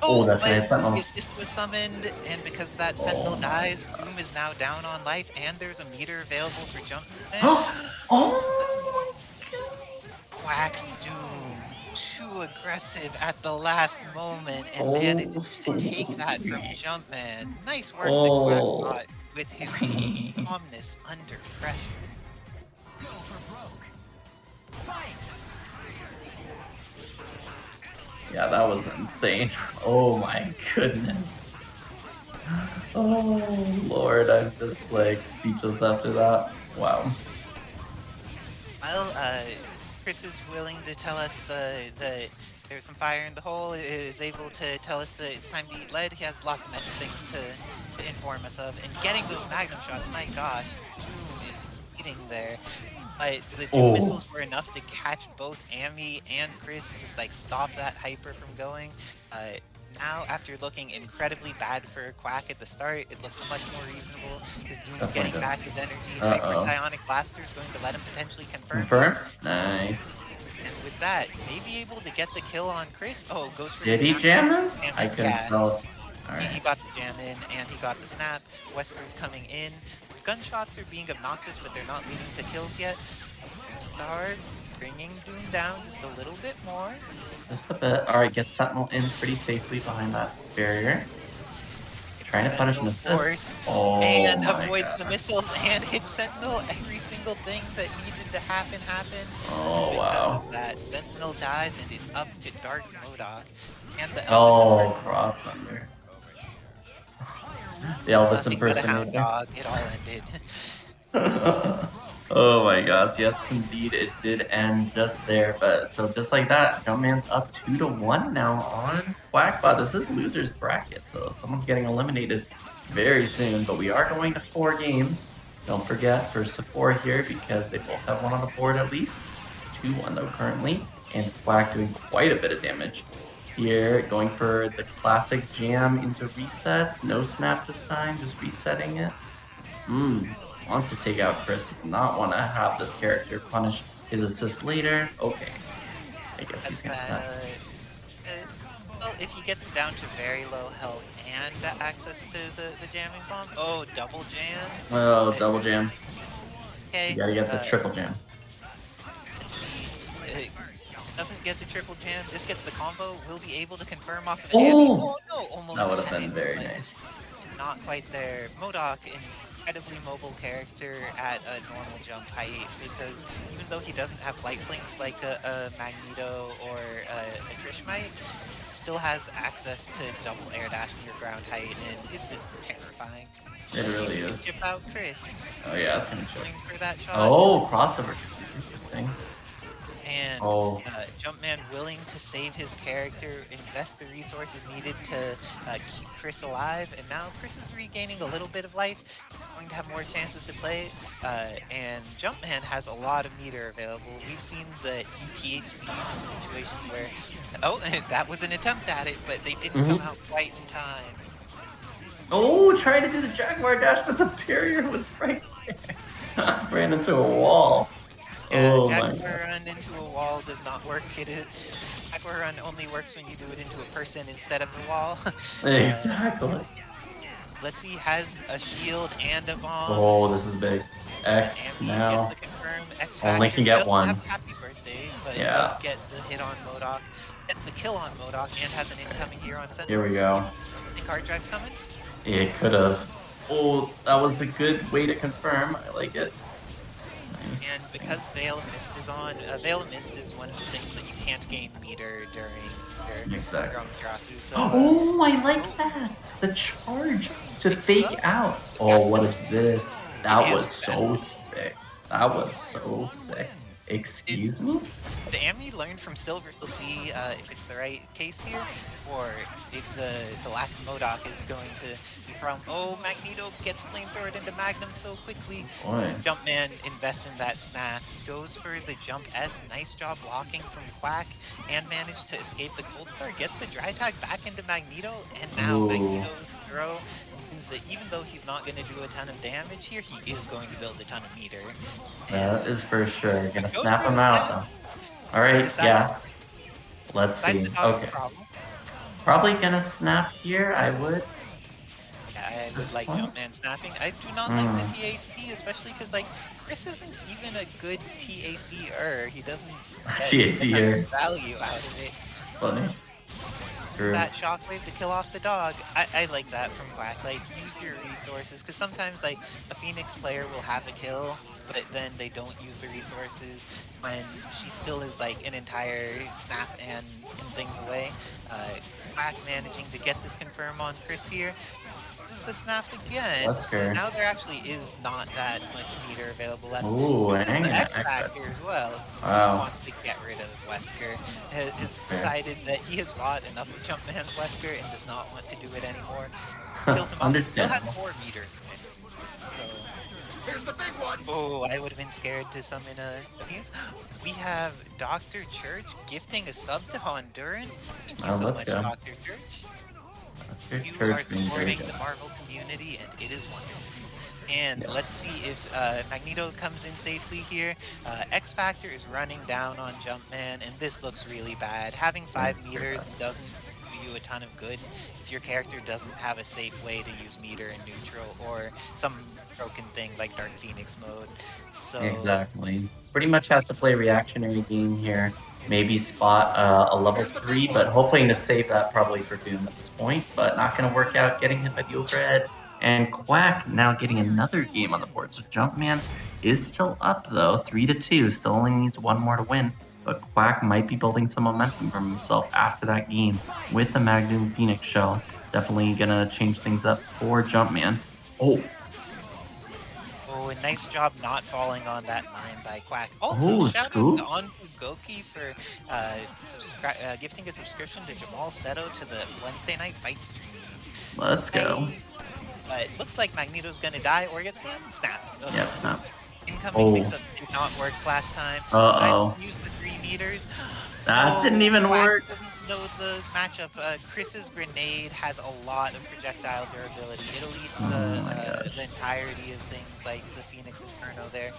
Oh, that's but right, Sentinel. his disc was summoned, and because that Sentinel dies, Doom is now down on life, and there's a meter available for Jumpman. Oh! Quack's Doom, too aggressive at the last moment, and manages to take that from Jumpman. Nice work that Quack got with his calmness under pressure. Yeah, that was insane. Oh my goodness. Oh Lord, I'm just like speechless after that. Wow. Well, Chris is willing to tell us that there's some fire in the hole, is able to tell us that it's time to eat lead. He has lots of mental things to inform us of. And getting those magnum shots, my gosh, Doom is eating there. But the Doom missiles were enough to catch both Amy and Chris, just like stop that hyper from going. Now, after looking incredibly bad for Quack at the start, it looks much more reasonable. His Doom's getting back his energy. Hyper Psionic Blaster is going to let him potentially confirm. Nice. And with that, maybe able to get the kill on Chris. Oh, goes for Did the he snap. jam him? And I couldn't tell. He Alright. got the jam in, and he got the snap. Wesker's coming in. His gunshots are being obnoxious, but they're not leading to kills yet. Start bringing Doom down just a little bit more. Just a bit. Alright, get Sentinel in pretty safely behind that barrier. Trying to punish an assist. Oh, and my avoids God. the missiles and hits Sentinel. Every single thing that needed to happen happened. Oh, wow. That Sentinel dies, and it's up to Dark MODOK. And the Oh, cross under. The Elvis nothing but a hound impersonator. dog. It all ended. Oh my gosh, yes indeed, it did end just there. But so just like that, Jumpman's up 2-1 now on Quackbot. This is loser's bracket, so someone's getting eliminated very soon. But we are going to 4 games. Don't forget, first to 4 here because they both have one on the board at least. 2-1 though currently, and Quack doing quite a bit of damage. Here, going for the classic jam into reset. No snap this time, just resetting it. Wants to take out Chris, does not want to have this character punish his assist later. Okay. I guess he's gonna snap. Well, if he gets it down to very low health and access to the jamming bomb, oh, double jam. Oh, double jam. You Okay, gotta get the triple jam. let's see. It doesn't get the triple jam, just gets the combo. Will be able to confirm off of an Amy. Oh! Oh no, almost That would have had been it, very but nice. not quite there. MODOK, incredibly mobile character at a normal jump height, because even though he doesn't have light blinks like a Magneto or a Trish might, still has access to double air dash near ground height, and it's just terrifying. It Let's see if really he can is. chip out Chris. Oh yeah, that's gonna Going chip. for that shot. Oh, crossover. Interesting. And Oh. Jumpman willing to save his character, invest the resources needed to keep Chris alive, and now Chris is regaining a little bit of life. He's going to have more chances to play, and Jumpman has a lot of meter available. We've seen the ETHCs in situations where, oh, that was an attempt at it, but they didn't come out quite in time. Oh, trying to do the Jaguar dash, but the barrier was right there. Ran into a wall. Yeah, Oh my Jaguar god. run into a wall does not work. Jaguar run only works when you do it into a person instead of a wall. Exactly. Let's see, has a shield and a bomb. Oh, this is big. X Ambi now. gets the confirm X Only Factor. can get Doesn't one. have happy birthday, but Yeah. does get the hit on MODOK. Gets the kill on MODOK and has an incoming here on Sentinel. Here we go. Think hard drive's coming? It could have. Oh, that was a good way to confirm. I like it. Nice. And because Veil of Mist is on, Veil of Mist is one of the things that you can't gain meter during Exactly. your Amaterasu. So, Oh, I like that. The charge to fake out. Oh, Yes, what is this? That it is was so sick. That was so sick. Excuse me? Did Ami learn from Silver? We'll see if it's the right case here, or if the lack of MODOK is going to be a problem. Oh, Magneto gets flamethrowered into Magnum so quickly. Boy. Jumpman invests in that snap, goes for the jump S. Nice job blocking from Quack, and managed to escape the Cold Star. Gets the dry tag back into Magneto, and now Ooh. Magneto's throw means that even though he's not going to do a ton of damage here, he is going to build a ton of meter. That is for sure. Gonna Goes snap for the him out snap. though. Alright, Decide- yeah. Let's Decides see. to dodge the Okay. problem. Probably gonna snap here, I would. I would like What? Jumpman snapping. I do not like the TAC, especially because like Chris isn't even a good TAC-er. He doesn't get TAC-er. value out of it. Funny. True. That shockwave to kill off the dog. I like that from Quack. Like, use your resources, because sometimes like a Phoenix player will have a kill, but then they don't use the resources when she still is like an entire snap and things away. Quack managing to get this confirm on Chris here. This is the snap again. So Wesker. now there actually is not that much meter available left. Ooh, This is hang the on, X X Factor as well. Wow. He wants to get rid of Wesker. Has fair. decided that he has fought enough of Jumpman's Wesker and does not want to do it anymore. Kills him off. Still Understandable. has 4 meters in it. So. Here's the big one. Oh, I would have been scared to summon a Phoenix. We have Dr. Church gifting a sub to Honduran. Thank you so let's much, go. Dr. Church. Your You church are being very supporting good. the Marvel community, and it is wonderful. And Yes. let's see if Magneto comes in safely here. X Factor is running down on Jumpman, and this looks really bad. Having 5 That's meters bad. doesn't do you a ton of good if your character doesn't have a safe way to use meter and neutral, or some broken thing like Dark Phoenix mode. So Exactly. Pretty much has to play reactionary game here. Maybe spot a level 3, but hoping to save that probably for Doom at this point. But not going to work out, getting hit by the overhead. And Quack now getting another game on the board. So Jumpman is still up though, 3-2. Still only needs 1 more to win. But Quack might be building some momentum from himself after that game with the Magnum Phoenix shell. Definitely going to change things up for Jumpman. Oh, a nice job not falling on that mine by Quack. Also, Oh, shout scoop. out to Goki for gifting a subscription to Jamal Seto to the Wednesday night fight stream. let's go. But looks like Magneto's gonna die or get snapped. Okay. Yeah, snap. Incoming Oh. mix-up did not work last time. Uh-oh. Decides to use the 3 meters. That didn't even Quack work. doesn't know the matchup. Chris's grenade has a lot of projectile durability. It'll eat Oh my gosh. the entirety of things like the Phoenix Inferno there.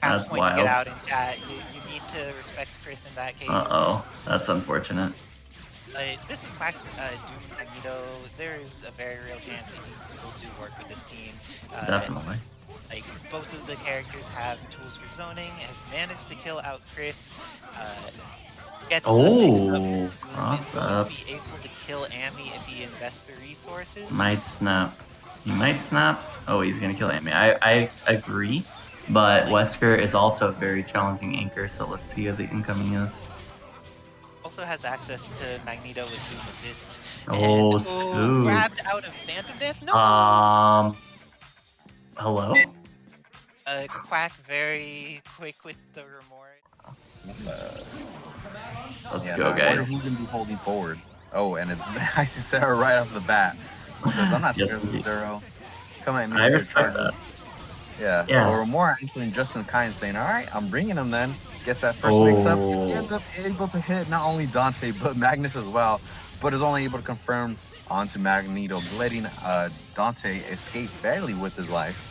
That's Point to get wild. out in chat. You need to respect Chris in that case. Uh-oh. That's unfortunate. This is Quack's Doom Magneto. There is a very real chance that he will do work with this team. Definitely. Like, both of the characters have tools for zoning, has managed to kill out Chris, gets the mix-up Oh, Doom, cross is going up. to be able to kill Amy if he invests the resources. Might snap. He might snap. Oh, he's gonna kill Amy. I agree, but Wesker is also a very challenging anchor, so let's see how the incoming is. Also has access to Magneto with Doom Assist. Oh, And, scoop. grabbed out of Phantom Dance? No! Hello? Quack very quick with the Romora. Let's Yeah, go, I wonder guys. who's gonna be holding forward. Oh, and it's Isicera right off the bat. Says, I'm not Yes, scared of this indeed. Zero. Come at me I with your respect charges. that. Yeah. Yeah. Or more answering just in kind, saying, all right, I'm bringing him then. Gets that first mix-up. He Oh. ends up able to hit not only Dante, but Magnus as well. But is only able to confirm onto Magneto, letting Dante escape barely with his life.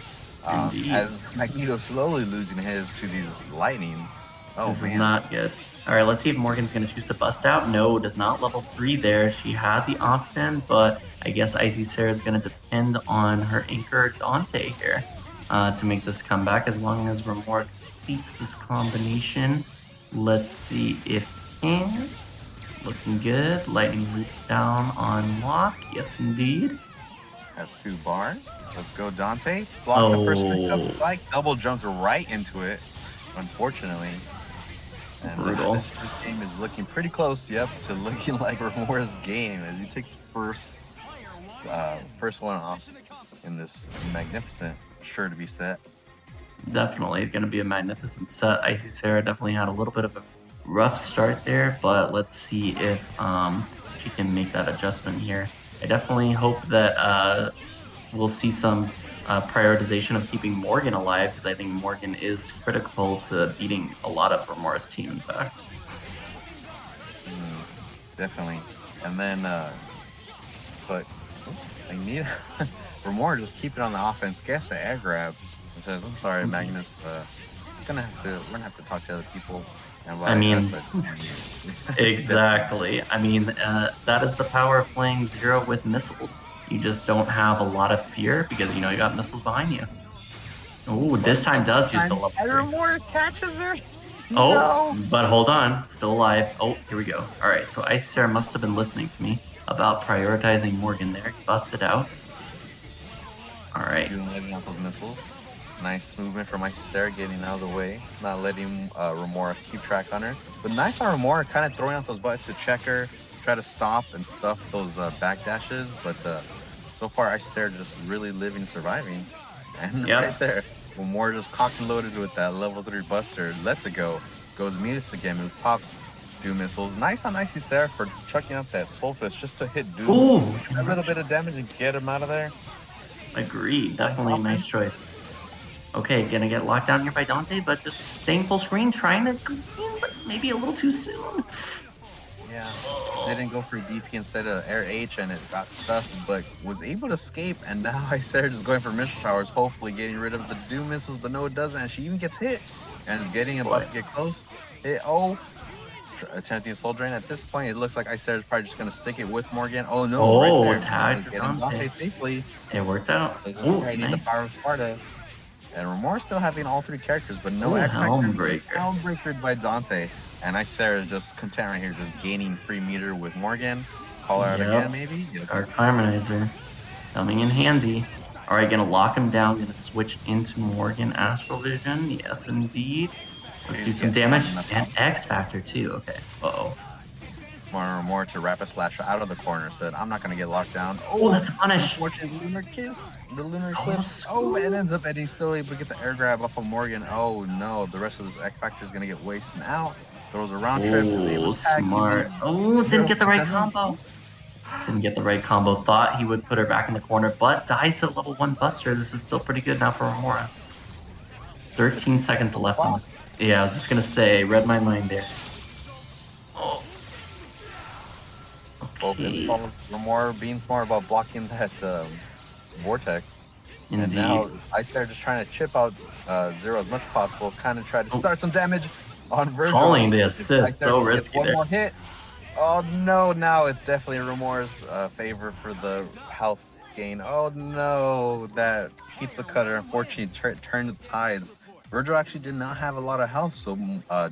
Indeed. As Magneto slowly losing his to these lightnings. Oh, This man. is not good. All right, let's see if Morgan's going to choose to bust out. No, does not level 3 there. She had the option, but I guess Isicera is going to depend on her anchor Dante here to make this comeback as long as Romora completes this combination. Let's see if he can. Looking good. Lightning loops down on lock. Yes, indeed. Has 2 bars. Let's go, Dante. Block the first mix-up Oh. spike. Double jumped right into it, unfortunately. And Brutal. this first game is looking pretty close, yep, to looking like Romora's game as he takes the first one off in this magnificent sure to be set. Definitely going to be a magnificent set. Isicera definitely had a little bit of a rough start there, but let's see if she can make that adjustment here. I definitely hope that we'll see some prioritization of keeping Morgan alive, because I think Morgan is critical to beating a lot of Romora's team, in fact. Definitely. And then, but I need Romora just keep it on the offense. Gets the air grab. It says, "I'm sorry, Magnus. We're gonna have to talk to other people." And I mean, guess exactly. I mean, that is the power of playing Zero with missiles. You just don't have a lot of fear because, you know, you got missiles behind you. Oh, this time does use the level 3. Romora catches her. Oh, No. but hold on. Still alive. Oh, here we go. All right, so Isicera must have been listening to me about prioritizing Morgan there. He busted out. All right. Letting out those missiles. Nice movement from Isicera, getting out of the way, not letting Romora keep track on her. But nice on Romora, kind of throwing out those buttons to check her, try to stop and stuff those backdashes. But so far, Isicera just really living, surviving. And right there, Romora just cocked and loaded with that level 3 buster. Lets it go. Goes Midas again, who pops Doom missiles. Nice on Isicera for chucking out that Soul Fist just to hit Doom. Ooh, a little bit of damage and get him out of there. Agreed. Definitely a nice choice. Okay, gonna get locked down here by Dante, but just staying full screen, trying to complete, but maybe a little too soon. Yeah, didn't go for DP instead of Air H, and it got stuck, but was able to escape. And now Isicera just going for Missile Towers, hopefully getting rid of the Doom missiles, but no, it doesn't. And she even gets hit, and is getting about to get close. Attempting a Soul Drain. At this point, it looks like Isicera is probably just gonna stick it with Morgan. Oh no, right there, tag getting Dante safely. It worked out. Ooh, Nice. the power of Sparta. And Romora still having all 3 characters, but no Ooh, X Helmbreaker. Helmbreaker by Dante. And Isicera is just content right here, just gaining free meter with Morgan. Call her out again, maybe? Dark Harmonizer coming in handy. All right, gonna lock him down. Gonna switch into Morgan Astral Vision. Yes, indeed. Let's do some damage. And X Factor, too. Okay. Uh-oh. Smart Romora to Rapid Slash out of the corner. Said, I'm not going to get locked down. Oh, that's a punish. Unfortunate Lunar Kiss. The Lunar Eclipse. Oh, it ends up Eddie still able to get the air grab off of Morgan. Oh, no. The rest of this X Factor is going to get wasted out. Throws a round trip. Oh, smart. Oh, didn't get the right combo. Didn't get the right combo. Thought he would put her back in the corner, but dies to level 1 Buster. This is still pretty good now for Romora. 13 seconds left. Yeah, I was just going to say, read my mind there. Oh. Okay. Romora being smart about blocking that vortex. Indeed. And now Isicera just trying to chip out Zero as much as possible. Kind of try to start some damage on Vergil. Calling the assist, so risky one there. more hit. Oh no, now it's definitely Romora's favor for the health gain. Oh no, that pizza cutter unfortunately turned the tides. Vergil actually did not have a lot of health, so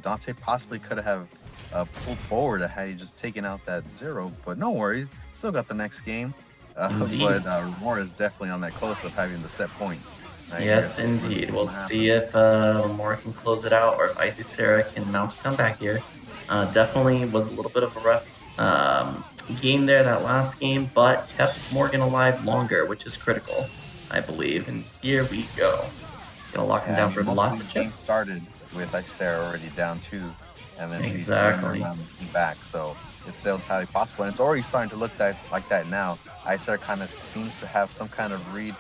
Dante possibly could have pulled forward had he just taken out that 0. But no worries, still got the next game. But Romora is definitely on that close of having the set point. Right Yes, here. So indeed. We'll see if Morrigan can close it out or if Isicera can mount a comeback here. Definitely was a little bit of a rough game there, that last game, but kept Morgan alive longer, which is critical, I believe. And here we go. Gonna lock him down for most lots of of the game chips. started with Isicera already down 2, and then she turned Exactly. around and came back. So it's still entirely possible, and it's already starting to look like that now. Isicera kind of seems to have some kind of read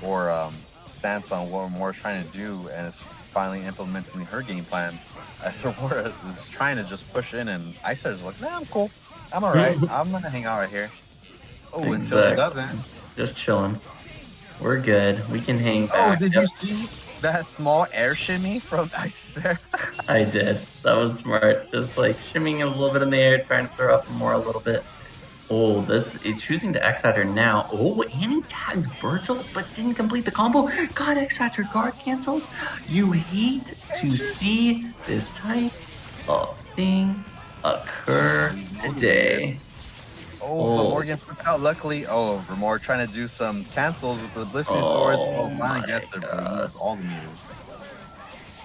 or stance on what Romora's trying to do, and is finally implementing her game plan. As Romora is trying to just push in, and Isicera's like, "Nah, I'm cool. I'm all right. I'm gonna hang out right here." Oh, until she Exactly. doesn't. Just chilling. We're good. We can hang Oh, back. did Yep. you see that small air shimmy from Isicera? I did. That was smart. Just like shimmying a little bit in the air, trying to throw off more a little bit. Oh, choosing the X Factor now. Oh, and he tagged Vergil, but didn't complete the combo. Got X Factor guard canceled. You hate to see this type of thing occur today. Oh, but Oh, Morgan freaked out. Luckily, Romora trying to do some cancels with the blistering swords. oh Oh, finally my gets there, but he god. loses all the meters.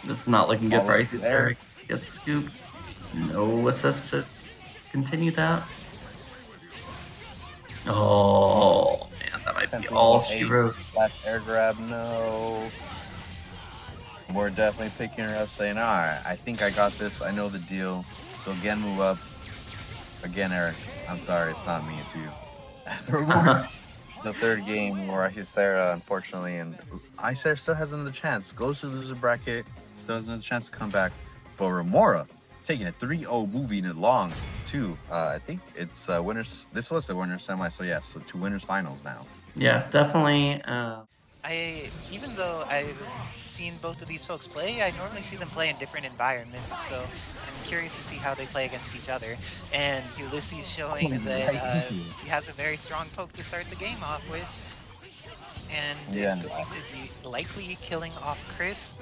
This is not looking good All for up Icy to there. Sarah. Gets scooped. No assist to continue that. Oh, man, that might be Attempting all the she 8 wrote. / air grab. No. We're definitely picking her up, saying, all right, I think I got this. I know the deal. So again, move up. Again, Eric. I'm sorry, it's not me, it's you. Removes the 3rd game where Isicera, unfortunately, and Isicera still has another chance. Goes to the loser bracket, still has another chance to come back. But Romora taking a 3-0, moving it along to, I think it's winners. This was the winners semi, so yes, so 2 winners finals now. Yeah, definitely. Even though I've seen both of these folks play, I normally see them play in different environments, so I'm curious to see how they play against each other. And Yullizhez showing that he has a very strong poke to start the game off with, and is going to be likely killing off Chris.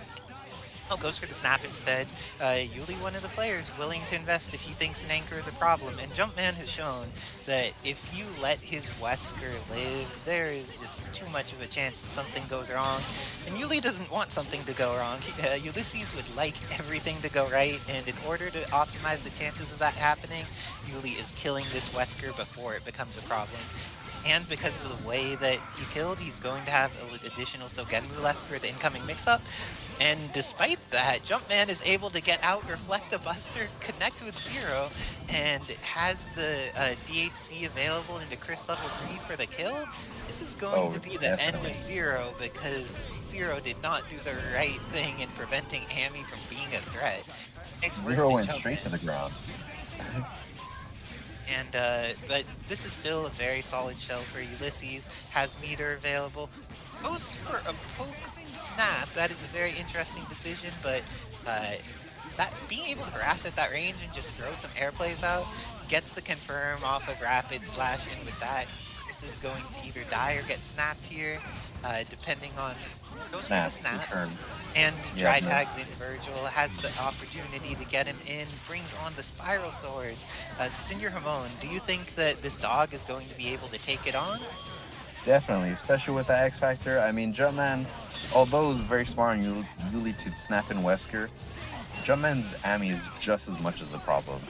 Oh, goes for the snap instead. Yuli, one of the players, willing to invest if he thinks an anchor is a problem. And Jumpman has shown that if you let his Wesker live, there is just too much of a chance that something goes wrong. And Yuli doesn't want something to go wrong. Yullizhez would like everything to go right, and in order to optimize the chances of that happening, Yuli is killing this Wesker before it becomes a problem. And because of the way that he killed, he's going to have an additional Sogenmu left for the incoming mix-up. And despite that, Jumpman is able to get out, reflect a buster, connect with Zero, and has the DHC available into Chris level 3 for the kill. This is going to be the end of Zero because Zero did not do the right thing in preventing Amy from being a threat. Nice work. Zero went straight to the ground. And but this is still a very solid shell for Yullizhez. Has meter available. Goes for a poke snap. That is a very interesting decision, but that being able to harass at that range and just throw some air plays out gets the confirm off of rapid slash, and with that, this is going to either die or get snapped here, depending on. Goes for the snap. And dry tags in Vergil, has the opportunity to get him in, brings on the spiral swords. Senior Hamon, do you think that this dog is going to be able to take it on? Definitely, especially with the X Factor. I mean, Jumpman, although it's very smart on Yuli to snap in Wesker, Jumpman's Ami is just as much as a problem.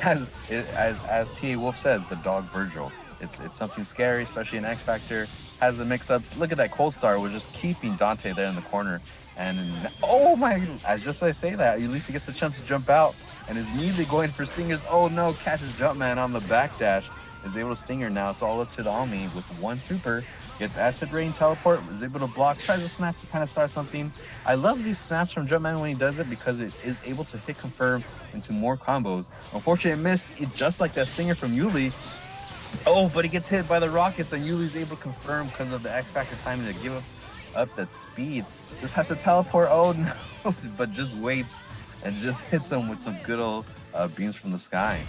As TA Wolf says, the dog Vergil. It's something scary, especially in X Factor. Has the mix-ups. Look at that Cold Star was just keeping Dante there in the corner. And oh my! As just I say that, Yullizhez gets the chance to jump out and is immediately going for stingers. Oh no! Catches Jumpman on the backdash. Is able to stinger now. It's all up to the Ami with one super. Gets acid rain teleport. Is able to block. Tries to snap to kind of start something. I love these snaps from Jumpman when he does it because it is able to hit confirm into more combos. Unfortunately, it missed. It just like that stinger from Yuli. Oh, but he gets hit by the rockets, and Yuli's able to confirm because of the X Factor timing to give up that speed. Just has to teleport. Oh no! But just waits and just hits him with some good old beams from the sky.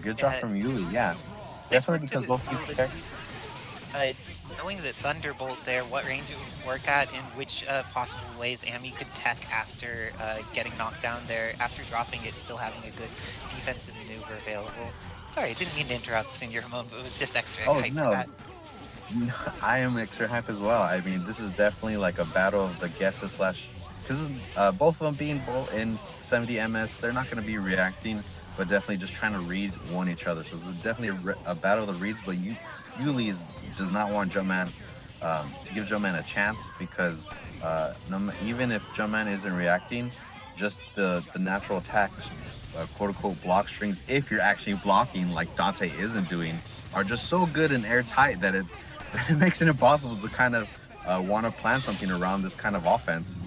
Good job from Yuli. Yeah, Nice definitely work to because both these Ulysses. characters. Knowing that Thunderbolt there, what range it would work at, in which possible ways Amy could tech after getting knocked down there, after dropping it, still having a good defensive maneuver available. Sorry, I didn't mean to interrupt, Senior Ramon, but it was just extra Oh hype for no, that. I am extra hype as well. I mean, this is definitely like a battle of the guesses slash, because both of them being both in 70 MS, they're not going to be reacting, but definitely just trying to read one each other. So this is definitely a battle of the reads. But Yuli does not want Jumpman to give Jumpman a chance because even if Jumpman isn't reacting, just the natural attacks, quote unquote block strings, if you're actually blocking like Dante isn't doing, are just so good and airtight that it makes it impossible to kind of want to plan something around this kind of offense.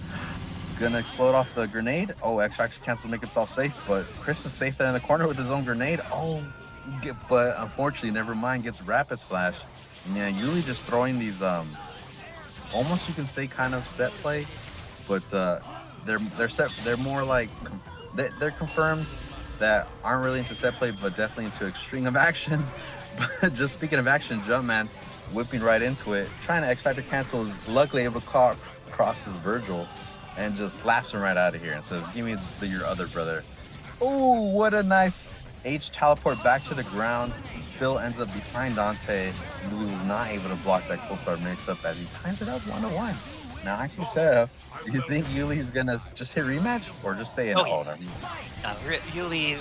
It's going to explode off the grenade. Oh, X-Factor cancels, make himself safe, but Chris is safe there in the corner with his own grenade. Oh, but unfortunately, never mind, gets Rapid Slash. Yeah, Yuli just throwing these, almost you can say kind of set play, but they're more like, they're confirmed that aren't really into set play, but definitely into extreme of actions. But just speaking of action, Jumpman whipping right into it, trying to X-Factor cancel, is luckily able to cross his Vergil and just slaps him right out of here and says, give me your other brother. Oh, what a nice H teleport back to the ground. He still ends up behind Dante. Yuli was not able to block that cool star mix-up as he ties it up 1-1. Now, Isicera, do you think Yuli's gonna just hit rematch or just stay in? Oh, yeah. Oh, no. Yuli,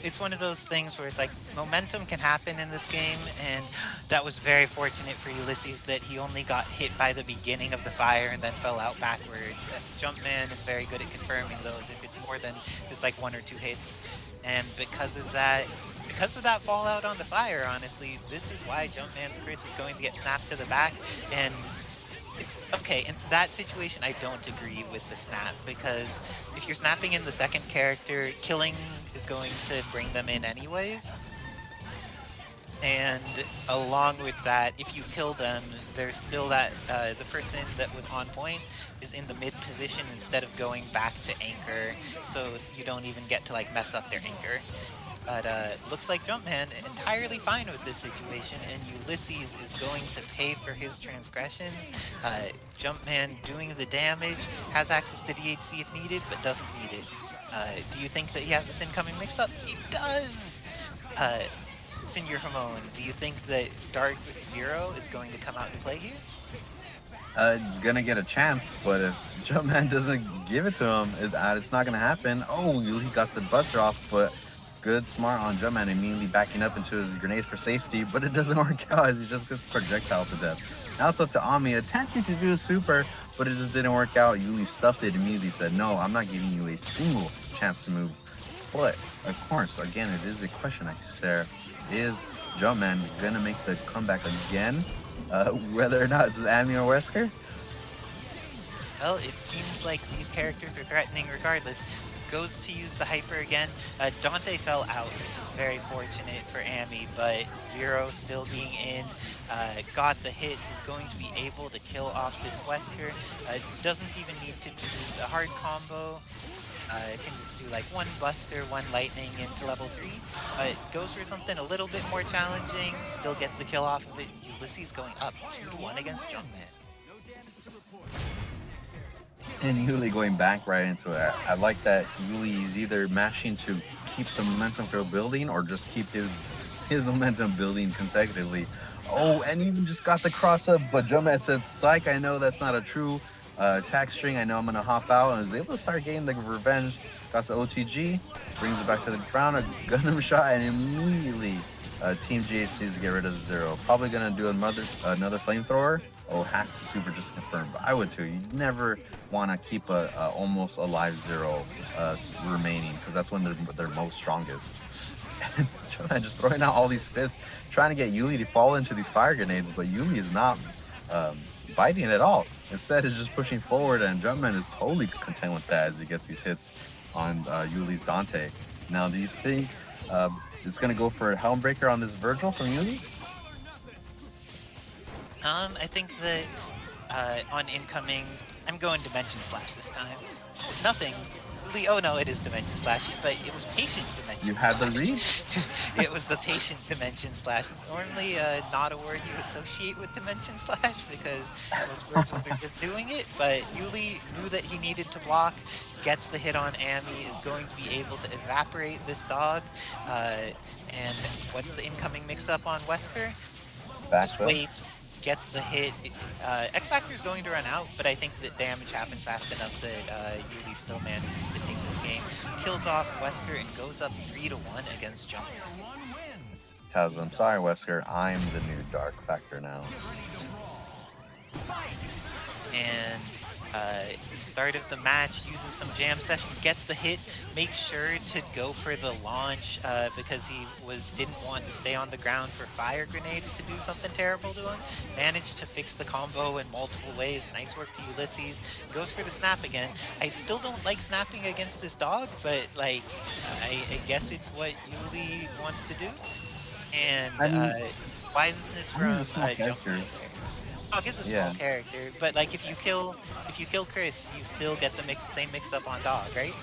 it's one of those things where it's like momentum can happen in this game, and that was very fortunate for Yullizhez that he only got hit by the beginning of the fire and then fell out backwards. Jumpman is very good at confirming those if it's more than just like 1 or 2 hits, and because of that fallout on the fire, honestly, this is why Jumpman's Chris is going to get snapped to the back. And okay, in that situation, I don't agree with the snap, because if you're snapping in the second character, killing is going to bring them in anyways. And along with that, if you kill them, there's still that, the person that was on point is in the mid position instead of going back to anchor, so you don't even get to like mess up their anchor. But looks like Jumpman entirely fine with this situation, and Yullizhez is going to pay for his transgressions. Jumpman doing the damage, has access to DHC if needed, but doesn't need it. Do you think that he has this incoming mix-up? He does! Senior Ramon, do you think that Dark Zero is going to come out and play here? It's gonna get a chance, but if Jumpman doesn't give it to him, it's not gonna happen. Oh, he got the buster off, but good smart on Jumpman immediately backing up into his grenades for safety, but it doesn't work out as he just gets projectile to death. Now it's up to Ami, attempting to do a super, but it just didn't work out. Yuli stuffed it immediately, said, no, I'm not giving you a single chance to move. But, of course, again, it is a question, Isicera. Is Jumpman gonna make the comeback again? Whether or not it's Ami or Wesker? Well, it seems like these characters are threatening regardless. Goes to use the hyper again. Dante fell out, which is very fortunate for Ami, but Zero still being in, got the hit, is going to be able to kill off this Wesker. Doesn't even need to do the hard combo. Can just do like 1 Buster, 1 Lightning into level 3. Goes for something a little bit more challenging, still gets the kill off of it. Yullizhez going up 2-1 against Jumpman. And Yuli going back right into it. I like that Yuli is either mashing to keep the momentum for building or just keep his momentum building consecutively. Oh, and even just got the cross up, but Jumpman said, psych, I know that's not a true attack string. I know I'm going to hop out, and is able to start getting the revenge. Got the OTG, brings it back to the ground, a Gundam shot, and immediately Team GHCs to get rid of the Zero. Probably going to do another flamethrower. Oh, has to super just confirm, but I would too. You never want to keep a almost alive Zero remaining, because that's when they're most strongest. And just throwing out all these fists, trying to get Yuli to fall into these fire grenades, but Yuli is not biting at all. Instead, is just pushing forward, and Jumpman is totally content with that as he gets these hits on Yuli's Dante. Now, do you think it's going to go for a Helmbreaker on this Vergil from Yuli? I think that on incoming, I'm going Dimension Slash this time. Nothing. Yuli, oh no, it is Dimension Slash, but it was Patient Dimension You had the Slash. read? It was the Patient Dimension Slash. Normally not a word you associate with Dimension Slash because most Vergils are just doing it, but Yuli knew that he needed to block, gets the hit on Ami, is going to be able to evaporate this dog, and what's the incoming mix-up on Wesker? Backs Just up. waits, gets the hit. X Factor is going to run out, but I think that damage happens fast enough that Yuli still manages to take this game, kills off Wesker, and goes up 3-1 against Jumpman. Tells him, sorry, Wesker, I'm the new Dark Factor now. And start of the match, uses some jam session, gets the hit, makes sure to go for the launch because he didn't want to stay on the ground for fire grenades to do something terrible to him. Managed to fix the combo in multiple ways. Nice work to Yullizhez. Goes for the snap again. I still don't like snapping against this dog, but like I guess it's what Yuli wants to do. And wiseness from Jumpman. Dog is a small character, but like if you kill Chris, you still get the same mix up on Dog, right?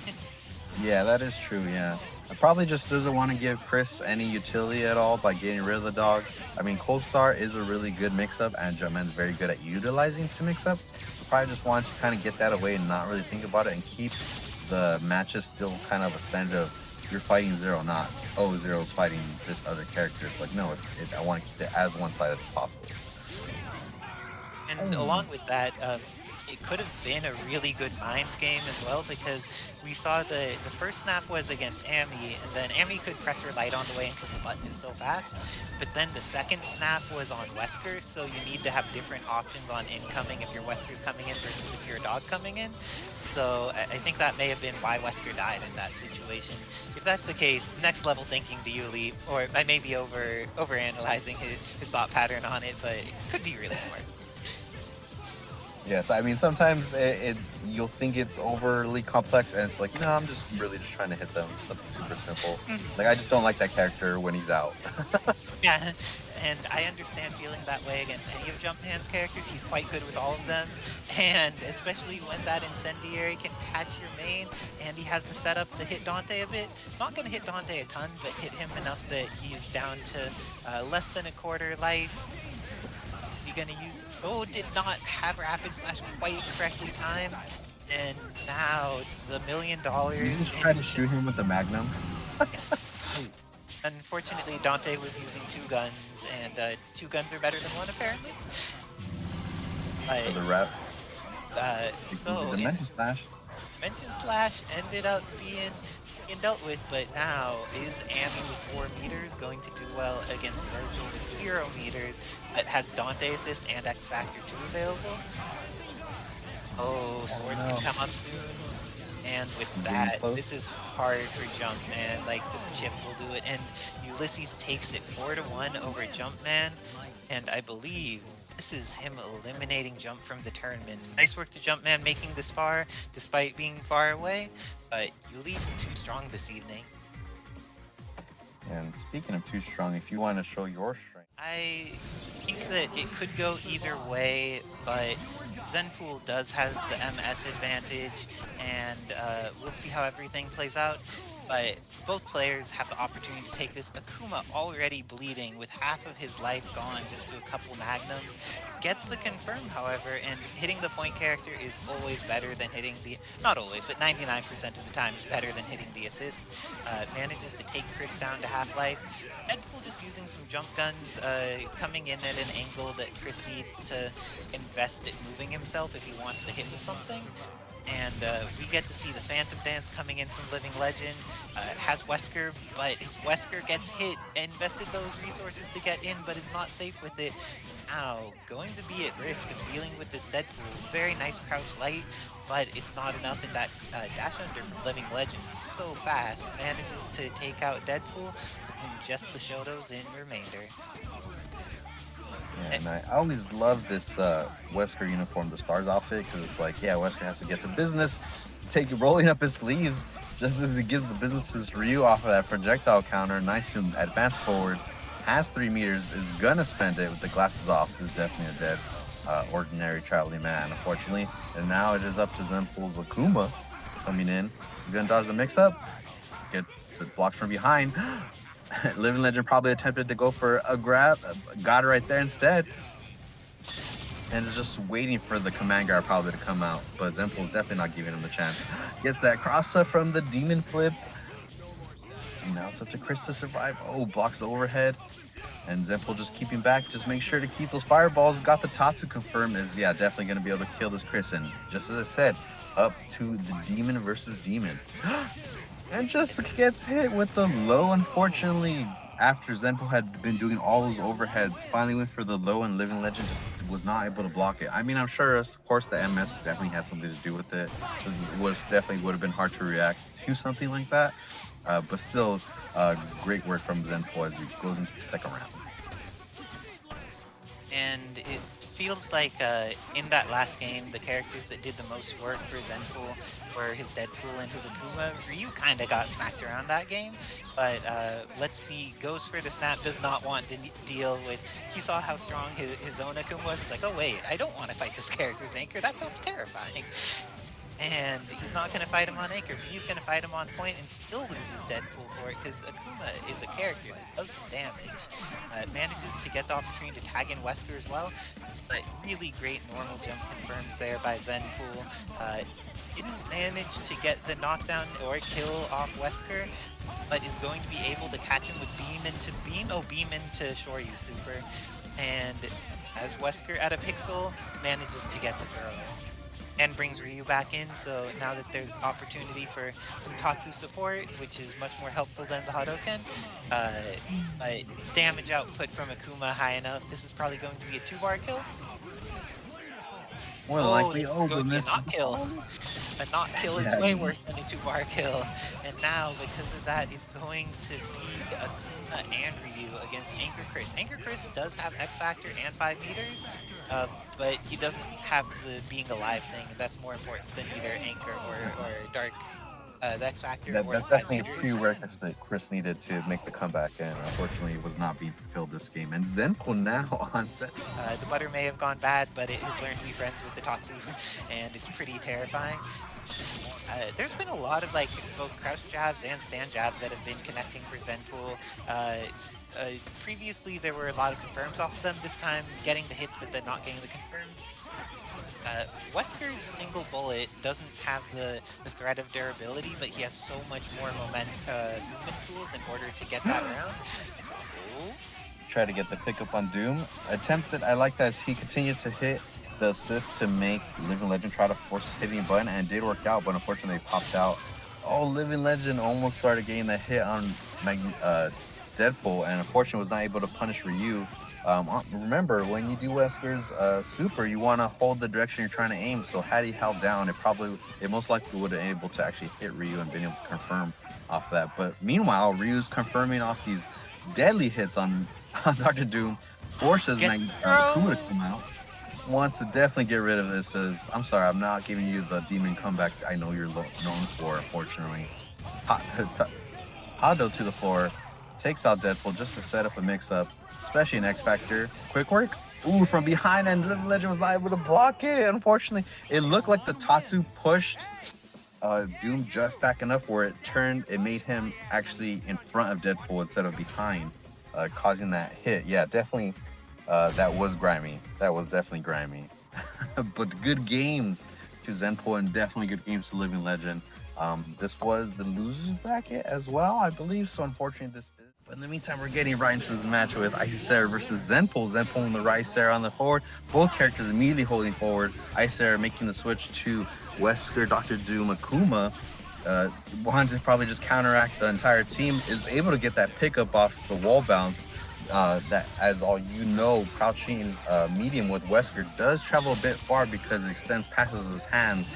Yeah, that is true, yeah. It probably just doesn't want to give Chris any utility at all by getting rid of the dog. I mean, Cold Star is a really good mix-up, and Jumpman's very good at utilizing to mix-up. Probably just wants to kind of get that away and not really think about it and keep the matches still kind of a standard of you're fighting Zero, not, oh, Zero's fighting this other character. It's like, no, I want to keep it as one-sided as possible. And along with that, it could have been a really good mind game as well, because we saw the first snap was against Ami, and then Ami could press her light on the way in because the button is so fast. But then the second snap was on Wesker, so you need to have different options on incoming if your Wesker's coming in versus if you're a dog coming in. So I think that may have been why Wesker died in that situation. If that's the case, next level thinking to Yuli, or I may be overanalyzing his thought pattern on it, but it could be really smart. Yes, I mean, sometimes you'll think it's overly complex, and it's like, no, I'm just really just trying to hit them. Something super simple. Like, I just don't like that character when he's out. Yeah, and I understand feeling that way against any of Jumpman's characters. He's quite good with all of them, and especially when that Incendiary can catch your main, and he has the setup to hit Dante a bit. Not going to hit Dante a ton, but hit him enough that he's down to less than a quarter life. Is he going to use... Oh, did not have Rapid Slash quite correctly timed. And now the $1 million... You just try to shoot him with the Magnum? Yes. Unfortunately, Dante was using 2 guns, and 2 guns are better than 1, apparently. For the rep. So... Dimension Slash. Dimension Slash ended up being dealt with, but now is Ami with 4 meters going to do well against Vergil with 0 meters, but has Dante assist and X Factor 2 available. Oh, swords can come up soon. And with that, this is hard for Jumpman. Like, just Chip will do it. And Yullizhez takes it 4-1 over Jumpman. And I believe this is him eliminating Jump from the tournament. Nice work to Jumpman making this far, despite being far away. But Yuli too strong this evening. And speaking of too strong, if you want to show your strength. I think that it could go either way, but Zenpool does have the MS advantage, and we'll see how everything plays out. But both players have the opportunity to take this. Akuma already bleeding with half of his life gone just to a couple magnums. Gets the confirm, however, and hitting the point character is always better than hitting the... Not always, but 99% of the time is better than hitting the assist. Manages to take Chris down to half-life. Deadpool just using some jump guns, coming in at an angle that Chris needs to invest at moving himself if he wants to hit with something. And we get to see the Phantom Dance coming in from Living Legend. Has Wesker, but his Wesker gets hit, invested those resources to get in, but is not safe with it. Now, going to be at risk of dealing with this Deadpool. Very nice crouch light, but it's not enough in that dash under from Living Legend. So fast, manages to take out Deadpool, and just the Shotos in remainder. Yeah, and I always love this Wesker uniform, the Stars outfit, because it's like, yeah, Wesker has to get to business, rolling up his sleeves, just as he gives the business to Hiryu off of that projectile counter. Nice to advance forward, has 3 meters, is gonna spend it with the glasses off. Is definitely a dead ordinary traveling man, unfortunately. And now it is up to Zenpool's Akuma coming in. He's gonna dodge the mix-up. Gets blocked from behind. Living Legend probably attempted to go for a grab. Got it right there instead. And is just waiting for the command guard probably to come out. But Zenpool's definitely not giving him the chance. Gets that cross-up from the demon flip. Now it's up to Chris to survive. Oh, blocks the overhead. And Zenpool just keeping back. Just make sure to keep those fireballs. Got the Tatsu confirmed. Is, yeah, definitely going to be able to kill this Chris. And just as I said, up to the demon versus demon. And just gets hit with the low, unfortunately. After Zenpool had been doing all those overheads, finally went for the low, and Living Legend just was not able to block it. I mean, I'm sure, of course, the MS definitely had something to do with it. So it was definitely would have been hard to react to something like that. But still, great work from Zenpool as he goes into the second round. And it feels like in that last game, the characters that did the most work for Zenpool were his Deadpool and his Akuma. Ryu kind of got smacked around that game, but let's see, goes for the snap, does not want to deal with, he saw how strong his own Akuma was, he's like, oh wait, I don't want to fight this character's anchor, that sounds terrifying. And he's not going to fight him on anchor, he's going to fight him on point and still loses Deadpool for it, because Akuma is a character that does some damage. Manages to get the opportunity to tag in Wesker as well, but really great normal jump confirms there by Zenpool. Didn't manage to get the knockdown or kill off Wesker, but is going to be able to catch him with beam into Shoryu super. And as Wesker at a pixel, manages to get the throw. And brings Ryu back in, so now that there's opportunity for some Tatsu support, which is much more helpful than the Hadouken, but damage output from Akuma high enough, this is probably going to be a 2-bar kill. More than likely, it's going to be a misses. not kill. A not kill is way worse than a 2-bar kill. And now, because of that, it's going to be Akuma and Ryu against Anchor Chris. Anchor Chris does have X Factor and 5 meters, but he doesn't have the being alive thing, and that's more important than either Anchor or Dark. The X Factor or That's definitely a prerequisite that Chris needed to make the comeback, and unfortunately it was not being fulfilled this game. And Zenpool now on set. The butter may have gone bad, but it has learned to be friends with the Tatsu, and it's pretty terrifying. There's been a lot of like both crouch jabs and stand jabs that have been connecting for Zenpool. Previously there were a lot of confirms off of them, this time getting the hits but then not getting the confirms. Wesker's single bullet doesn't have the threat of durability, but he has so much more movement tools in order to get that around. Oh. Try to get the pickup on Doom. Attempted, I like that as he continued to hit the assist to make Living Legend try to force hitting a button, and it did work out, but unfortunately they popped out. Oh, Living Legend almost started getting the hit on Deadpool, and unfortunately was not able to punish Ryu. Remember, when you do Wesker's super, you want to hold the direction you're trying to aim, so had he held down, it most likely would have been able to actually hit Ryu and been able to confirm off that. But meanwhile, Ryu's confirming off these deadly hits on Dr. Doom, forces Akuma to come out. Wants to definitely get rid of this, says, I'm sorry, I'm not giving you the demon comeback I know you're known for, unfortunately. Hado to the floor, takes out Deadpool just to set up a mix-up, especially an X Factor. Quick work. Ooh, from behind, and Living Legend was not able to block it. Unfortunately, it looked like the Tatsu pushed Doom just back enough where it made him actually in front of Deadpool instead of behind, causing that hit. Yeah, definitely, that was grimy. That was definitely grimy. But good games to Zenpool and definitely good games to Living Legend. This was the losers bracket as well, I believe, so unfortunately this is. But in the meantime, we're getting right into this match with Isicera versus Zenpool. Zenpool on the right, Isicera on the forward. Both characters immediately holding forward. Isicera making the switch to Wesker, Dr. Doom, Akuma. Wanted to probably just counteract the entire team. Is able to get that pickup off the wall bounce. That, as all you know, crouching medium with Wesker does travel a bit far because it extends past his hands.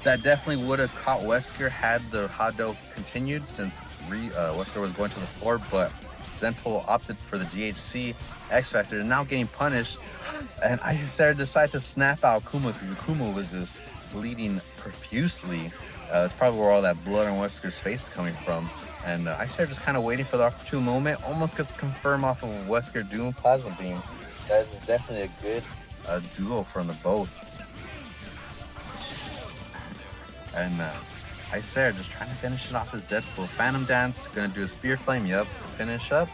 That definitely would have caught Wesker had the Hado continued, since Wesker was going to the floor, but Zenpool opted for the DHC X Factor and now getting punished. And Isicera decided to snap out Akuma because Akuma was just bleeding profusely. That's probably where all that blood on Wesker's face is coming from. And Isicera just kind of waiting for the opportune moment, almost gets confirmed off of Wesker Doom Plasma Beam. That is definitely a good duo from the both. And Isicera just trying to finish it off as Deadpool. Phantom Dance, gonna do a Spear Flame, yep, to finish up.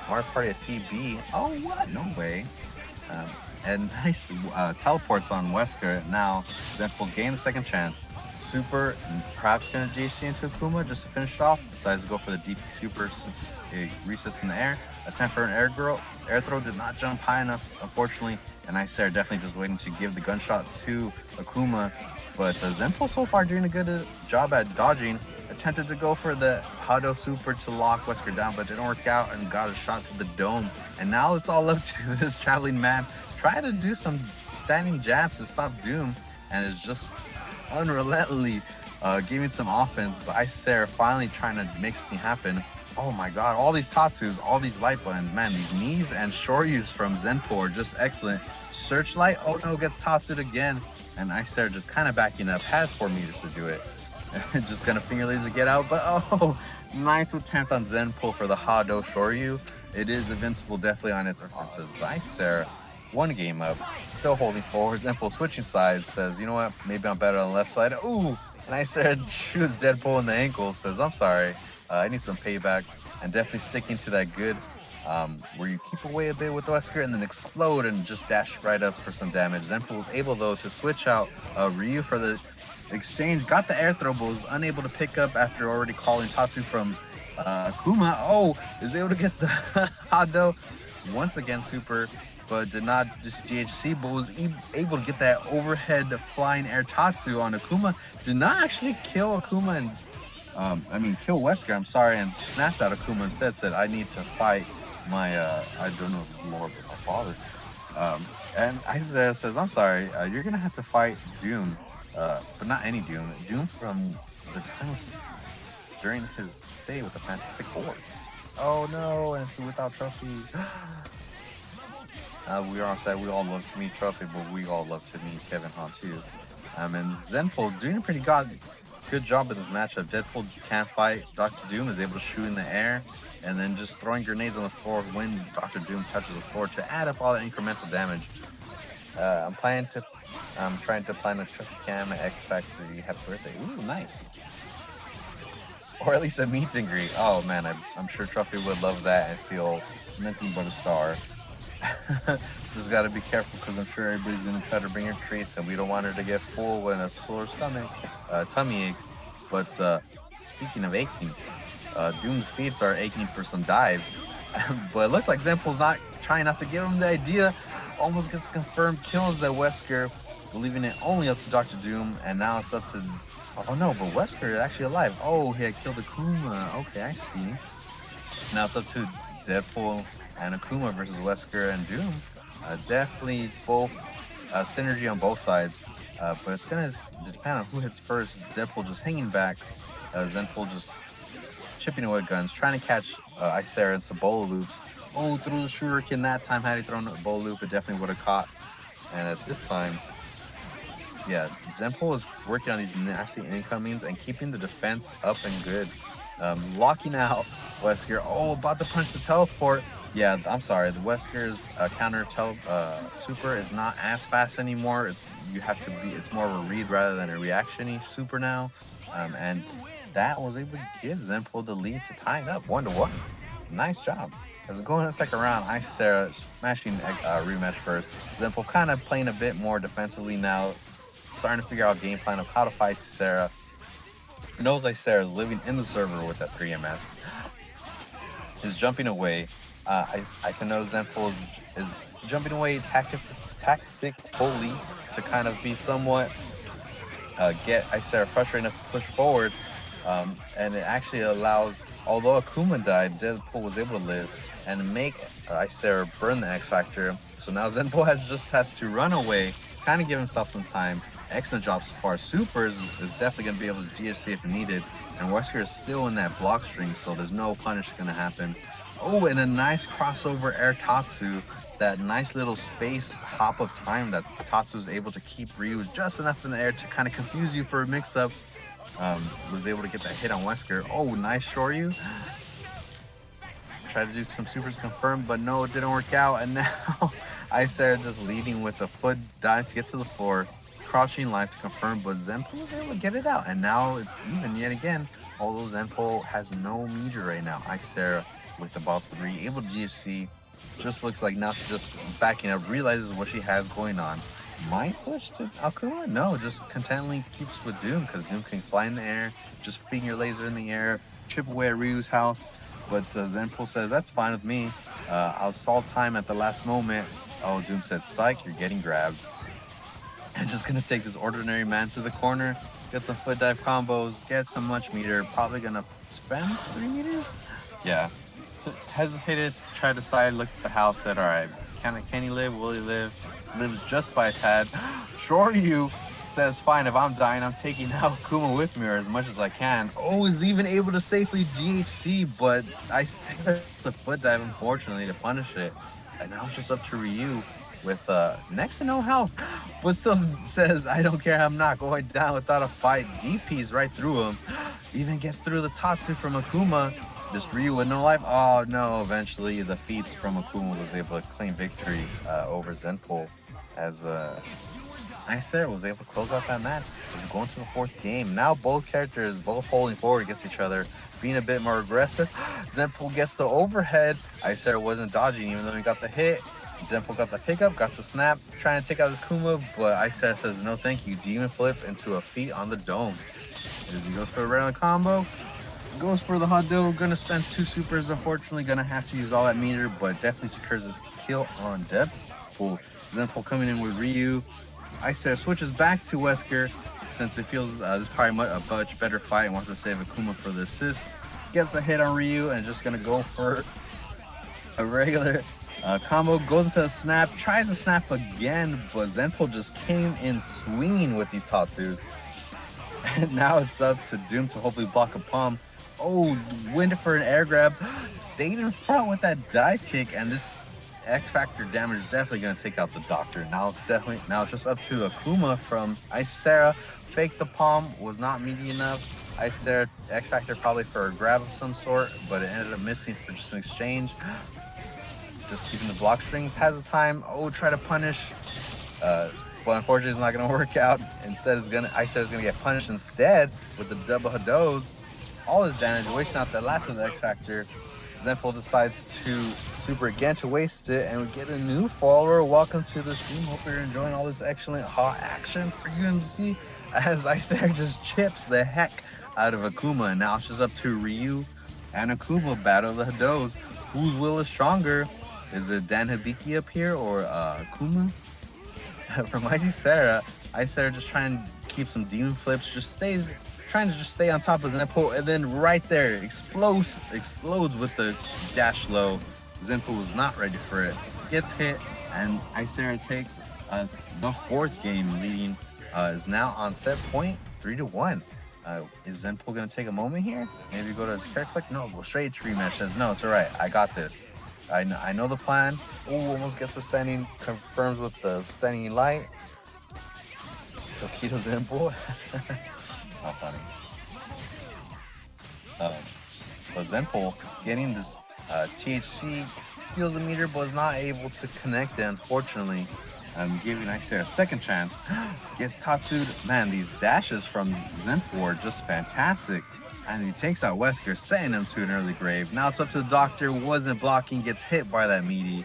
Mario Party a CB. Oh, what? No way. And nice teleports on Wesker. Now, Zenpool's gained a second chance. Super, perhaps gonna GC into Akuma just to finish it off. Decides to go for the DP Super since it resets in the air. Attempt for an air throw did not jump high enough, unfortunately. And Isicera definitely just waiting to give the gunshot to Akuma. But Zenpool so far doing a good job at dodging. Attempted to go for the Hado Super to lock Wesker down, but didn't work out and got a shot to the dome. And now it's all up to this traveling man trying to do some standing jabs to stop Doom, and is just unrelentingly giving some offense. But Isicera finally trying to make something happen. Oh my god, all these Tatsus, all these light buttons, man, these knees and Shoryus from Zenpool are just excellent. Searchlight, oh no, gets Tatsu'd again. And Isicera just kind of backing up, has 4 meters to do it. Just gonna finger laser get out, but oh, nice attempt on Zenpool for the Hado Shoryu. It is invincible definitely on its offenses, but Isicera, 1 game up, still holding forward. Zenpool switching sides, says, you know what, maybe I'm better on the left side. Ooh, and Isicera shoots Deadpool in the ankle, says, I'm sorry, I need some payback, and definitely sticking to that good where you keep away a bit with Wesker and then explode and just dash right up for some damage. Zenpool was able though to switch out Ryu for the exchange, got the air throw, but was unable to pick up after already calling Tatsu from Akuma. Oh, is able to get the Hado once again super, but did not just GHC, but was able to get that overhead flying air Tatsu on Akuma. Did not actually kill Akuma and kill Wesker, I'm sorry, and snapped out Akuma instead, said, I need to fight my, I don't know if it's Lord, but my father. And Isicera says, I'm sorry, you're gonna have to fight Doom, but not any Doom. Doom from the times during his stay with the Fantastic Four. Oh no, and it's without Trophy. We are on side, we all love to meet Trophy, but we all love to meet Kevin Hahn too. And Zenpool doing a pretty good job in this matchup. Deadpool can't fight. Dr. Doom is able to shoot in the air and then just throwing grenades on the floor when Dr. Doom touches the floor to add up all that incremental damage. I'm trying to plan a Trophy Cam at X Factory. Happy birthday. Ooh, nice. Or at least a meet and greet. Oh man, I'm sure Trophy would love that and feel nothing but a star. Just gotta be careful because I'm sure everybody's gonna try to bring her treats and we don't want her to get full and a sore stomach, tummy ache. But speaking of aching, Doom's feet are aching for some dives. But it looks like Zenpool's trying not to give him the idea. Almost gets confirmed kills that Wesker, leaving it only up to Dr. Doom, and now it's up to... Oh no, but Wesker is actually alive. Oh, he had killed Akuma. Okay, I see. Now it's up to Deadpool and Akuma versus Wesker and Doom. Definitely both synergy on both sides, but it's gonna depend on who hits first. Deadpool just hanging back, Zenpool just chipping away guns, trying to catch Isicera in some bola loops. Oh, through the shuriken that time. Had he thrown a bola loop, it definitely would have caught. And at this time, yeah, Zenpool is working on these nasty incomings and keeping the defense up and good. Locking out Wesker. Oh, about to punch the teleport. Yeah, I'm sorry. The Wesker's counter super is not as fast anymore. It's more of a read rather than a reaction-y super now. And that was able to give Zenpool the lead to tie it up 1-1. Nice job. As we go in the second round, Isicera smashing rematch first. Zenpool kind of playing a bit more defensively now, starting to figure out game plan of how to fight Isicera. Knows Isicera is living in the server with that 3MS. Is jumping away. I can notice Zenpool is jumping away tactically to kind of be somewhat get Isicera frustrated enough to push forward. And it actually allows, although Akuma died, Deadpool was able to live and make Isicera burn the X Factor. So now Zenpool has to run away, kind of give himself some time. Excellent job so far. Super is definitely going to be able to GSC if needed. And Wesker is still in that block string, so there's no punish going to happen. Oh, and a nice crossover air Tatsu. That nice little space hop of time that Tatsu was able to keep Ryu just enough in the air to kind of confuse you for a mix-up. Was able to get that hit on Wesker. Oh, nice Shoryu. Tried to do some supers confirmed, but no, it didn't work out. And now Isicera just leading with a foot dive to get to the floor. crouching live to confirm, but Zenpool was able to get it out, and now it's even yet again. Although Zenpool has no meter right now. Isicera with about 3, able to GFC. Just looks like now she's just backing up, realizes what she has going on. Might switch to Akuma? No, just contently keeps with Doom, because Doom can fly in the air, just finger laser in the air, chip away at Ryu's health. But Zenpool says, that's fine with me. I'll stall time at the last moment. Oh, Doom said, psych, you're getting grabbed. And just gonna take this ordinary man to the corner, get some foot dive combos, get some much meter, probably gonna spend 3 meters? Yeah. So hesitated, tried to decide, looked at the house, said, alright, can he live? Will he live? Lives just by a tad. Shoryu says, fine, if I'm dying, I'm taking out Akuma with me or as much as I can. Oh, is even able to safely GHC, but I said the foot dive, unfortunately, to punish it. And now it's just up to Ryu with next to no health, but still says, I don't care, I'm not going down without a fight. DP's right through him. Even gets through the Tatsu from Akuma. Just Ryu with no life. Oh no, eventually the feats from Akuma was able to claim victory over Zenpool as Isicera was able to close out that match. We're going to the 4th game. Now both characters, both holding forward against each other, being a bit more aggressive. Zenpool gets the overhead. Isicera wasn't dodging even though he got the hit. Zenpool got the pickup, got the snap, trying to take out his Kuma, but Isicera says no thank you. Demon flip into a feet on the dome. As he goes for a random combo, goes for the hot dough, gonna spend 2 supers, unfortunately gonna have to use all that meter, but definitely secures his kill on Deadpool. Zenpool coming in with Ryu. Isicera switches back to Wesker since it feels this is probably a much better fight and wants to save Akuma for the assist. Gets a hit on Ryu and just gonna go for a regular combo, goes into a snap, tries to snap again, but Zenpool just came in swinging with these Tatsus. And now it's up to Doom to hopefully block a palm. Oh, went for an air grab, stayed in front with that dive kick, and this X Factor damage is definitely going to take out the Doctor. Now it's just up to Akuma from Isicera. Faked the palm, was not meaty enough. Isicera X Factor probably for a grab of some sort, but it ended up missing for just an exchange. Just keeping the block strings, has the time. Oh, try to punish. But unfortunately it's not going to work out. Instead, Isicera's going to get punished instead with the double Hados. All his damage, wasting out the last of the X Factor. Zenpool decides to super again to waste it, and we get a new follower. Welcome to the stream. Hope you're enjoying all this excellent hot action for UMvC as Isicera just chips the heck out of Akuma. And now it's just up to Ryu and Akuma battle the Hados. Whose will is stronger? Is it Dan Hibiki up here or Akuma? From Isicera, Isicera just trying to keep some demon flips, trying to just stay on top of Zenpool, and then right there explodes with the dash low. Zenpool was not ready for it, gets hit, and Isicera takes the 4th game, leading is now on set point 3-1. Is Zenpool gonna take a moment here? Maybe go to his character select? No, go straight to rematch. Says no, it's alright, I got this. I know the plan. Oh, almost gets the standing, confirms with the standing light. Tokido Zenpool. Not funny. But Zenpool getting this THC, steals the meter, but is not able to connect it, unfortunately. Giving Isicera a second chance. Gets Tatsu'd. Man, these dashes from Zenpool are just fantastic. And he takes out Wesker, sending him to an early grave. Now it's up to the Doctor, wasn't blocking, gets hit by that meaty.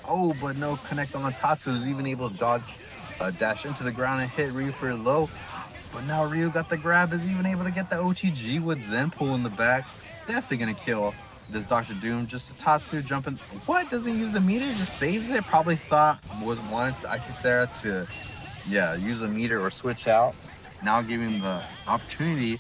Oh, but no connect on the Tatsu, is even able to dodge, dash into the ground and hit Ryu for low. But now Ryu got the grab, is even able to get the OTG with Zenpool in the back. Definitely gonna kill this Dr. Doom. Just a Tatsu jumping. What? Doesn't use the meter, just saves it? Probably thought wanted Isicera to, use a meter or switch out. Now giving him the opportunity.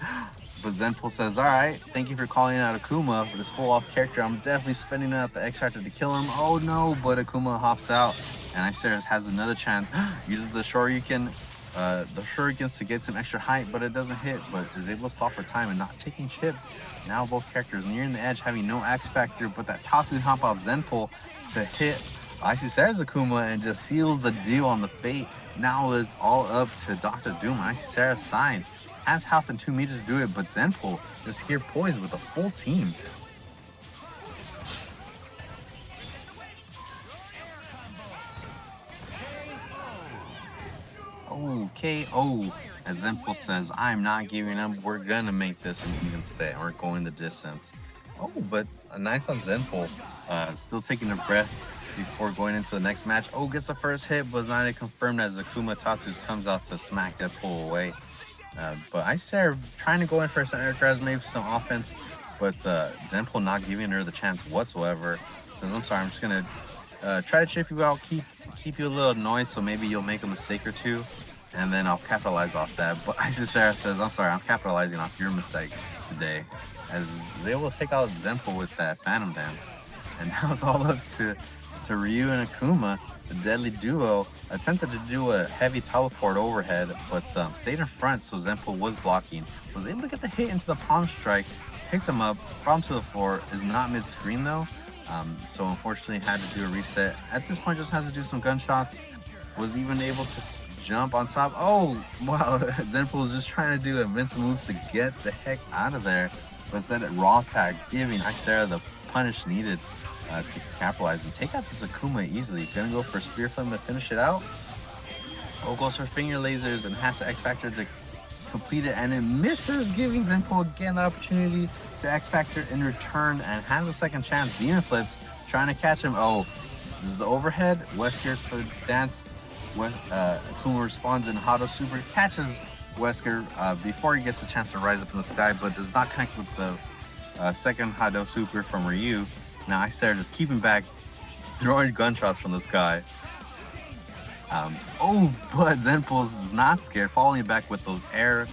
But Zenpool says, alright, thank you for calling out Akuma for this full off character. I'm definitely spending out the X Factor to kill him. Oh no, but Akuma hops out. And Isicera has another chance. Uses the Shoryuken. The Shurikens to get some extra height, but it doesn't hit, but is able to stop for time and not taking chip. Now both characters nearing the edge, having no X Factor, but that Tatsu hop off Zenpool to hit Isicera's Akuma and just seals the deal on the fate. Now it's all up to Dr. Doom. Isicera's side has health and 2 meters to do it, but Zenpool just here poised with a full team. Oh, KO. As Zenpool says, I'm not giving up. We're gonna make this an even set. We're going the distance. Oh, but nice on Zenpool. Still taking a breath before going into the next match. Oh, gets the first hit, but it's not confirmed as Akuma Tatsus comes out to smack Deadpool away. But Isicera trying to go in for some air grabs, maybe some offense, but Zenpool not giving her the chance whatsoever. Says, I'm sorry, I'm just gonna try to chip you out, keep you a little annoyed, so maybe you'll make a mistake or two, and then I'll capitalize off that. But Isicera says, I'm sorry, I'm capitalizing off your mistakes today, as they will take out Zenpool with that Phantom Dance. And now it's all up to Ryu and Akuma. The deadly duo attempted to do a heavy teleport overhead, but stayed in front, so Zenpool was blocking. Was able to get the hit into the palm strike, picked him up, brought him to the floor. Is not mid-screen though, so unfortunately had to do a reset. At this point, just has to do some gunshots. Was even able to jump on top. Oh, wow, Zenpool was just trying to do invincible moves to get the heck out of there, but instead it raw tag, giving Isicera the punish needed to capitalize and take out this Akuma easily. Gonna go for Spear Flame to finish it out. Oh, goes for Finger Lasers and has the X Factor to complete it, and it misses, giving Zenpool again the opportunity to X Factor in return and has a second chance. Demon Flips trying to catch him. Oh, this is the overhead. Wesker for the dance. Akuma responds in Hado Super, catches Wesker before he gets the chance to rise up in the sky, but does not connect with the second Hado Super from Ryu. Now Isicera just keeping back, throwing gunshots from the sky. Oh, but Zenpool is not scared, falling back with those air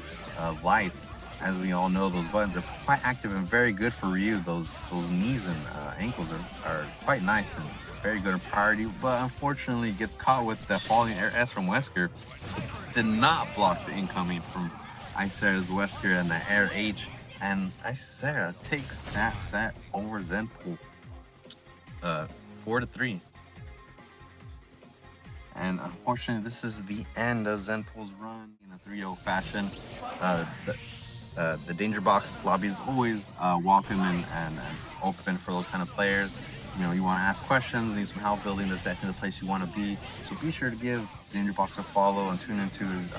lights. As we all know, those buttons are quite active and very good for Ryu. Those knees and ankles are quite nice and very good in priority, but unfortunately gets caught with the falling air S from Wesker. Did not block the incoming from Isicera's Wesker and the air H, and Isicera takes that set over Zenpool. 4-3. And unfortunately, this is the end of Zenpool's run in a 3-0 fashion. The Danger Box lobby is always welcome and open for those kind of players. You know, you want to ask questions, need some help building this deck in the place you want to be. So be sure to give Danger Box a follow and tune into his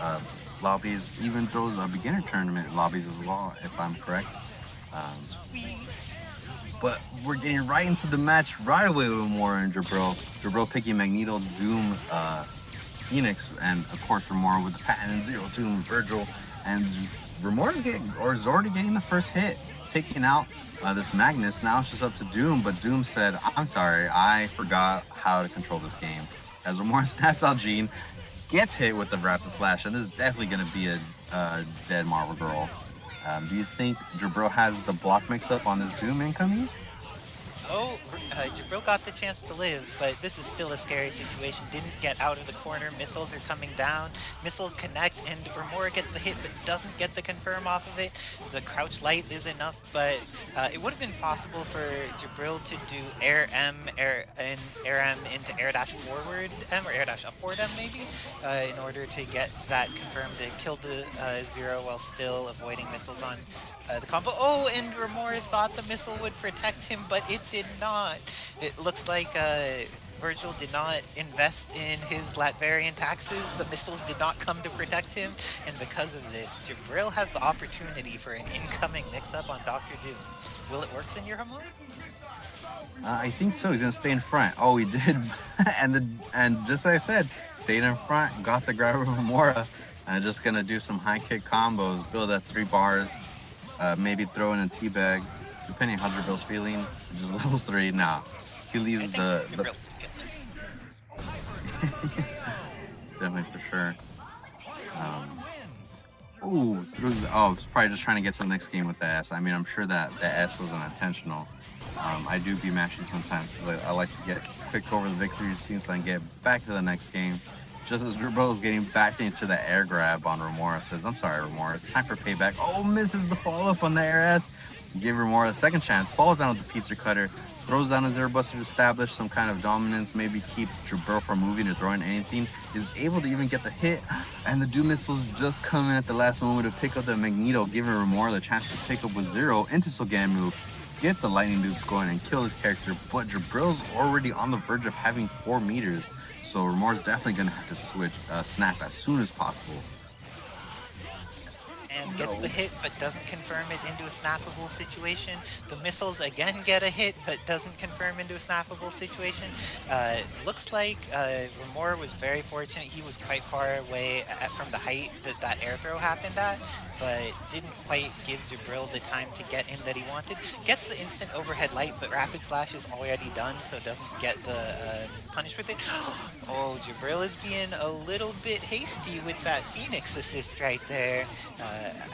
lobbies, even those beginner tournament lobbies as well, if I'm correct. Sweet. But we're getting right into the match right away with Romora and Jibrill. Jibrill picking Magneto, Doom, Phoenix, and of course Romora with the patent and Zero Doom, Vergil. And Romora's already getting the first hit, taking out this Magnus. Now it's just up to Doom, but Doom said, I'm sorry, I forgot how to control this game. As Romora snaps out Jean, gets hit with the Rapid Slash, and this is definitely going to be a dead Marvel Girl. Do you think Jibrill has the block mix-up on this Doom incoming? Oh, Jibrill got the chance to live, but this is still a scary situation. Didn't get out of the corner. Missiles are coming down. Missiles connect, and Romora gets the hit, but doesn't get the confirm off of it. The crouch light is enough, but it would have been possible for Jibrill to do air M into air dash forward M or air dash upward M maybe, in order to get that confirmed to kill the Zero while still avoiding missiles on the combo. Oh, and Romora thought the missile would protect him, but it did not. It looks like Vergil did not invest in his Latverian taxes. The missiles did not come to protect him, and because of this, Jibrill has the opportunity for an incoming mix-up on Dr. Doom. Will it work, Senor Romora? I think so. He's gonna stay in front. Oh, he did, and just like I said, stayed in front, got the grab of Romora, and just gonna do some high kick combos, build at 3 bars. Maybe throw in a teabag, depending on how Jibrill's feeling. Just levels 3. Nah, he leaves the definitely for sure. It's probably just trying to get to the next game with the S. I mean, I'm sure that the S was unintentional. I do be mashing sometimes because I like to get quick over the victory scene so I can get back to the next game. Just as Jibrill is getting back into the air grab on Romora, says, I'm sorry, Romora, it's time for payback. Oh, misses the follow-up on the air S. Give Romora a second chance, falls down with the pizza cutter, throws down a Zero Buster to establish some kind of dominance, maybe keep Jibrill from moving or throwing anything. Is able to even get the hit, and the Doom missiles just come in at the last moment to pick up the Magneto, giving Romora the chance to pick up with Zero into Sogamu, get the lightning nukes going and kill his character, but Jibrill's already on the verge of having 4 meters. So Romora's definitely gonna have to switch, snap as soon as possible. And gets the hit, but doesn't confirm it into a snappable situation. The missiles again get a hit, but doesn't confirm into a snappable situation. Looks like Romora was very fortunate. He was quite far away from the height that that air throw happened at, but didn't quite give Jibrill the time to get in that he wanted. Gets the instant overhead light, but Rapid Slash is already done, so doesn't get the punish with it. Oh, Jibrill is being a little bit hasty with that Phoenix assist right there.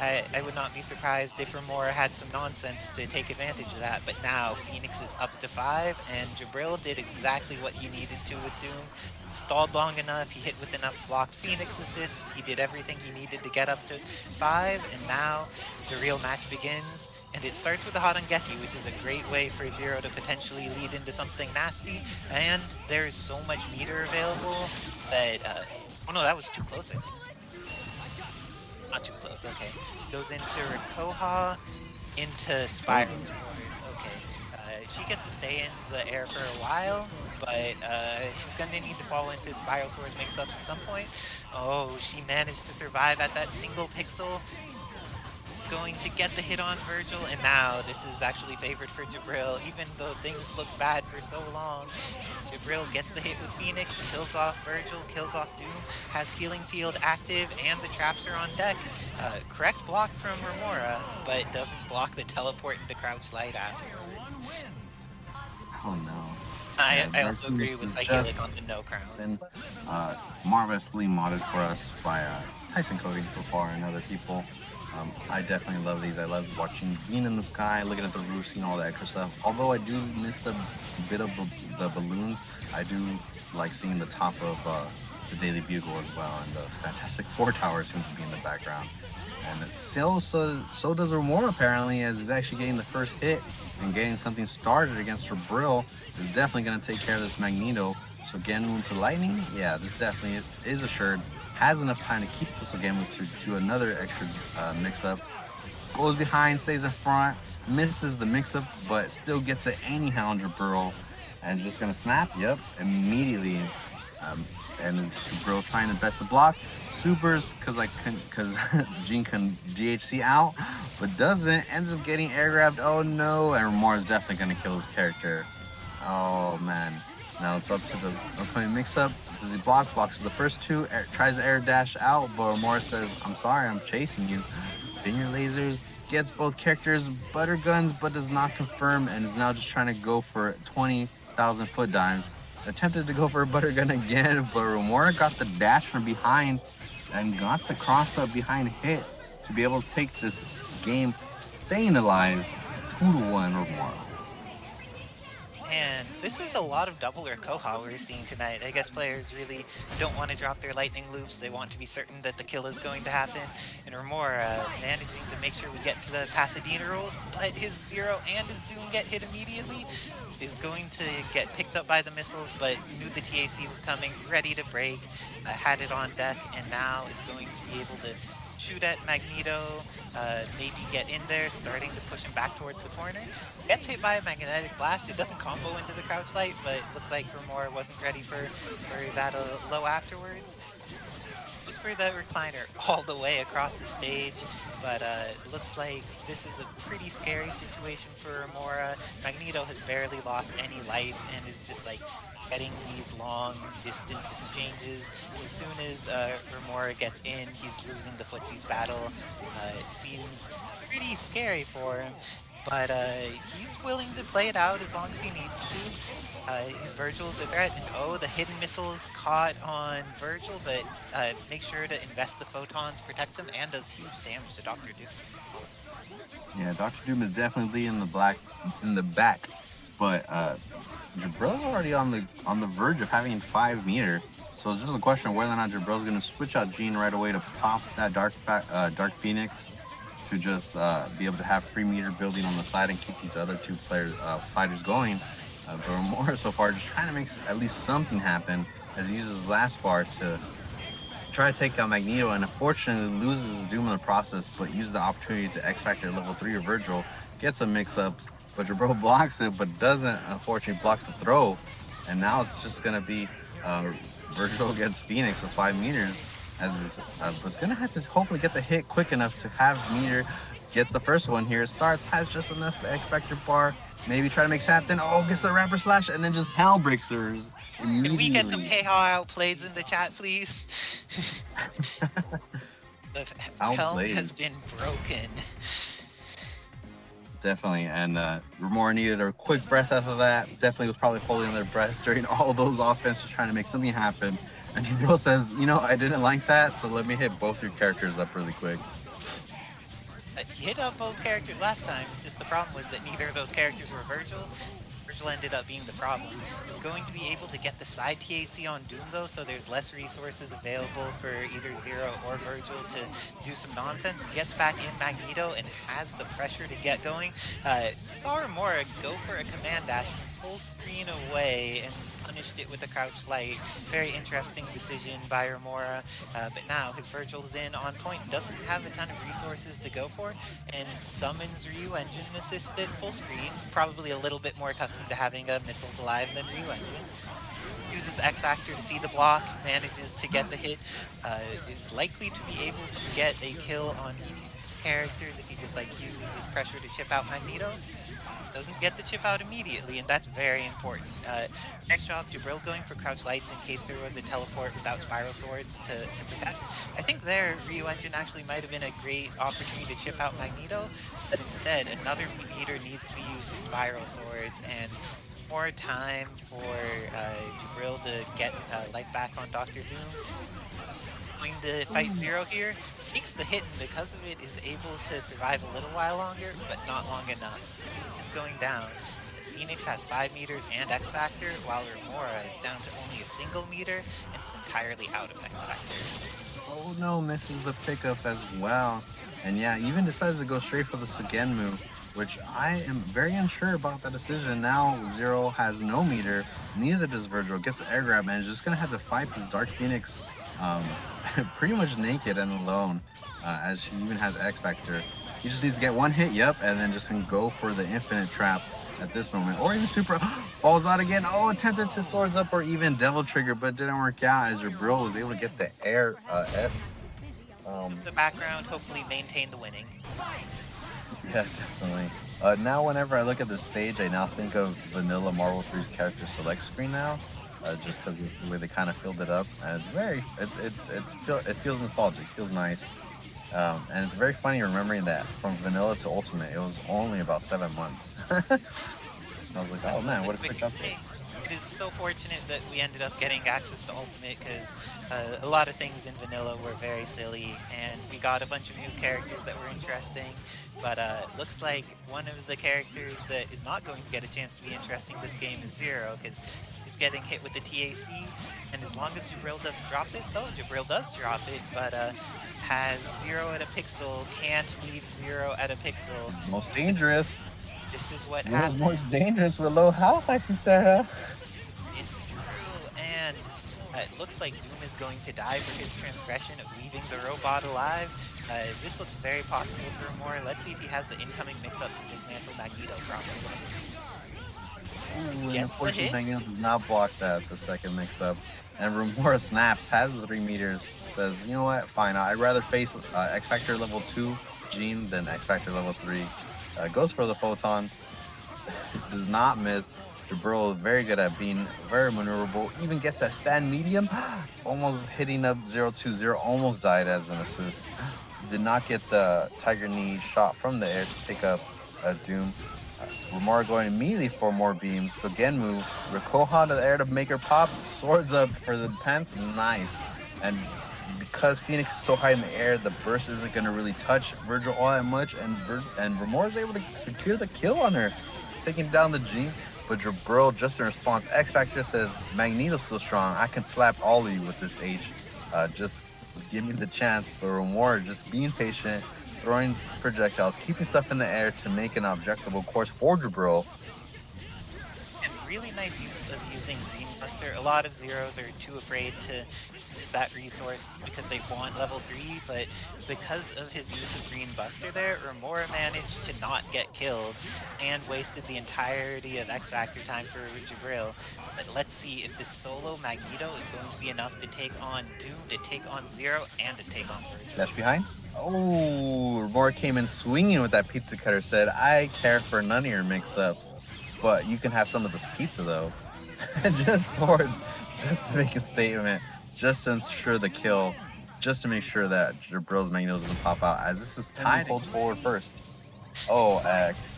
I would not be surprised if Romora had some nonsense to take advantage of that, but now Phoenix is up to 5, and Jibrill did exactly what he needed to with Doom. Stalled long enough, he hit with enough blocked Phoenix assists, he did everything he needed to get up to 5, and now the real match begins. And it starts with the hot on Geki, which is a great way for Zero to potentially lead into something nasty, and there's so much meter available that, oh no, that was too close, I think. Not too close, okay. Goes into Rikoha, into Spiral Swords, okay. She gets to stay in the air for a while, but she's gonna need to fall into Spiral Swords mix-ups at some point. Oh, she managed to survive at that single pixel. Is going to get the hit on Vergil, and now this is actually favored for Jibrill, even though things look bad for so long. Jibrill gets the hit with Phoenix, kills off Vergil, kills off Doom, has Healing Field active, and the traps are on deck. Correct block from Romora, but doesn't block the teleport into Crouch Light after. Oh no. I also agree with Psychelic on the no crown. Been marvelously modded for us by Tyson Coding so far and other people. I definitely love these. I love watching being in the sky, looking at the roof, seeing all the extra stuff. Although I do miss the bit of the balloons, I do like seeing the top of the Daily Bugle as well, and the Fantastic Four Tower seems to be in the background. And so does Romora apparently, as he's actually getting the first hit and getting something started against Jibrill. Is definitely going to take care of this Magneto. So Genwu into Lightning, yeah, this definitely is assured. Has enough time to keep this Genwu to do another extra mix-up. Goes behind, stays in front, misses the mix-up, but still gets it anyhow on Jibrill. And just going to snap, yep, immediately. And Jibrill trying to best the block. Supers, because Jean can DHC out, but doesn't, ends up getting air grabbed. Oh no, and Romora is definitely going to kill his character. Oh man. Now it's up to the upcoming mix-up. Does he block? Blocks the first two, tries to air dash out, but Romora says, I'm sorry, I'm chasing you. Finger lasers, gets both characters, butter guns, but does not confirm, and is now just trying to go for 20,000 foot dives. Attempted to go for a butter gun again, but Romora got the dash from behind and got the cross up behind hit to be able to take this game staying alive 2-1 Romora. And this is a lot of double or Koha we're seeing tonight. I guess players really don't want to drop their lightning loops. They want to be certain that the kill is going to happen. And Romora managing to make sure we get to the Pasadena rolls, but his Zero and his Doom get hit immediately. Is going to get picked up by the missiles, but knew the TAC was coming, ready to break, had it on deck, and now is going to be able to shoot at Magneto, maybe get in there, starting to push him back towards the corner. Gets hit by a magnetic blast. It doesn't combo into the crouch light, but it looks like Romora wasn't ready for that low afterwards. Goes for the recliner all the way across the stage, but it looks like this is a pretty scary situation for Romora. Magneto has barely lost any life and is just like getting these long distance exchanges. As soon as Romora gets in, he's losing the footsies battle. It seems pretty scary for him, but he's willing to play it out as long as he needs to. His Vergil's a threat, and oh, the hidden missiles caught on Vergil, but make sure to invest the photons, protects him, and does huge damage to Dr. Doom. Yeah, Dr. Doom is definitely in the back, but Jibrill's already on the verge of having 5 meter, so it's just a question of whether or not Jibrill's going to switch out Jean right away to pop that Dark Phoenix to just be able to have 3 meter building on the side and keep these other two fighters going. But Romora so far just trying to make at least something happen as he uses his last bar to try to take out Magneto, and unfortunately loses his Doom in the process, but uses the opportunity to X-Factor level 3 of Vergil, gets some mix-ups, but Jibrill blocks it, but doesn't unfortunately block the throw, and now it's just going to be Vergil gets Phoenix with 5 meters, as was gonna have to hopefully get the hit quick enough to have meter. Gets the first one here. Starts has just enough X Factor bar. Maybe try to make Sapton. Oh, gets the Rapper Slash and then just Hell Breakers Can we get some immediately. KO outplays in the chat, please? The helm Outplayed. has been broken. Definitely, and Romora needed a quick breath after that. Definitely was probably holding their breath during all those offenses, trying to make something happen. And Jibrill says, you know, I didn't like that, so let me hit both your characters up really quick. He hit up both characters last time, it's just the problem was that neither of those characters were Vergil. Vergil ended up being the problem. He's going to be able to get the side TAC on Doom though, so there's less resources available for either Zero or Vergil to do some nonsense. He gets back in Magneto and has the pressure to get going. Saw Romora go for a command dash, full screen away, and punished it with a crouch light. Very interesting decision by Romora, but now his Vergil's in on point, doesn't have a ton of resources to go for, and summons Ryu Engine assisted full screen, probably a little bit more accustomed to having missiles alive than Ryu Engine. Uses the X Factor to see the block, manages to get the hit, is likely to be able to get a kill on each of his characters if he just like uses this pressure to chip out Magneto. Doesn't get the chip out immediately, and that's very important. Next job, Jibrill going for crouch lights in case there was a teleport without spiral swords to protect. I think there, Ryu Engine actually might have been a great opportunity to chip out Magneto, but instead, another meter needs to be used with spiral swords, and more time for Jibrill to get life back on Dr. Doom. Going to fight Zero here, takes the hit, and because of it is able to survive a little while longer, but not long enough. Is going down. Phoenix has 5 meters and X Factor, while Romora is down to only a single meter and is entirely out of X Factor. Oh no, misses the pickup as well. And yeah, even decides to go straight for the Sugenmu, which I am very unsure about that decision. Now Zero has no meter, neither does Vergil, gets the air grab and is just gonna have to fight this Dark Phoenix pretty much naked and alone, as she even has X Factor. He just needs to get one hit, yep, and then just can go for the infinite trap at this moment. Or even super falls out again. Oh, attempted to swords up or even devil trigger, but didn't work out as Jibrill was able to get the air S. The background, hopefully maintain the winning. Yeah, definitely. Now whenever I look at this stage, I now think of Vanilla Marvel 3's character select screen now. Just because of the way they kind of filled it up, and it's very, it feels nostalgic, feels nice, and it's very funny remembering that from Vanilla to Ultimate, it was only about 7 months. I was like, oh man, what a quick update. It is so fortunate that we ended up getting access to Ultimate because a lot of things in Vanilla were very silly, and we got a bunch of new characters that were interesting. But looks like one of the characters that is not going to get a chance to be interesting this game is Zero, because he's getting hit with the TAC, and as long as Jibrill doesn't drop this, though, Jibrill does drop it, but has Zero at a pixel, can't leave Zero at a pixel. It's most dangerous. This is what It's happens. most dangerous with low health, Isicera. It's true, and it looks like Doom is going to die for his transgression of leaving the robot alive. This looks very possible for Romora. Let's see if he has the incoming mix-up to dismantle Magneto properly. Ooh, and unfortunately, Magneto does not block that, the second mix-up. And Romora snaps, has the 3 meters, says, you know what, fine, I'd rather face X Factor level 2 Gene than X Factor level 3. Goes for the photon, does not miss. Jibrill is very good at being very maneuverable, even gets that stand medium, almost hitting up 0-2-0, almost died as an assist. Did not get the Tiger Knee shot from the air to pick up Doom. Romora going immediately for more beams, so Genmu, Rikoha to the air to make her pop, swords up for the pants, nice. And because Phoenix is so high in the air, the burst isn't going to really touch Vergil all that much, and Romora is able to secure the kill on her, taking down the G. But Jibrill, just in response, X Factor says, Magneto's still strong, I can slap all of you with this H, just give me the chance. But Romora just being patient, throwing projectiles, keeping stuff in the air to make an objectable course for Jibrill. And really nice use of using Green Buster. A lot of Zeros are too afraid to use that resource because they want level 3, but because of his use of Green Buster there, Romora managed to not get killed and wasted the entirety of X Factor time for Jibrill. But let's see if this solo Magneto is going to be enough to take on Doom, to take on Zero, and to take on Vergil. Dash behind. Oh, Romora came in swinging with that pizza cutter. Said, "I care for none of your mix-ups, but you can have some of this pizza though." just to make a statement, just to ensure the kill, just to make sure that Jibrill's Magneto doesn't pop out, as this is tied. Holds forward first. Oh,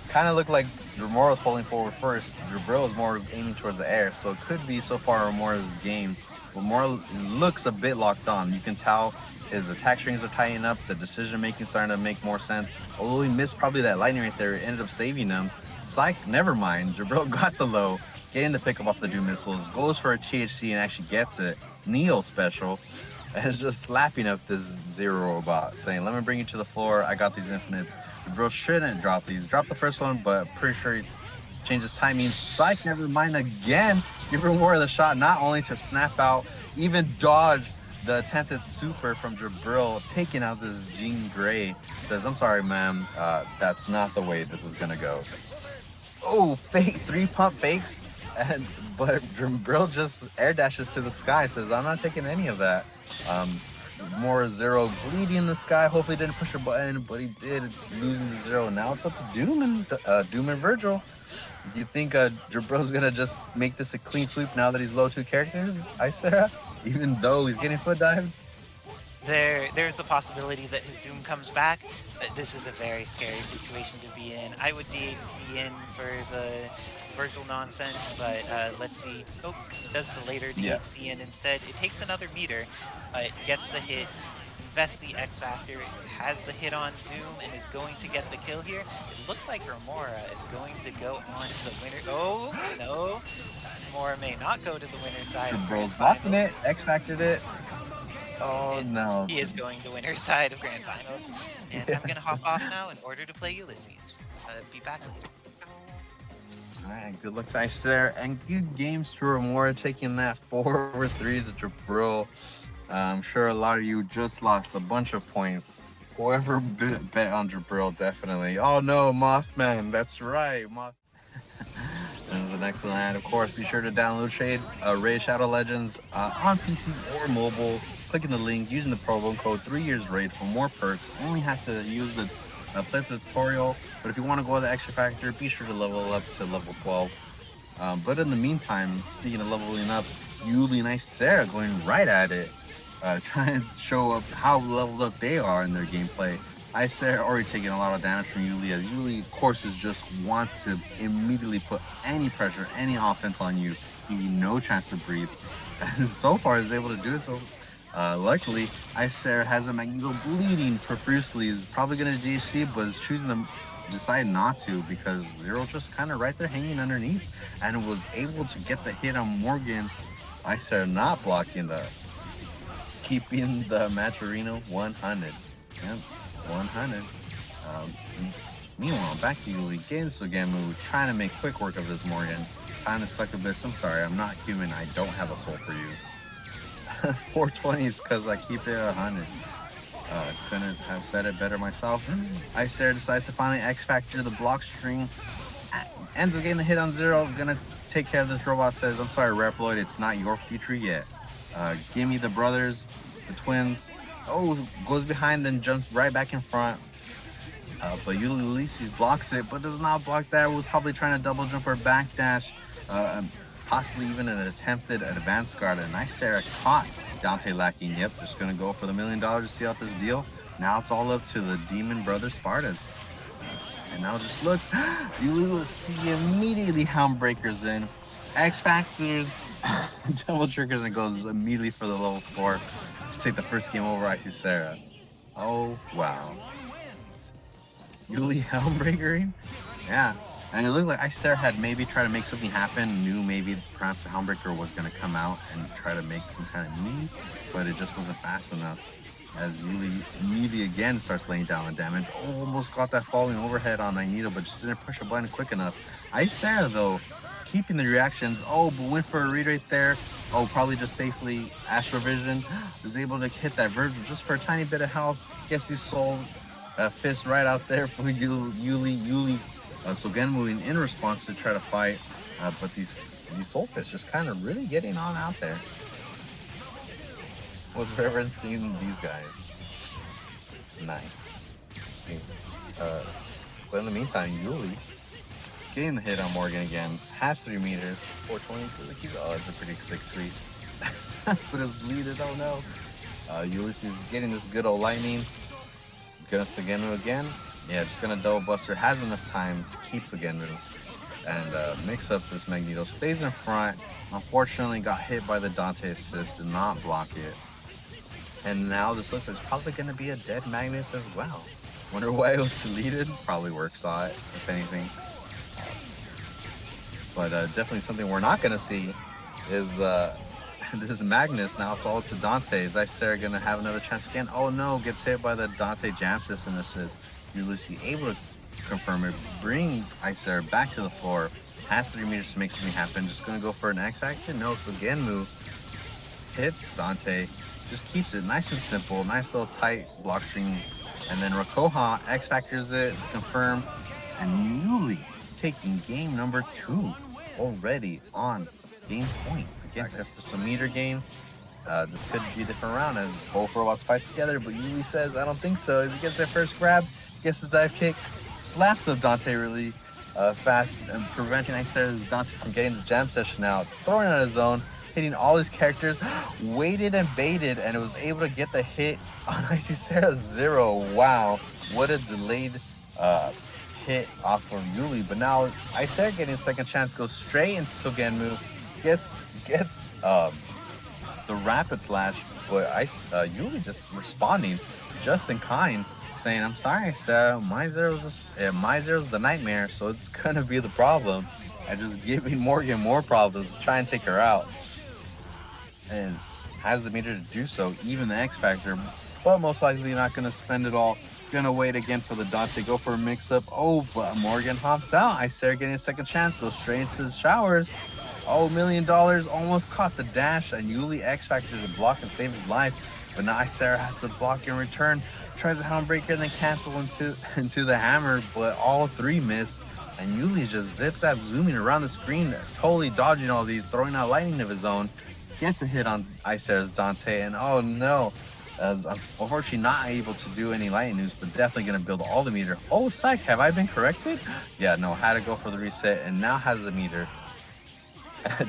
kind of looked like Romora was holding forward first. Jibrill was more aiming towards the air, so it could be so far Romora's game. Romora looks a bit locked on. You can tell his attack strings are tightening up, the decision making starting to make more sense. Although he missed probably that lightning right there, it ended up saving him. Psych, never mind. Jibrill got the low, getting the pickup off the Doom missiles, goes for a THC and actually gets it. Neo special, and is just slapping up this Zero robot, saying, "Let me bring you to the floor. I got these infinites." Jibrill shouldn't drop these. Drop the first one, but pretty sure he changed his timing. Psych, never mind again. Give Romora the shot, not only to snap out, even dodge the attempted super from Jibrill, taking out this Jean Grey. Says, "I'm sorry, ma'am. That's not the way this is gonna go." Oh, fake 3-pump fakes, but Jibrill just air dashes to the sky. Says, "I'm not taking any of that." More Zero bleeding in the sky. Hopefully didn't push a button, but he did, losing the Zero. Now it's up to Doom and Vergil. Do you think Jibrill's gonna just make this a clean sweep now that he's low 2 characters, Isicera? Even though he's getting foot dived? There's the possibility that his Doom comes back. This is a very scary situation to be in. I would DHC in for the Vergil nonsense, but let's see. Oh, does the later DHC in instead. It takes another meter, but gets the hit, invests the X Factor, has the hit on Doom, and is going to get the kill here. It looks like Romora is going to go on to the winner. Oh, no. Romora may not go to the winner's side. Jibrill's buffing it, X Factored it. Oh, no. He is going to winner's side of Grand Finals. And I'm going to hop off now in order to play Yullizhez. Be back later. Alright, good luck to Isicera, and good games to Romora, taking that 4-3 to Jibrill. I'm sure a lot of you just lost a bunch of points. Whoever bet on Jibrill, definitely. Oh no, Mothman, that's right, This is an excellent ad. Of course, be sure to download Raid Shadow Legends on PC or mobile. Clicking the link, using the promo code 3YearsRaid for more perks. Only have to use the play the tutorial, but if you want to go the extra factor, be sure to level up to level 12. But in the meantime, speaking of leveling up, Yuli and Isicera going right at it, trying to show up how leveled up they are in their gameplay. Isicera already taking a lot of damage from Yuli, as Yuli, of course, just wants to immediately put any pressure, any offense on you, give you no chance to breathe. And so far, is able to do it. So luckily, Isicera has a Magneto bleeding profusely. Is probably going to GHC, but is choosing to decide not to, because Zero just kind of right there hanging underneath, and was able to get the hit on Morrigan. Isicera not blocking the, keeping the Maturino 100. Yep, 100. Meanwhile, back to Yuli, getting Sugamu, trying to make quick work of this Morrigan. Time to suck abyss. I'm sorry, I'm not human. I don't have a soul for you. 420 is because I keep it 100. Couldn't have said it better myself. Isicera decides to finally X Factor the block string. Ends up getting the hit on Zero. Gonna take care of this robot. Says, "I'm sorry, Reploid, it's not your future yet. Give me the brothers, the twins." Oh, goes behind, then jumps right back in front. But Yullizhez blocks it, but does not block that. Was probably trying to double jump or backdash. Possibly even an attempted advanced guard, and Isicera caught Dante lacking. Yep, just gonna go for the $1 million to see out this deal. Now it's all up to the Demon Brother Spartas. And now just looks, Yullizhez immediately Helmbreakers in. X Factors, double triggers, and goes immediately for the level 4. Let's take the first game over Isicera. Oh, wow. Yuli Helmbreakering? Yeah. And it looked like Isicera had maybe tried to make something happen, knew maybe perhaps the Helmbreaker was going to come out and try to make some kind of knee, but it just wasn't fast enough. As Yuli immediately again starts laying down the damage. Almost got that falling overhead on Magneto, but just didn't push a button quick enough. Isicera, though, keeping the reactions. Oh, but went for a read right there. Oh, probably just safely. Astrovision is able to hit that Vergil just for a tiny bit of health. Gets his soul fist right out there for Yuli. So again, moving in response to try to fight, but these soul fists just kind of really getting on out there. Was Firebrand seeing these guys? Nice. Let's see. But in the meantime, Yuli getting the hit on Morrigan again. Has 3 meters. 420 is really cute. Oh, it's a pretty sick tweet. But his lead is, oh no. Yullizhez getting this good old lightning. Gonna Sugenmu again. Yeah, just gonna double buster. Has enough time to keep Sugenmu. And mix up this Magneto. Stays in front. Unfortunately, got hit by the Dante assist. Did not block it. And now this looks like it's probably gonna be a dead Magnus as well. Wonder why it was deleted. Probably work saw it, if anything. But definitely something we're not gonna see is this is Magnus. Now it's all up to Dante. Is Isicera gonna have another chance again? Oh no, gets hit by the Dante jam system assist. Yullizhez able to confirm it, bring Isicera back to the floor. Has 3 meters to make something happen. Just gonna go for an X Factor. No, so Genmu hits Dante. Just keeps it nice and simple. Nice little tight block strings. And then Rakoha X Factors it. It's confirmed. And Yuli taking game number 2 already on game point against after some meter gain. This could be a different round as both robots fight together, but Yuli says, I don't think so. As he gets their first grab, gets his dive kick, slaps up Dante really fast and preventing Isicera's Dante from getting the jam session out, throwing out his own, hitting all his characters, waited and baited, and it was able to get the hit on Isicera 0. Wow, what a delayed hit off of Yuli. But now Isicera getting a second chance, goes straight into Sugenmu, gets the rapid slash, but Yuli just responding just in kind, saying, I'm sorry, Isicera, my zero's the nightmare, so it's gonna be the problem, and just giving Morrigan more problems to try and take her out. And has the meter to do so, even the X Factor, but most likely not going to spend it all. Gonna wait again for the Dante, go for a mix-up. Oh, but Morrigan hops out. Isicera getting a second chance, goes straight into the showers. Oh, $1 million, almost caught the dash, and Yuli X Factor to block and save his life. But now Isicera has to block in return. Tries a Helmbreaker and then cancel into the hammer, but all 3 miss. And Yuli just zip-zap zooming around the screen, totally dodging all these, throwing out lightning of his own. Gets a hit on Isicera's Dante, and oh no, as unfortunately not able to do any lightning news, but definitely going to build all the meter. Oh, psych, have I been corrected? Yeah, no, had to go for the reset, and now has the meter.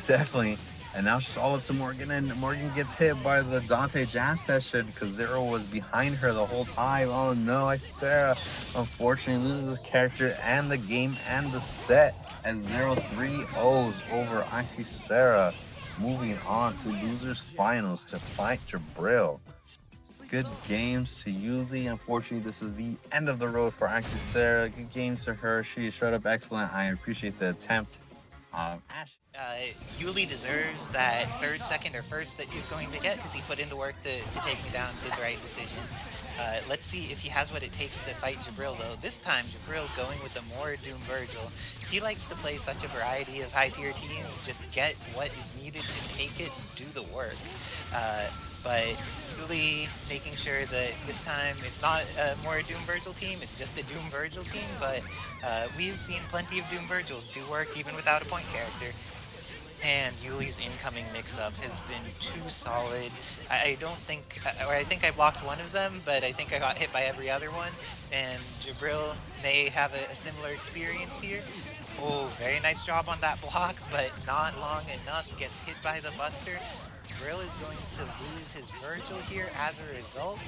Definitely, and now it's just all up to Morrigan, and Morrigan gets hit by the Dante jam session because Zero was behind her the whole time. Oh no, Isicera unfortunately loses his character and the game and the set as 0-3-0s over Isicera. Moving on to losers finals to fight Jibrill. Good games to Yuli. Unfortunately, this is the end of the road for Isicera. Good games to her. She showed up excellent. I appreciate the attempt. Ash. Yuli deserves that 3rd, 2nd, or 1st that he's going to get because he put in the work to take me down, did the right decision. Let's see if he has what it takes to fight Jibrill, though. This time, Jibrill going with the more Doom Vergil. He likes to play such a variety of high-tier teams, just get what is needed to take it and do the work. But Yuli making sure that this time it's not a more Doom Vergil team, it's just a Doom Vergil team, but we've seen plenty of Doom Vergils do work even without a point character. And Yuli's incoming mix-up has been too solid. I don't think, or I think I blocked one of them, but I think I got hit by every other one. And Jibrill may have a similar experience here. Oh, very nice job on that block, but not long enough. Gets hit by the Buster. Jibrill is going to lose his Vergil here as a result.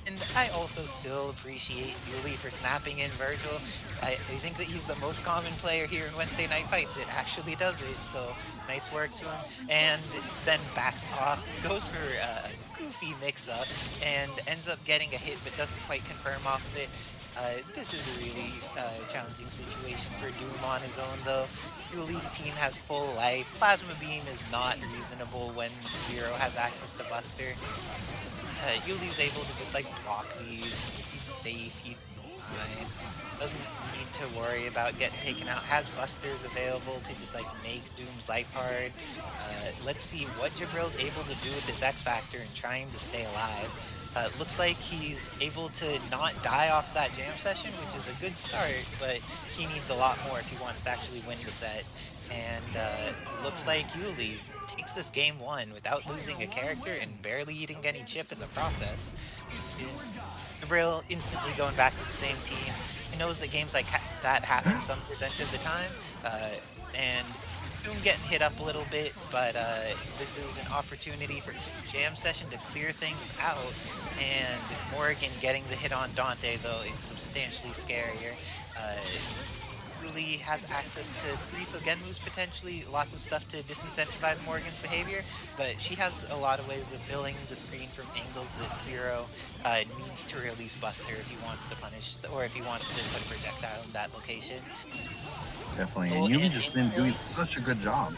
And I also still appreciate Yuli for snapping in Vergil. I think that he's the most common player here in Wednesday Night Fights that actually does it, so nice work to him. And then backs off, goes for a goofy mix-up, and ends up getting a hit but doesn't quite confirm off of it. This is a really challenging situation for Doom on his own, though. Yuli's team has full life. Plasma Beam is not reasonable when Zero has access to Buster. Yuli's able to just like block these. He's safe. He fine. Doesn't need to worry about getting taken out. Has busters available to just like make Doom's life hard. Let's see what Jibrill's able to do with his X Factor and trying to stay alive. Looks like he's able to not die off that jam session, which is a good start, but he needs a lot more if he wants to actually win the set. And looks like Yuli takes this game 1 without losing a character and barely eating any chip in the process. Jibrill instantly going back to the same team. He knows that games like that happen some percent of the time, and Doom getting hit up a little bit, but this is an opportunity for Jam Session to clear things out, and Morrigan getting the hit on Dante, though, is substantially scarier. Really has access to 3 Sogenmus potentially, lots of stuff to disincentivize Morrigan's behavior, but she has a lot of ways of filling the screen from angles that Zero needs to release Buster if he wants to punish, or if he wants to put a projectile in that location. Definitely, and Yuli's just been doing such a good job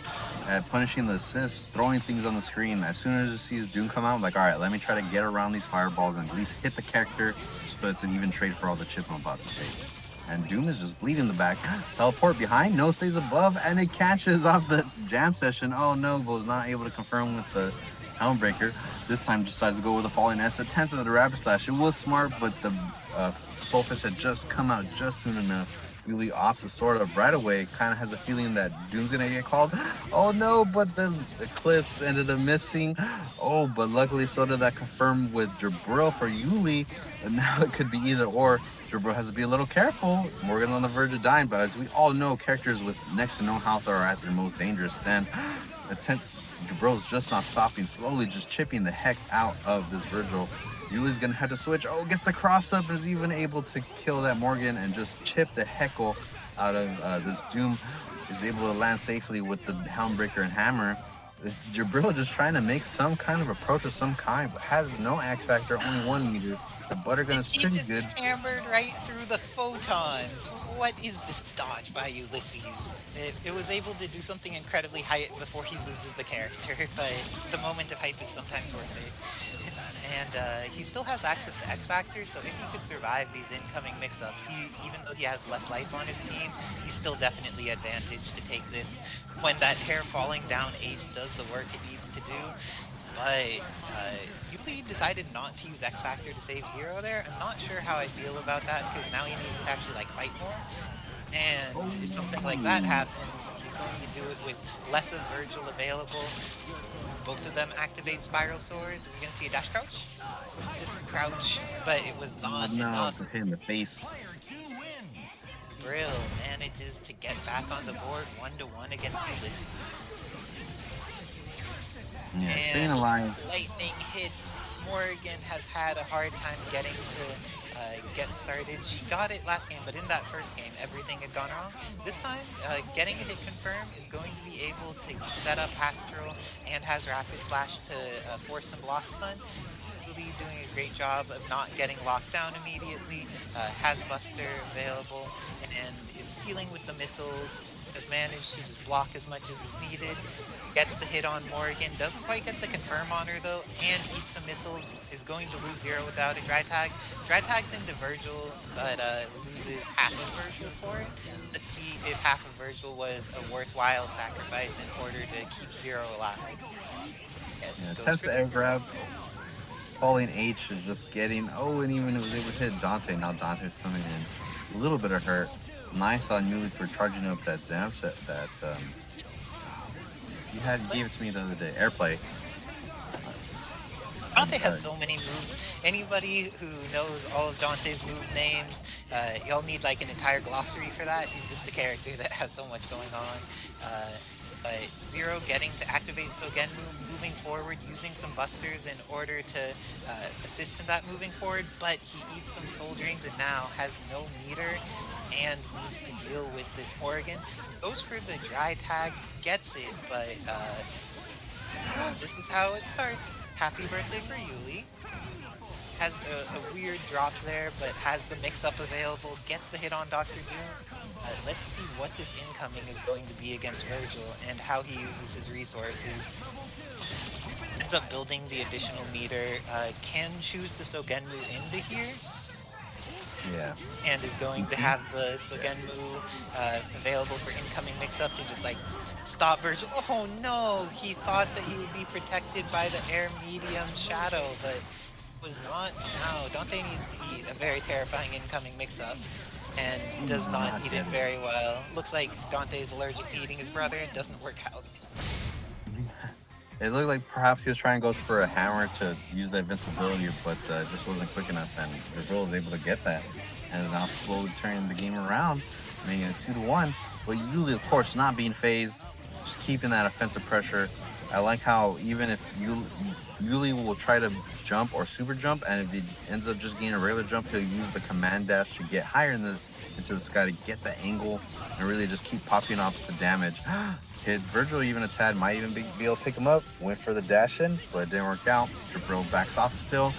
at punishing the assists, throwing things on the screen. As soon as it sees Doom come out, I'm like, all right, let me try to get around these fireballs and at least hit the character so it's an even trade for all the chip I'm about to take. And Doom is just bleeding the back. Teleport behind, no stays above, and it catches off the jam session. Oh no, was not able to confirm with the Helmbreaker. This time decides to go with the Falling S, attempt at the Rapid Slash. It was smart, but the Focus had just come out just soon enough. Yuli opts to sort of right away, kind of has a feeling that Doom's gonna get called. Oh no, but the Eclipse ended up missing. Oh, but luckily so did that confirm with Jibrill for Yuli, and now it could be either or. Jibrill has to be a little careful. Morgan on the verge of dying, but as we all know, characters with next to no health are at their most dangerous. Then Jibrill's just not stopping, slowly just chipping the heck out of this Vergil. Yuli's gonna have to switch. Oh, gets the cross up, is even able to kill that Morgan and just chip the heckle out of this Doom. Is able to land safely with the Helmbreaker and Hammer. Jibrill just trying to make some kind of approach of some kind, but has no X Factor, only 1 meter. The Buttergun is pretty good. Hammered right through the photons. What is this dodge by Yullizhez? It was able to do something incredibly hype before he loses the character, but the moment of hype is sometimes worth it. And he still has access to X Factor, so if he could survive these incoming mix-ups, even though he has less life on his team, he's still definitely advantaged to take this. When that hair falling down H does the work it needs to do, but Yuli decided not to use X Factor to save Zero there. I'm not sure how I feel about that, because now he needs to actually like fight more. And if something like that happens, he's going to do it with less of Vergil available. Both of them activate Spiral Swords. We're going to see a dash crouch. Just crouch, but it was not enough. No, hit in the face. Jibrill manages to get back on the board 1-1 against Yullizhez. Yeah, And staying alive. lightning hits. Morrigan has had a hard time getting to get started. She got it last game, but in that first game, everything had gone wrong. This time, getting a hit confirm is going to be able to set up Astral and has Rapid Slash to force some block stun. Really doing a great job of not getting locked down immediately. Has Buster available and is dealing with the missiles. Has managed to just block as much as is needed. Gets the hit on Morrigan, doesn't quite get the confirm on her though, and eats some missiles, is going to lose Zero without a dry tag. Dry tags into Vergil, but loses half of Vergil for it. Let's see if half of Vergil was a worthwhile sacrifice in order to keep Zero alive. Yeah, attempts the air grab. Falling H is just getting, and even it was able to hit Dante. Now Dante's coming in. A little bit of hurt. Nice on Yuli for charging up that Zam set that you gave it to me the other day. Airplay. Dante has so many moves. Anybody who knows all of Dante's move names, y'all need like an entire glossary for that. He's just a character that has so much going on. But Zero getting to activate Sogenmu, moving forward, using some busters in order to assist in that moving forward, but he eats some soul drains and now has no meter and needs to deal with this Morrigan. Goes for the dry tag, gets it, but this is how it starts. Happy birthday for Yuli. Has a weird drop there, but has the mix-up available, gets the hit on Dr. Doom. Let's see what this incoming is going to be against Vergil and how he uses his resources. Ends up building the additional meter. Can choose the Sogenmu into here. Yeah. and is going to have the Sogenmu available for incoming mix-up to just like stop Vergil. Oh no! He thought that he would be protected by the air medium shadow, but was not. Now Dante needs to eat a very terrifying incoming mix-up, and does not eat it very well. Looks like Dante is allergic to eating his brother. It doesn't work out. It looked like perhaps he was trying to go for a hammer to use the invincibility, but just wasn't quick enough, and Jibrill was able to get that, and is now slowly turning the game around, making it 2-1. But Yuli, of course, not being phased, just keeping that offensive pressure. I like how even if Yuli will try to jump or super jump, and if he ends up just getting a regular jump, he'll use the command dash to get higher into the sky to get the angle and really just keep popping off the damage. Hit Vergil even a tad, might even be able to pick him up. Went for the dash in, but it didn't work out. Jibrill backs off still,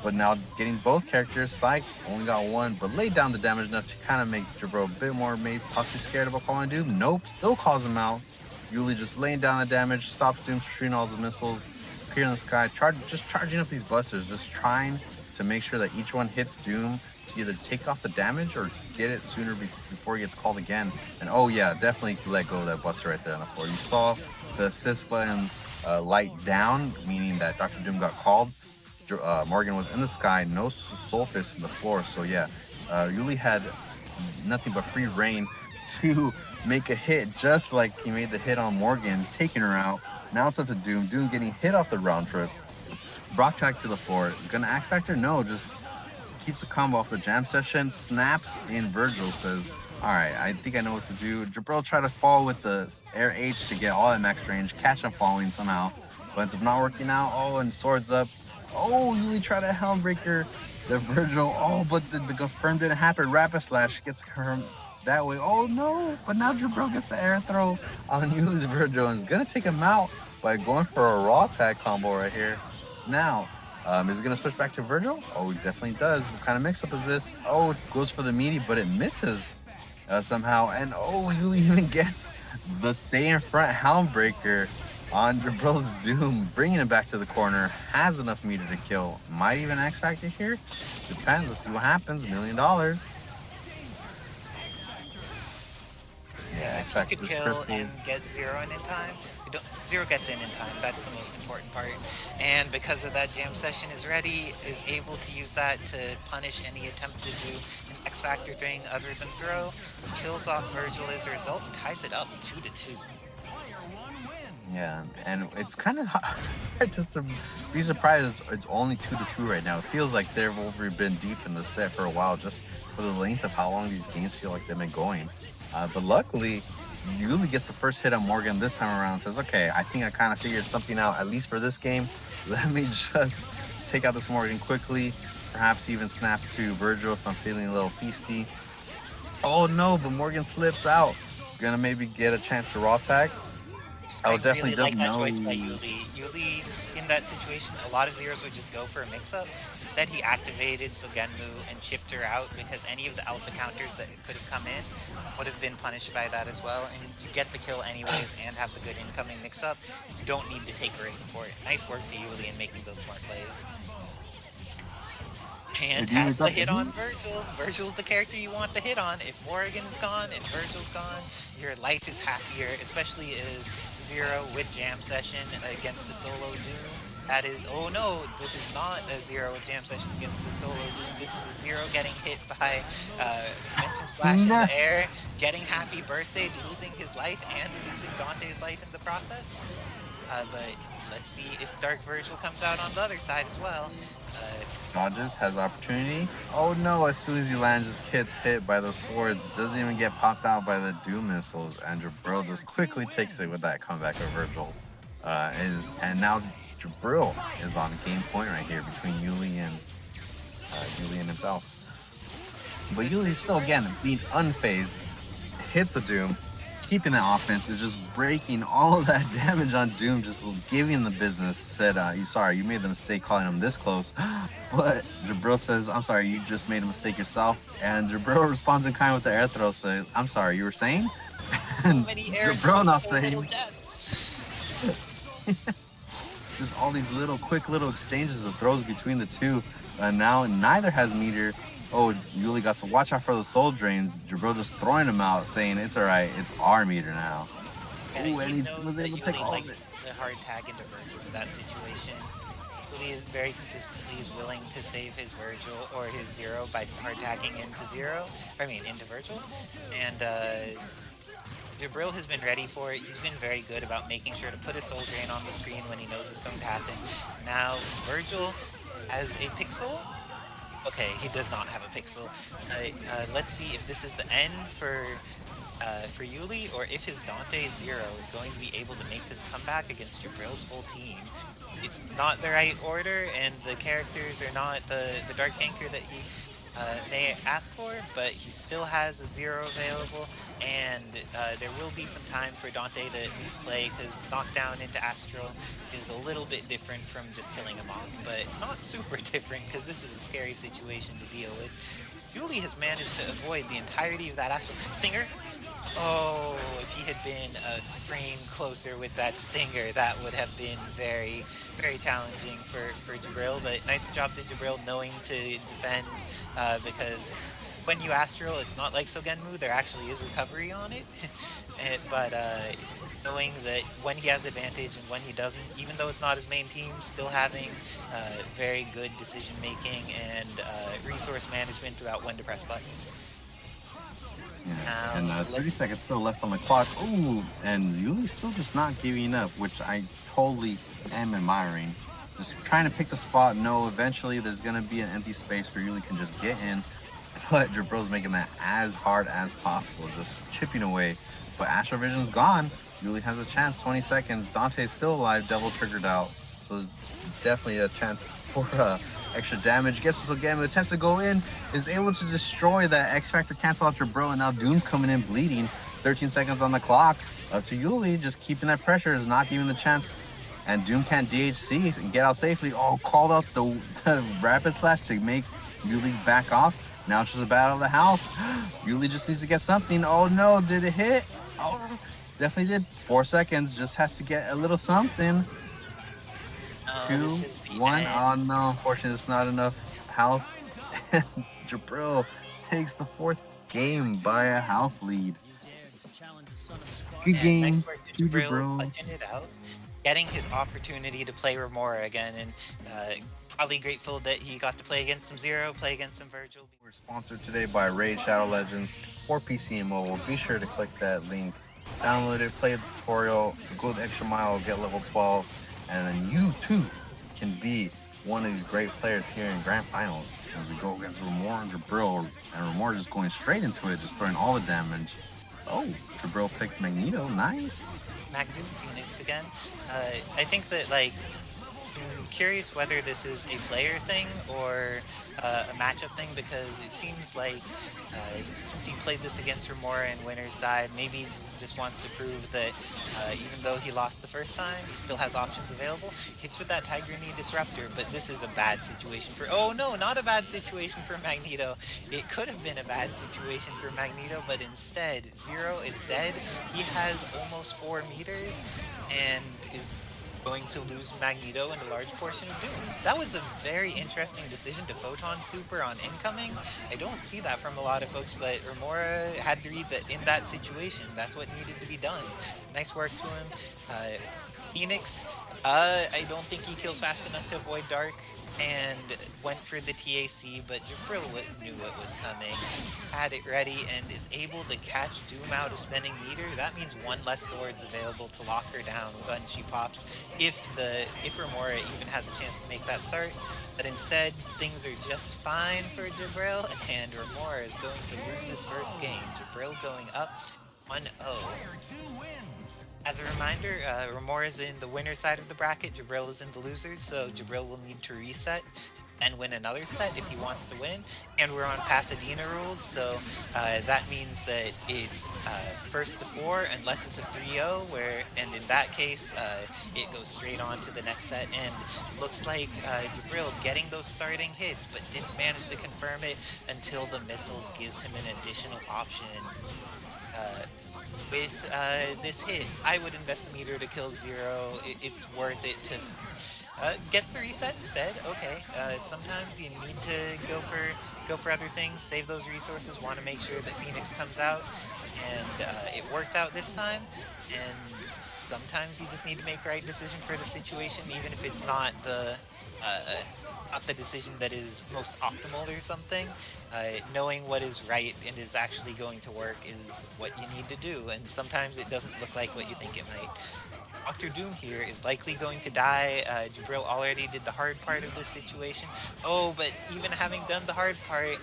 but now getting both characters. Psych only got one, but laid down the damage enough to kind of make Jibrill a bit more maybe possibly scared about calling Doom. Nope, still calls him out. Yuli just laying down the damage, stops Doom from shooting all the missiles, appear in the sky, just charging up these busters, just trying to make sure that each one hits Doom to either take off the damage or get it sooner before he gets called again. And oh yeah, definitely let go of that buster right there on the floor. You saw the assist button light down, meaning that Dr. Doom got called. Morrigan was in the sky, no soul fist to the floor. So yeah, Yuli had nothing but free reign to make a hit, just like he made the hit on Morrigan, taking her out. Now it's up to Doom. Doom getting hit off the round trip. Brock track to the floor. Is gonna X Factor? No, just keeps the combo off the jam session, snaps in. Vergil says, all right, I think I know what to do. Jibrill try to fall with the air H to get all that max range, catch him falling somehow, but ends up not working out. Oh, and swords up. Oh, Yuli tried a Helmbreaker. The Vergil, oh, but the confirm didn't happen. Rapid Slash gets confirmed that way. Oh no, but now Jibrill gets the air throw on Yuli's Vergil and is gonna take him out by going for a raw tag combo right here. Now, is it going to switch back to Vergil? Oh, it definitely does. What kind of mix-up is this? Oh, it goes for the meaty, but it misses somehow. And oh, Yuli even gets the stay in front Helmbreaker on Jibrill's Doom, bringing him back to the corner. Has enough meter to kill. Might even X Factor here? Depends. Let's see what happens. $1 million. Yeah, X Factor could kill and get Zero in time. Zero gets in time. That's the most important part. And because of that, Jam Session is ready, is able to use that to punish any attempt to do an X Factor thing other than throw. Kills off Vergil as a result and ties it up 2-2. Yeah, and it's kind of hard to be surprised it's only 2-2 right now. It feels like they've already been deep in the set for a while, just for the length of how long these games feel like they've been going. But luckily, Yuli gets the first hit on Morrigan this time around. Says, okay, I think I kind of figured something out, at least for this game. Let me just take out this Morrigan quickly. Perhaps even snap to Vergil if I'm feeling a little feisty. Oh no, but Morrigan slips out. Gonna maybe get a chance to raw tag. I would definitely really like that know. choice by Yuli. Yuli, in that situation, a lot of Zeros would just go for a mix-up. Instead, he activated Sogenmu and chipped her out because any of the alpha counters that could have come in would have been punished by that as well. And you get the kill anyways and have the good incoming mix-up. You don't need to take her as support. Nice work to Yuli in making those smart plays. And has the hit on Vergil. Vergil's the character you want the hit on. If Morrigan's gone and Vergil's gone, your life is happier, especially as Zero with Jam Session against the solo Doom. That is, oh no, this is not a Zero with Jam Session against the solo Doom. This is a Zero getting hit by Dimension Slash in the air, getting Happy Birthday, losing his life, and losing Dante's life in the process. But let's see if Dark Vergil comes out on the other side as well. Dodges, has opportunity. Oh no, as soon as he lands, just gets hit by those swords. Doesn't even get popped out by the Doom missiles. And Jibrill just quickly takes it with that comeback of Vergil. And now Jibrill is on game point right here between Yuli and himself. But Yuli still, again, being unfazed, hits the Doom. Keeping that offense is just breaking all of that damage on Doom, just giving him the business. Said, you made the mistake calling him this close. But Jibrill says, I'm sorry, you just made a mistake yourself. And Jibrill responds in kind with the air throw, saying, I'm sorry, you were saying? So many air throws, so little deaths. just all these little quick little exchanges of throws between the two. And now neither has meter. Oh, Yuli got to watch out for the soul drain. Jibrill just throwing him out, saying it's alright, it's our meter now. Yeah, Ooh, and he he knows was that able to take Yuli all of likes it. to hard tag into Vergil in that situation. Yuli is very consistently is willing to save his Vergil or his Zero by hard tagging into Zero. I mean, into Vergil. And Jibrill has been ready for it. He's been very good about making sure to put a soul drain on the screen when he knows it's going to happen. Now, Vergil has a pixel. Okay, he does not have a pixel. Let's see if this is the end for Yuli, or if his Dante Zero is going to be able to make this comeback against Jibrill's full team. It's not the right order, and the characters are not the Dark Anchor that he may ask for, but he still has a Zero available, and there will be some time for Dante to at least play, because knockdown into Astral is a little bit different from just killing him off, but not super different, because this is a scary situation to deal with. Yuli has managed to avoid the entirety of that Astral Stinger. Oh, if he had been a frame closer with that Stinger, that would have been very, very challenging for Jibrill. But nice job to Jibrill knowing to defend, because when you Astral, it's not like Sogenmu, there actually is recovery on it. But knowing that when he has advantage and when he doesn't, even though it's not his main team, still having very good decision making and resource management about when to press buttons. Yeah. And 30 seconds still left on the clock. Ooh, and Yuli's still just not giving up, which I totally am admiring. Just trying to pick the spot. No, eventually there's going to be an empty space where Yuli can just get in. But Jibrill's making that as hard as possible, just chipping away. But Astral Vision's gone. Yuli has a chance, 20 seconds. Dante's still alive, double triggered out. So there's definitely a chance for extra damage. Gets this again, attempts to go in, is able to destroy that X Factor, cancel out Jibrill, and now Doom's coming in bleeding. 13 seconds on the clock. Up to Yuli, just keeping that pressure, is not giving the chance. And Doom can't DHC and get out safely. Oh, called out the rapid slash to make Yuli back off. Now it's just a battle of the house. Yuli just needs to get something. Oh no, did it hit? Oh, definitely did. 4 seconds, just has to get a little something. 2, 1. End. Oh no, unfortunately it's not enough health. Jibrill takes the 4th game by a health lead. Good games to Jibrill. Punching it out, getting his opportunity to play Romora again, and probably grateful that he got to play against some Zero, play against some Vergil. We're sponsored today by Raid Shadow Legends for PC and mobile. Be sure to click that link, download it, play the tutorial, go the extra mile, get level 12. And then you too can be one of these great players here in Grand Finals. As we go against Romora and Jibrill, and Romora just going straight into it, just throwing all the damage. Oh, Jibrill picked Magneto, nice. Magneto Phoenix again. I think that, like, I'm curious whether this is a player thing or a matchup thing, because it seems like since he played this against Romora and winner's side, maybe he just wants to prove that even though he lost the first time, he still has options available. Hits with that Tiger Knee Disruptor, but this is a bad situation for... Oh no, not a bad situation for Magneto. It could have been a bad situation for Magneto, but instead, Zero is dead. He has almost 4 meters and is going to lose Magneto and a large portion of Doom. That was a very interesting decision to Photon Super on incoming. I don't see that from a lot of folks, but Romora had to read that in that situation, that's what needed to be done. Nice work to him. Phoenix, I don't think he kills fast enough to avoid Dark, and went for the TAC, but Jibrill knew what was coming, had it ready, and is able to catch Doom out of spending meter. That means 1 less swords available to lock her down when she pops, if Romora even has a chance to make that start. But instead, things are just fine for Jibrill, and Romora is going to lose this first game. Jibrill going up 1-0. As a reminder, Romora is in the winner's side of the bracket, Jibrill is in the loser's, so Jibrill will need to reset and win another set if he wants to win. And we're on Pasadena rules, so that means that it's first to 4 unless it's a 3-0, and in that case, it goes straight on to the next set. And looks like Jibrill getting those starting hits, but didn't manage to confirm it until the missiles gives him an additional option. With this hit, I would invest the meter to kill Zero. It's worth it to gets the reset instead. Okay. Sometimes you need to go for other things, save those resources. Want to make sure that Phoenix comes out, and it worked out this time. And sometimes you just need to make the right decision for the situation, even if it's uh, not the decision that is most optimal or something. Knowing what is right and is actually going to work is what you need to do, and sometimes it doesn't look like what you think it might. Dr. Doom here is likely going to die. Jibrill already did the hard part of this situation. Oh, but even having done the hard part,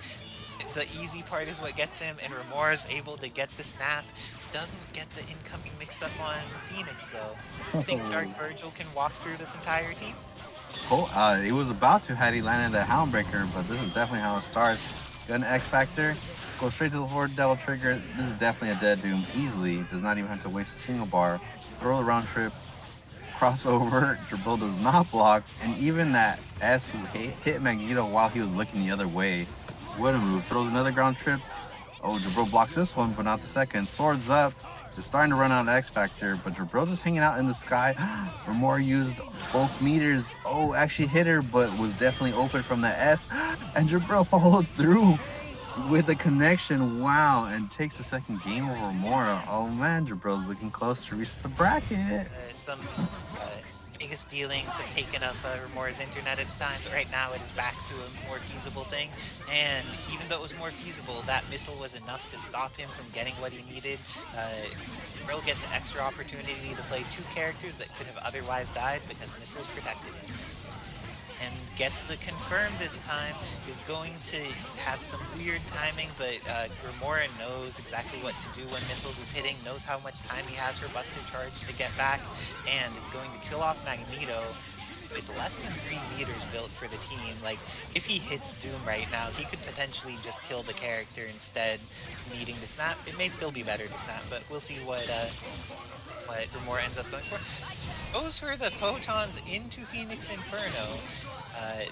the easy part is what gets him, and Romora is able to get the snap. Doesn't get the incoming mix-up on Phoenix, though. You think Dark Vergil can walk through this entire team? Cool. He was about to had he landed the Houndbreaker, but this is definitely how it starts. Gun X Factor, go straight to the forward double trigger. This is definitely a dead Doom easily. Does not even have to waste a single bar. Throw the round trip, crossover. Jibrill does not block, and even that S who hit Magneto while he was looking the other way. What a move. Throws another ground trip. Oh, Jibrill blocks this one, but not the second. Swords up. Just starting to run out of X Factor, but Jibrill just hanging out in the sky. Romora used both meters. Oh, actually hit her, but was definitely open from the S. And Jibrill followed through with a connection. Wow, and takes the second game over Romora. Oh man, Jibrill's looking close to reach the bracket. Some biggest dealings have taken up Romora's internet at the time, but right now it is back to a more feasible thing. And even though it was more feasible, that missile was enough to stop him from getting what he needed. Jibrill gets an extra opportunity to play two characters that could have otherwise died because missiles protected him. And gets the confirm this time, is going to have some weird timing, but Romora knows exactly what to do when missiles is hitting, knows how much time he has for Buster Charge to get back, and is going to kill off Magneto with less than 3 meters built for the team. Like, if he hits Doom right now, he could potentially just kill the character instead needing to snap. It may still be better to snap, but we'll see what Romora ends up going for. Goes for the photons into Phoenix Inferno.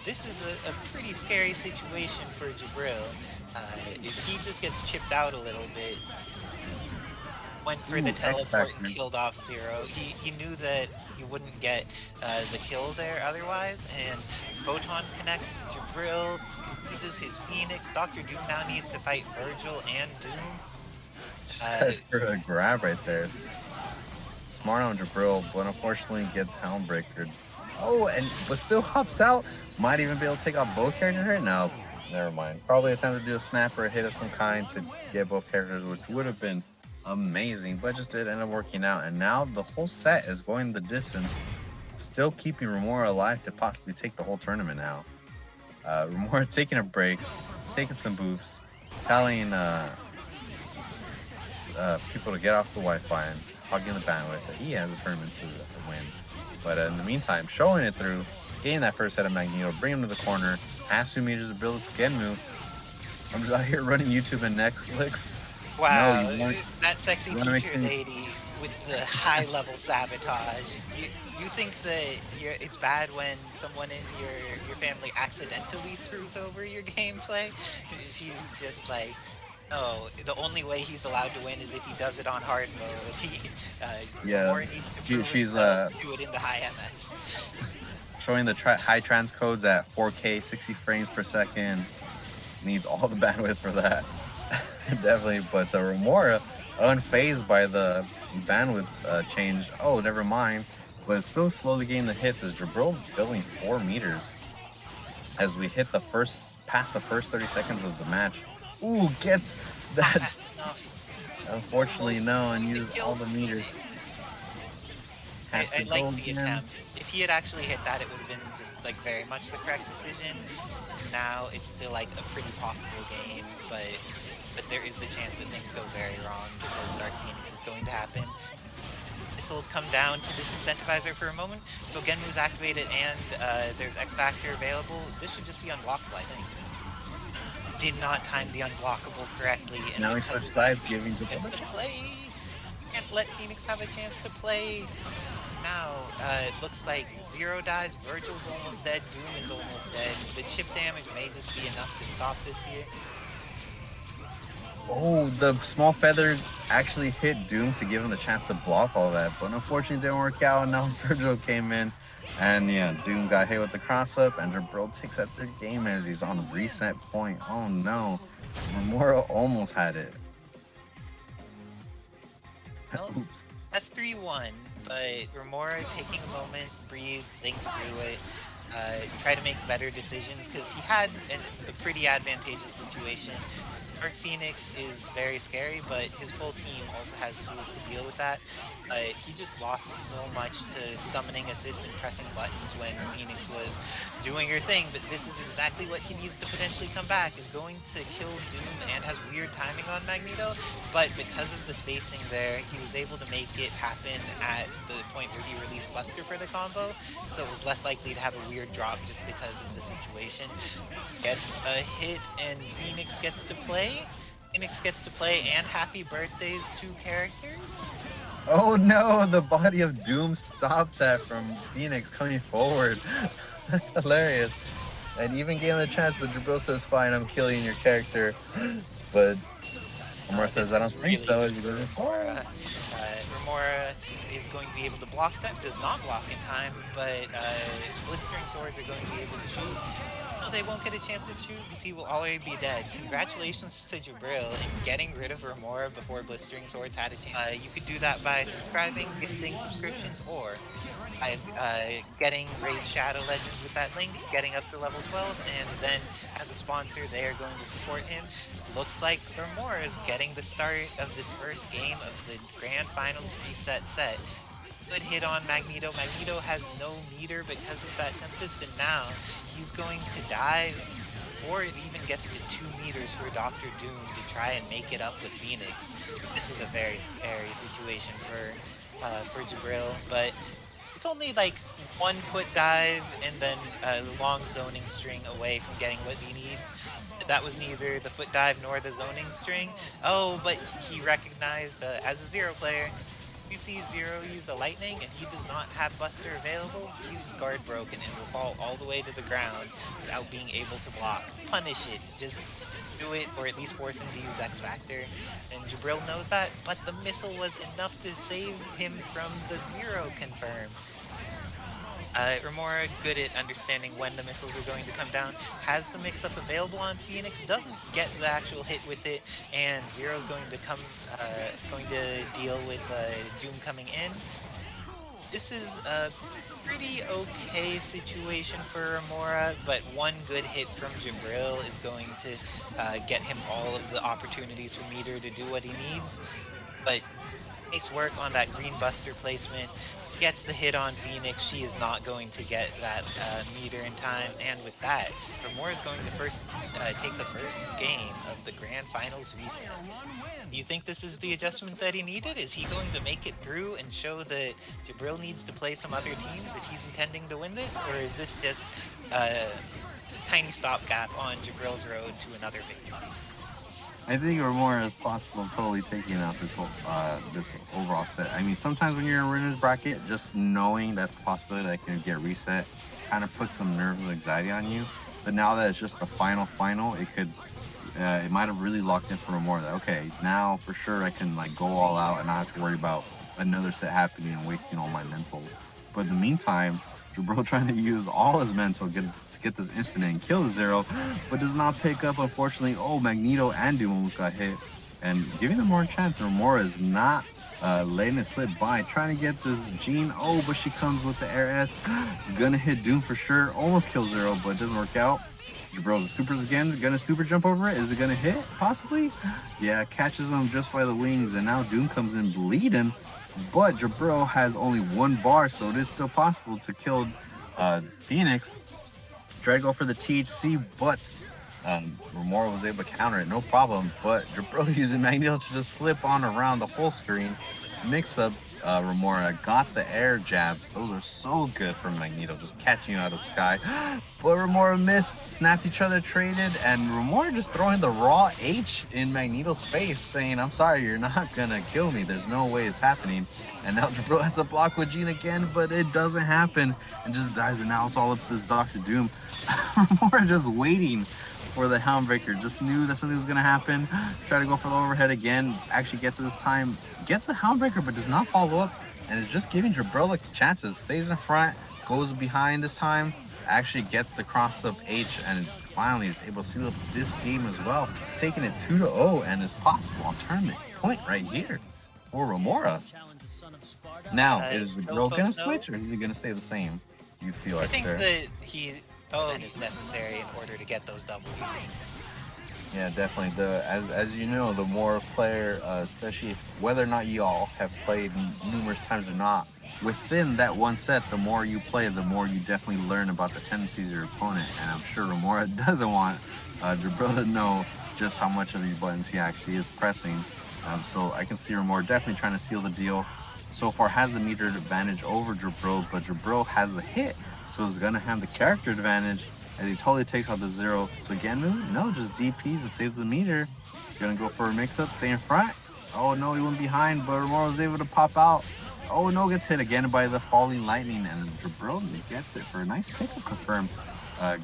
This is a pretty scary situation for Jibrill. If he just gets chipped out a little bit, went for the teleport and killed off Zero, he knew that he wouldn't get the kill there otherwise, and photons connects. Jibrill uses his Phoenix. Dr. Doom now needs to fight Vergil and Doom. For a grab right there. Smart on Jibrill, but unfortunately gets Houndbreaker. Oh, but still hops out. Might even be able to take out both characters right now. Never mind. Probably attempt to do a snap or a hit of some kind to get both characters, which would have been amazing, but just did end up working out. And now the whole set is going the distance, still keeping Romora alive to possibly take the whole tournament now. Romora taking a break, taking some boosts, telling people to get off the Wi-Fi and hogging the bandwidth that he has determined to win. But in the meantime, showing it through, getting that first head of Magneto, bring him to the corner, has 2 meters to build a skin move. I'm just out here running YouTube and Netflix. Wow, No, that sexy teacher lady with the high-level sabotage. You think that it's bad when someone in your family accidentally screws over your gameplay? She's just like, no, the only way he's allowed to win is if he does it on hard mode. Yeah, she's do it in the high MS. Showing the high trans codes at 4K, 60 frames per second. Needs all the bandwidth for that. Definitely, but Romora, unfazed by the bandwidth change. Oh, never mind. But still slowly getting the hits as Jibrill building 4 meters as we hit past the first 30 seconds of the match. Ooh, gets that. Fast enough. Unfortunately, no, and uses all the meters. I like the attempt. If he had actually hit that, it would have been just like very much the correct decision. Now it's still like a pretty possible game, but there is the chance that things go very wrong because Dark Phoenix is going to happen. Missiles come down to disincentivizer for a moment, so Genmu's activated and there's X Factor available. This should just be unblockable, I think. Did not time the unblockable correctly. And now he switched sides, giving the chance to play. Can't let Phoenix have a chance to play. Now, it looks like Zero dies, Vergil's almost dead, Doom is almost dead. The chip damage may just be enough to stop this here. Oh, the small feather actually hit Doom to give him the chance to block all that, but unfortunately it didn't work out. And now Vergil came in, and yeah, Doom got hit with the cross up, and Jibrill takes out their game as he's on reset point. Oh no, Romora almost had it. Well, Oops. that's 3-1, but Romora taking a moment, breathe, think through it, try to make better decisions, because he had a pretty advantageous situation. Dark Phoenix is very scary, but his full team also has tools to deal with that. But he just lost so much to summoning assists and pressing buttons when Phoenix was doing her thing. But this is exactly what he needs to potentially come back, is going to kill Doom and has weird timing on Magneto. But because of the spacing there, he was able to make it happen at the point where he released Buster for the combo. So it was less likely to have a weird drop just because of the situation. Gets a hit and Phoenix gets to play. Phoenix gets to play and happy birthdays to characters. Oh no, the body of Doom stopped that from Phoenix coming forward. That's hilarious. And even gave him a chance, but Jibrill says, fine, I'm killing your character. But Romora says, I don't think so. He goes, Romora. Romora is going to be able to block that, does not block in time, but Blistering Swords are going to be able to shoot. No, they won't get a chance to shoot because he will already be dead. Congratulations to Jibrill in getting rid of Romora before Blistering Swords had a chance. You could do that by subscribing, gifting subscriptions, or by getting Raid Shadow Legends with that link, getting up to level 12, and then as a sponsor, they are going to support him. Looks like Romora is getting the start of this first game of the Grand Finals reset set. Good hit on Magneto. Magneto has no meter because of that Tempest, and now he's going to die, or it even gets to 2 meters for Dr. Doom to try and make it up with Phoenix. This is a very scary situation for Jibrill, but it's only like 1 foot dive and then a long zoning string away from getting what he needs. That was neither the foot dive nor the zoning string. Oh, but he recognized as a Zero player, you see Zero use a lightning and he does not have Buster available, he's guard broken and will fall all the way to the ground without being able to block. Punish it. Just do it, or at least force him to use X Factor. And Jibrill knows that, but the missile was enough to save him from the Zero confirm. Romora, good at understanding when the missiles are going to come down, has the mix-up available on Phoenix, doesn't get the actual hit with it, and Zero's going to deal with Doom coming in. This is a pretty okay situation for Romora, but one good hit from Jibrill is going to get him all of the opportunities for Meter to do what he needs. But nice work on that green Buster placement. Gets the hit on Phoenix. She is not going to get that meter in time, and with that, Romora is going to take the first game of the Grand Finals reset. Do you think this is the adjustment that he needed? Is he going to make it through and show that Jibrill needs to play some other teams if he's intending to win this, or is this just a tiny stopgap on Jibrill's road to another victory? I think Romora is possible totally taking out this whole this overall set. I mean, sometimes when you're in a winner's bracket, just knowing that's a possibility that can get reset kind of puts some nerves and anxiety on you. But now that it's just the final, it could it might have really locked in for Romora that, okay, now for sure I can like go all out and not have to worry about another set happening and wasting all my mental. But in the meantime, Jibrill trying to use all his mental to get this infinite and kill the Zero, but does not pick up, unfortunately. Oh, Magneto and Doom almost got hit, and giving them more chance. Romora is not letting it slip by, trying to get this Jean. Oh, but she comes with the Air S. It's gonna hit Doom for sure. Almost kill Zero, but it doesn't work out. Jibrill supers again, gonna super jump over it. Is it gonna hit? Possibly? Yeah, catches him just by the wings, and now Doom comes in bleeding. But Jibrill has only 1 bar, so it is still possible to kill Phoenix. Tried to go for the THC, but Romora was able to counter it, no problem. But Jibrill using Magneto to just slip on around the whole screen. Mix up Romora, got the air jabs. Those are so good for Magneto, just catching you out of the sky. But Romora missed, snapped each other, traded, and Romora just throwing the raw H in Magneto's face, saying, I'm sorry, you're not gonna kill me. There's no way it's happening. And now Jibrill has a block with Jean again, but it doesn't happen and just dies. And now it's all up to this Dr. Doom. Romora just waiting for the Helmbreaker. Just knew that something was gonna happen. Try to go for the overhead again. Actually gets it this time. Gets the Helmbreaker, but does not follow up. And is just giving Jibrill like chances. Stays in front, goes behind this time. Actually gets the cross up H, and finally is able to seal up this game as well. Taking it 2-0, and is possible on tournament point right here for Romora. Now, is Jibrill gonna switch, or is he gonna stay the same? You feel I like, think sir? that is necessary in order to get those W's. Yeah, definitely. As you know, the more player, especially whether or not you all have played numerous times or not, within that one set, the more you play, the more you definitely learn about the tendencies of your opponent. And I'm sure Romora doesn't want Jibrill to know just how much of these buttons he actually is pressing. So I can see Romora definitely trying to seal the deal. So far has the meter advantage over Jibrill, but Jibrill has the hit, so he's gonna have the character advantage as he totally takes out the 0. So Genmu, no, just DPs and saves the meter. Gonna go for a mix-up, stay in front. Oh no, he went behind, but Romora was able to pop out. Oh no, gets hit again by the falling lightning, and Jibrill gets it for a nice pickup confirm.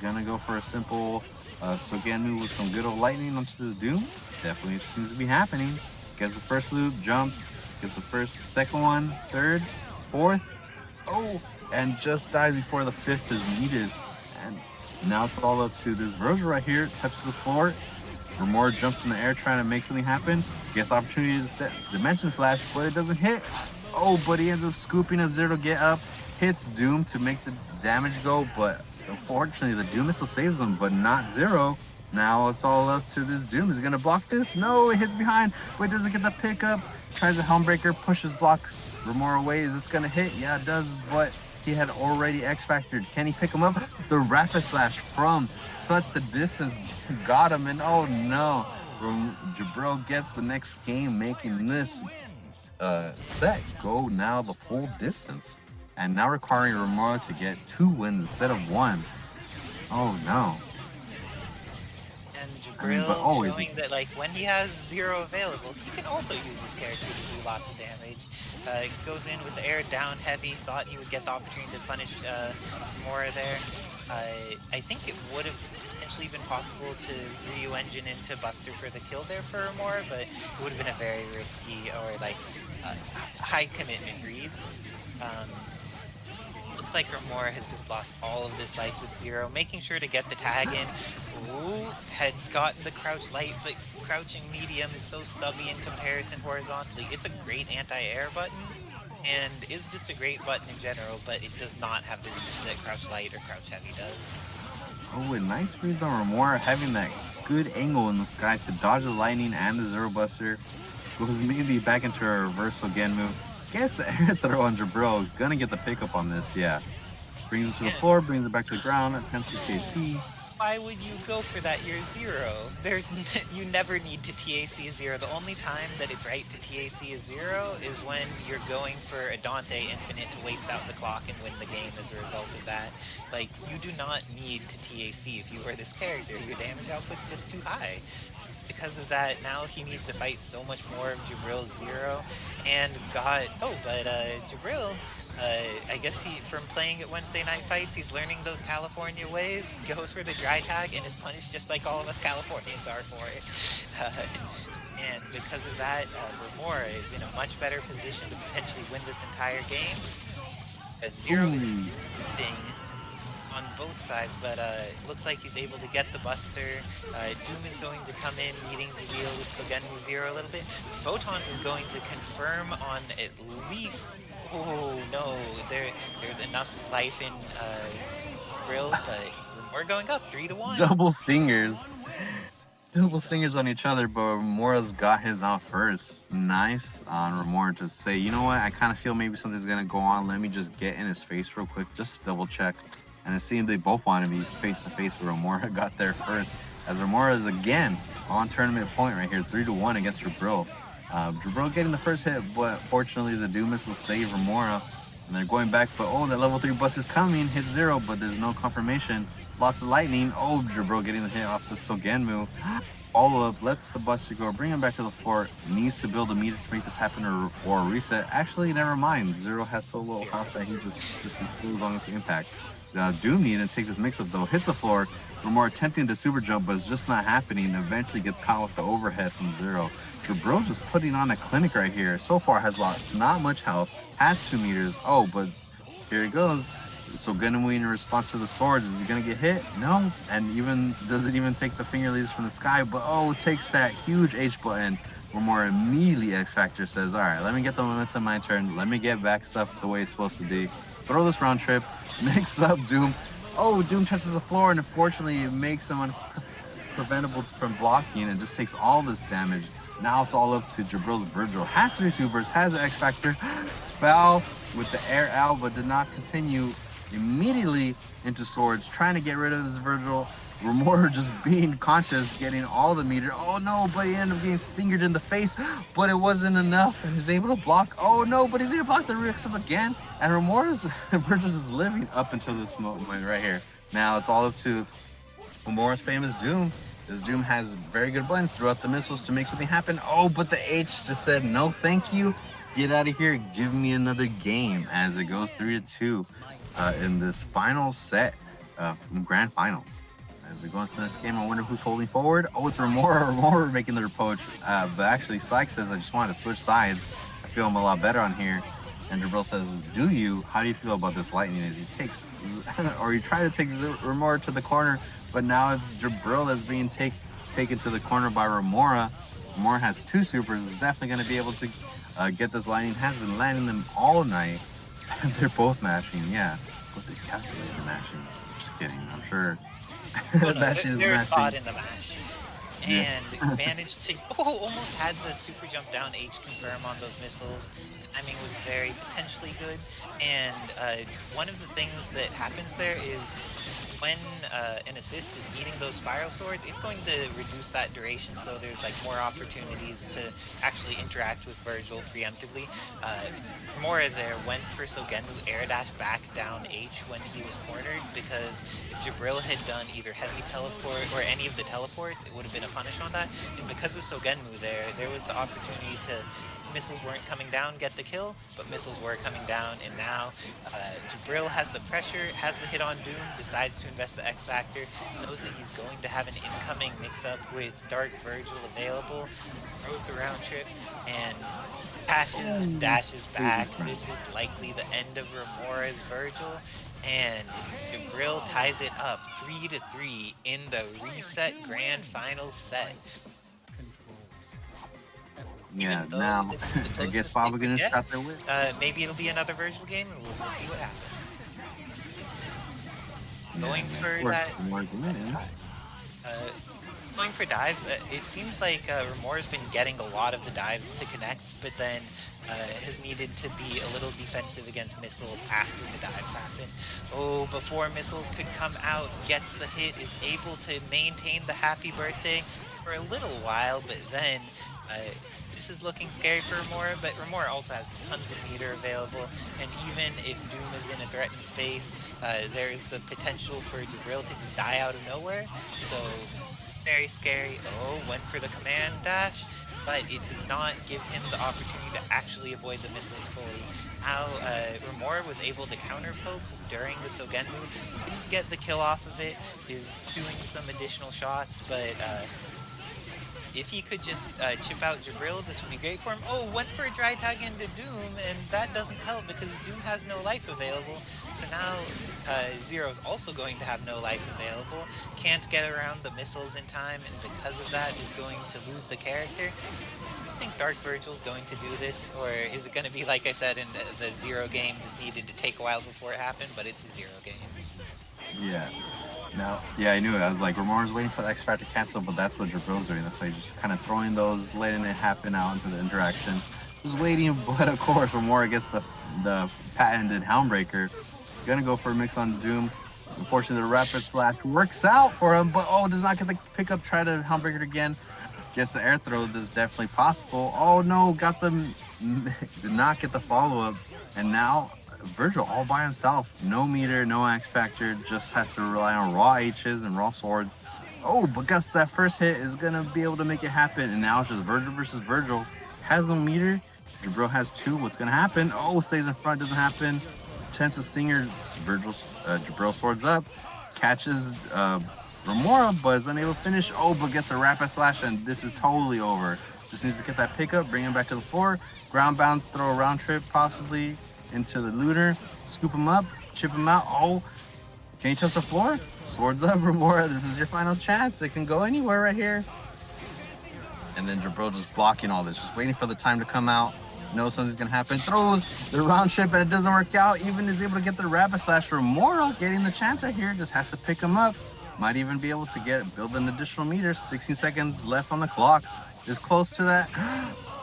Gonna go for a simple Genmu with some good old lightning onto this Doom. Definitely seems to be happening. Gets the first loop, jumps, gets the first, second one, third, fourth. Oh, and just dies before the 5th is needed. And now it's all up to this Vergil right here. Touches the floor. Romora jumps in the air trying to make something happen. Gets opportunity to Dimension Slash, but it doesn't hit. Oh, but he ends up scooping up 0 to get up. Hits Doom to make the damage go, but unfortunately the Doom missile saves him, but not 0. Now it's all up to this Doom. Is he gonna block this? No, it hits behind, but doesn't get the pickup. Tries a Helmbreaker, pushes, blocks Romora away. Is this gonna hit? Yeah, it does, but he had already X-Factored. Can he pick him up? The Rapid Slash from such the distance got him, and oh no. Jibrill gets the next game, making this set go now the full distance. And now requiring Romora to get 2 wins instead of 1. Oh no. And Jibrill but always showing that like when he has 0 available, he can also use this character to do lots of damage. Goes in with the air down heavy, thought he would get the opportunity to punish Romora there. I think it would have potentially been possible to Ryu engine into Buster for the kill there for Romora, but it would have been a very risky or like high commitment read. Looks like Romora has just lost all of this life with 0, making sure to get the tag in. Ooh, had gotten the crouch light, but crouching medium is so stubby in comparison horizontally. It's a great anti-air button, and is just a great button in general, but it does not have the reach that crouch light or crouch heavy does. Oh, and nice reads on Romora, having that good angle in the sky to dodge the lightning and the 0 Buster. Goes immediately back into a reversal Genmu. Gets the air throw on Jibrill. Is gonna get the pickup on this, yeah. Brings it to the floor, brings it back to the ground, attempts to KC. Why would you go for that? You're 0. You never need to TAC 0. The only time that it's right to TAC a 0 is when you're going for a Dante infinite to waste out the clock and win the game as a result of that. Like, you do not need to TAC if you are this character. Your damage output's just too high. Because of that, now he needs to fight so much more of Jibrill's 0, and Jibrill, I guess from playing at Wednesday Night Fights, he's learning those California ways, goes for the dry tag, and is punished just like all of us Californians are for it. And because of that, Romora is in a much better position to potentially win this entire game. A 0 is thing on both sides, but looks like he's able to get the Buster. Doom is going to come in, needing to deal with Sogenmu 0 a little bit. Photons is going to confirm on at least... Oh no, there's enough life in Brill, but we're going up 3-1. Double stingers. Double stingers on each other, but Romora's got his off first. Nice on Romora to say, you know what, I kind of feel maybe something's gonna go on. Let me just get in his face real quick, just double check. And it seemed they both want to be face-to-face, but Romora got there first. As Romora is again on tournament point right here, 3-1 against Jibrill. Jibrill getting the first hit, but fortunately the Doom missiles save Romora. And they're going back, but oh, that level 3 Buster's coming, hit 0, but there's no confirmation. Lots of lightning. Oh, Jibrill getting the hit off the Sogenmu. Follow-up, lets the Buster go, bring him back to the floor. Needs to build a meter to make this happen or reset. Actually, never mind. 0 has so little health that he just implodes on with the impact. Doom needed to take this mix-up though, hits the floor, Romora attempting to super jump, but it's just not happening. Eventually gets caught with the overhead from Zero. Jibrill just putting on a clinic right here. So far has lost not much health, has 2 meters. Oh, but here he goes. So Gunmu in response to the swords, is he gonna get hit? No, and even doesn't even take the finger leads from the sky, but oh, it takes that huge H button. Romora immediately X Factor says, all right, let me get the momentum my turn. Let me get back stuff the way it's supposed to be. Throw this round trip, mix up Doom. Oh, Doom touches the floor, and unfortunately it makes him unpreventable from blocking and just takes all this damage. Now it's all up to Jibrill's Vergil. Has 3 supers, has an X Factor. Foul with the air out, but did not continue. Immediately into swords, trying to get rid of this Vergil. Romora just being conscious, getting all the meter. Oh no, but he ended up getting stingered in the face, but it wasn't enough, and he's able to block. Oh no, but he didn't block the mix-up again. And Romora's Vergil just living up until this moment right here. Now it's all up to Romora's famous Doom. This Doom has very good buttons throughout the missiles to make something happen. Oh, but the H just said no thank you. Get out of here, give me another game, as it goes 3-2 in this final set grand finals. As we go into this game, I wonder who's holding forward. Oh, it's Romora. Romora making the approach, but actually Sykes says, I just wanted to switch sides. I feel I'm a lot better on here. And Jibrill says, do you? How do you feel about this lightning? As he takes, or he tried to take Romora to the corner, but now it's Jibrill that's being taken to the corner by Romora. Romora has 2 supers, is definitely going to be able to get this lightning. Has been landing them all night. They're both mashing, yeah. But they calculated mashing. Just kidding, I'm sure. Well, no, there's thought in the mash. And managed to, almost had the super jump down H confirm on those missiles. The timing was very potentially good. And one of the things that happens there is when an assist is eating those spiral swords, it's going to reduce that duration, so there's like more opportunities to actually interact with Vergil preemptively. Romora there went for Sogenmu air dash back down H when he was cornered, because if Jibrill had done either heavy teleport or any of the teleports, it would have been a punish on that. And because of Sogenmu there was the opportunity to, missiles weren't coming down, get the kill, but missiles were coming down, and now Jibrill has the pressure, has the hit on Doom, decides to invest the X Factor, knows that he's going to have an incoming mix-up with Dark Vergil available, throws the round trip, and pashes and dashes back. This is likely the end of Romora's Vergil, and Jibrill ties it up 3-3 in the reset grand finals set. Yeah, now I guess Babaghanoush got their win. Maybe it'll be another Vergil game, and we'll just see what happens. Going for that. Going for dives. It seems like Romora's been getting a lot of the dives to connect, but then has needed to be a little defensive against missiles after the dives happen. Oh, before missiles could come out, gets the hit, is able to maintain the happy birthday for a little while, but then this is looking scary for Romora, but Romora also has tons of meter available, and even if Doom is in a threatened space, there is the potential for Jibrill to just die out of nowhere, so very scary. Oh, went for the command dash, but it did not give him the opportunity to actually avoid the missiles fully. Now, Romora was able to counter poke during the Sogenmu, didn't get the kill off of it, is doing some additional shots, but if he could just chip out Jibrill, this would be great for him. Oh, went for a dry tag into Doom, and that doesn't help because Doom has no life available. So now Zero's also going to have no life available. Can't get around the missiles in time, and because of that is going to lose the character. I think Dark Vergil's going to do this, or is it going to be, like I said, in the Zero game, just needed to take a while before it happened, but it's a Zero game. Yeah. No, yeah, I knew it. I was like, Romora's waiting for the X Factor to cancel, but that's what Jibrill's doing. That's why he's just kind of throwing those, letting it happen out into the interaction. Just waiting, but of course, Romora gets the patented Houndbreaker. Gonna go for a mix on Doom. Unfortunately, the Rapid Slash works out for him, but does not get the pickup. Try to Houndbreaker again. Gets the air throw. This is definitely possible. Oh no, got them. Did not get the follow-up, and now Vergil all by himself. No meter, no X Factor, just has to rely on raw H's and raw swords. Oh, but guess that first hit is gonna be able to make it happen, and now it's just Vergil versus Vergil. Has no meter, Jibrill has 2, what's gonna happen? Oh, stays in front, doesn't happen. Chance of Stinger, Jibrill swords up, catches Romora, but is unable to finish. Oh, but gets a rapid slash, and this is totally over. Just needs to get that pickup, bring him back to the floor. Ground bounce, throw a round trip possibly into the looter. Scoop him up, chip him out. Oh, can you touch the floor? Swords up, Romora. This is your final chance. It can go anywhere right here. And then Jibrill just blocking all this, just waiting for the time to come out. Knows something's gonna happen. Throws the round trip, and it doesn't work out. Even is able to get the rapid slash. Romora getting the chance right here. Just has to pick him up. Might even be able to build an additional meter. 16 seconds left on the clock. Is close to that.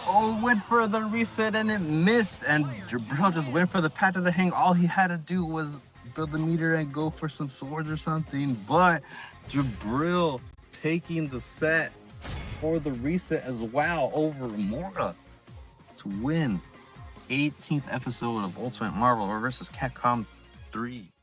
Oh, went for the reset and it missed. And Jibrill just went for the pat of the hang. All he had to do was build the meter and go for some swords or something. But Jibrill taking the set for the reset as well over Romora to win 18th episode of Ultimate Marvel vs. Capcom 3.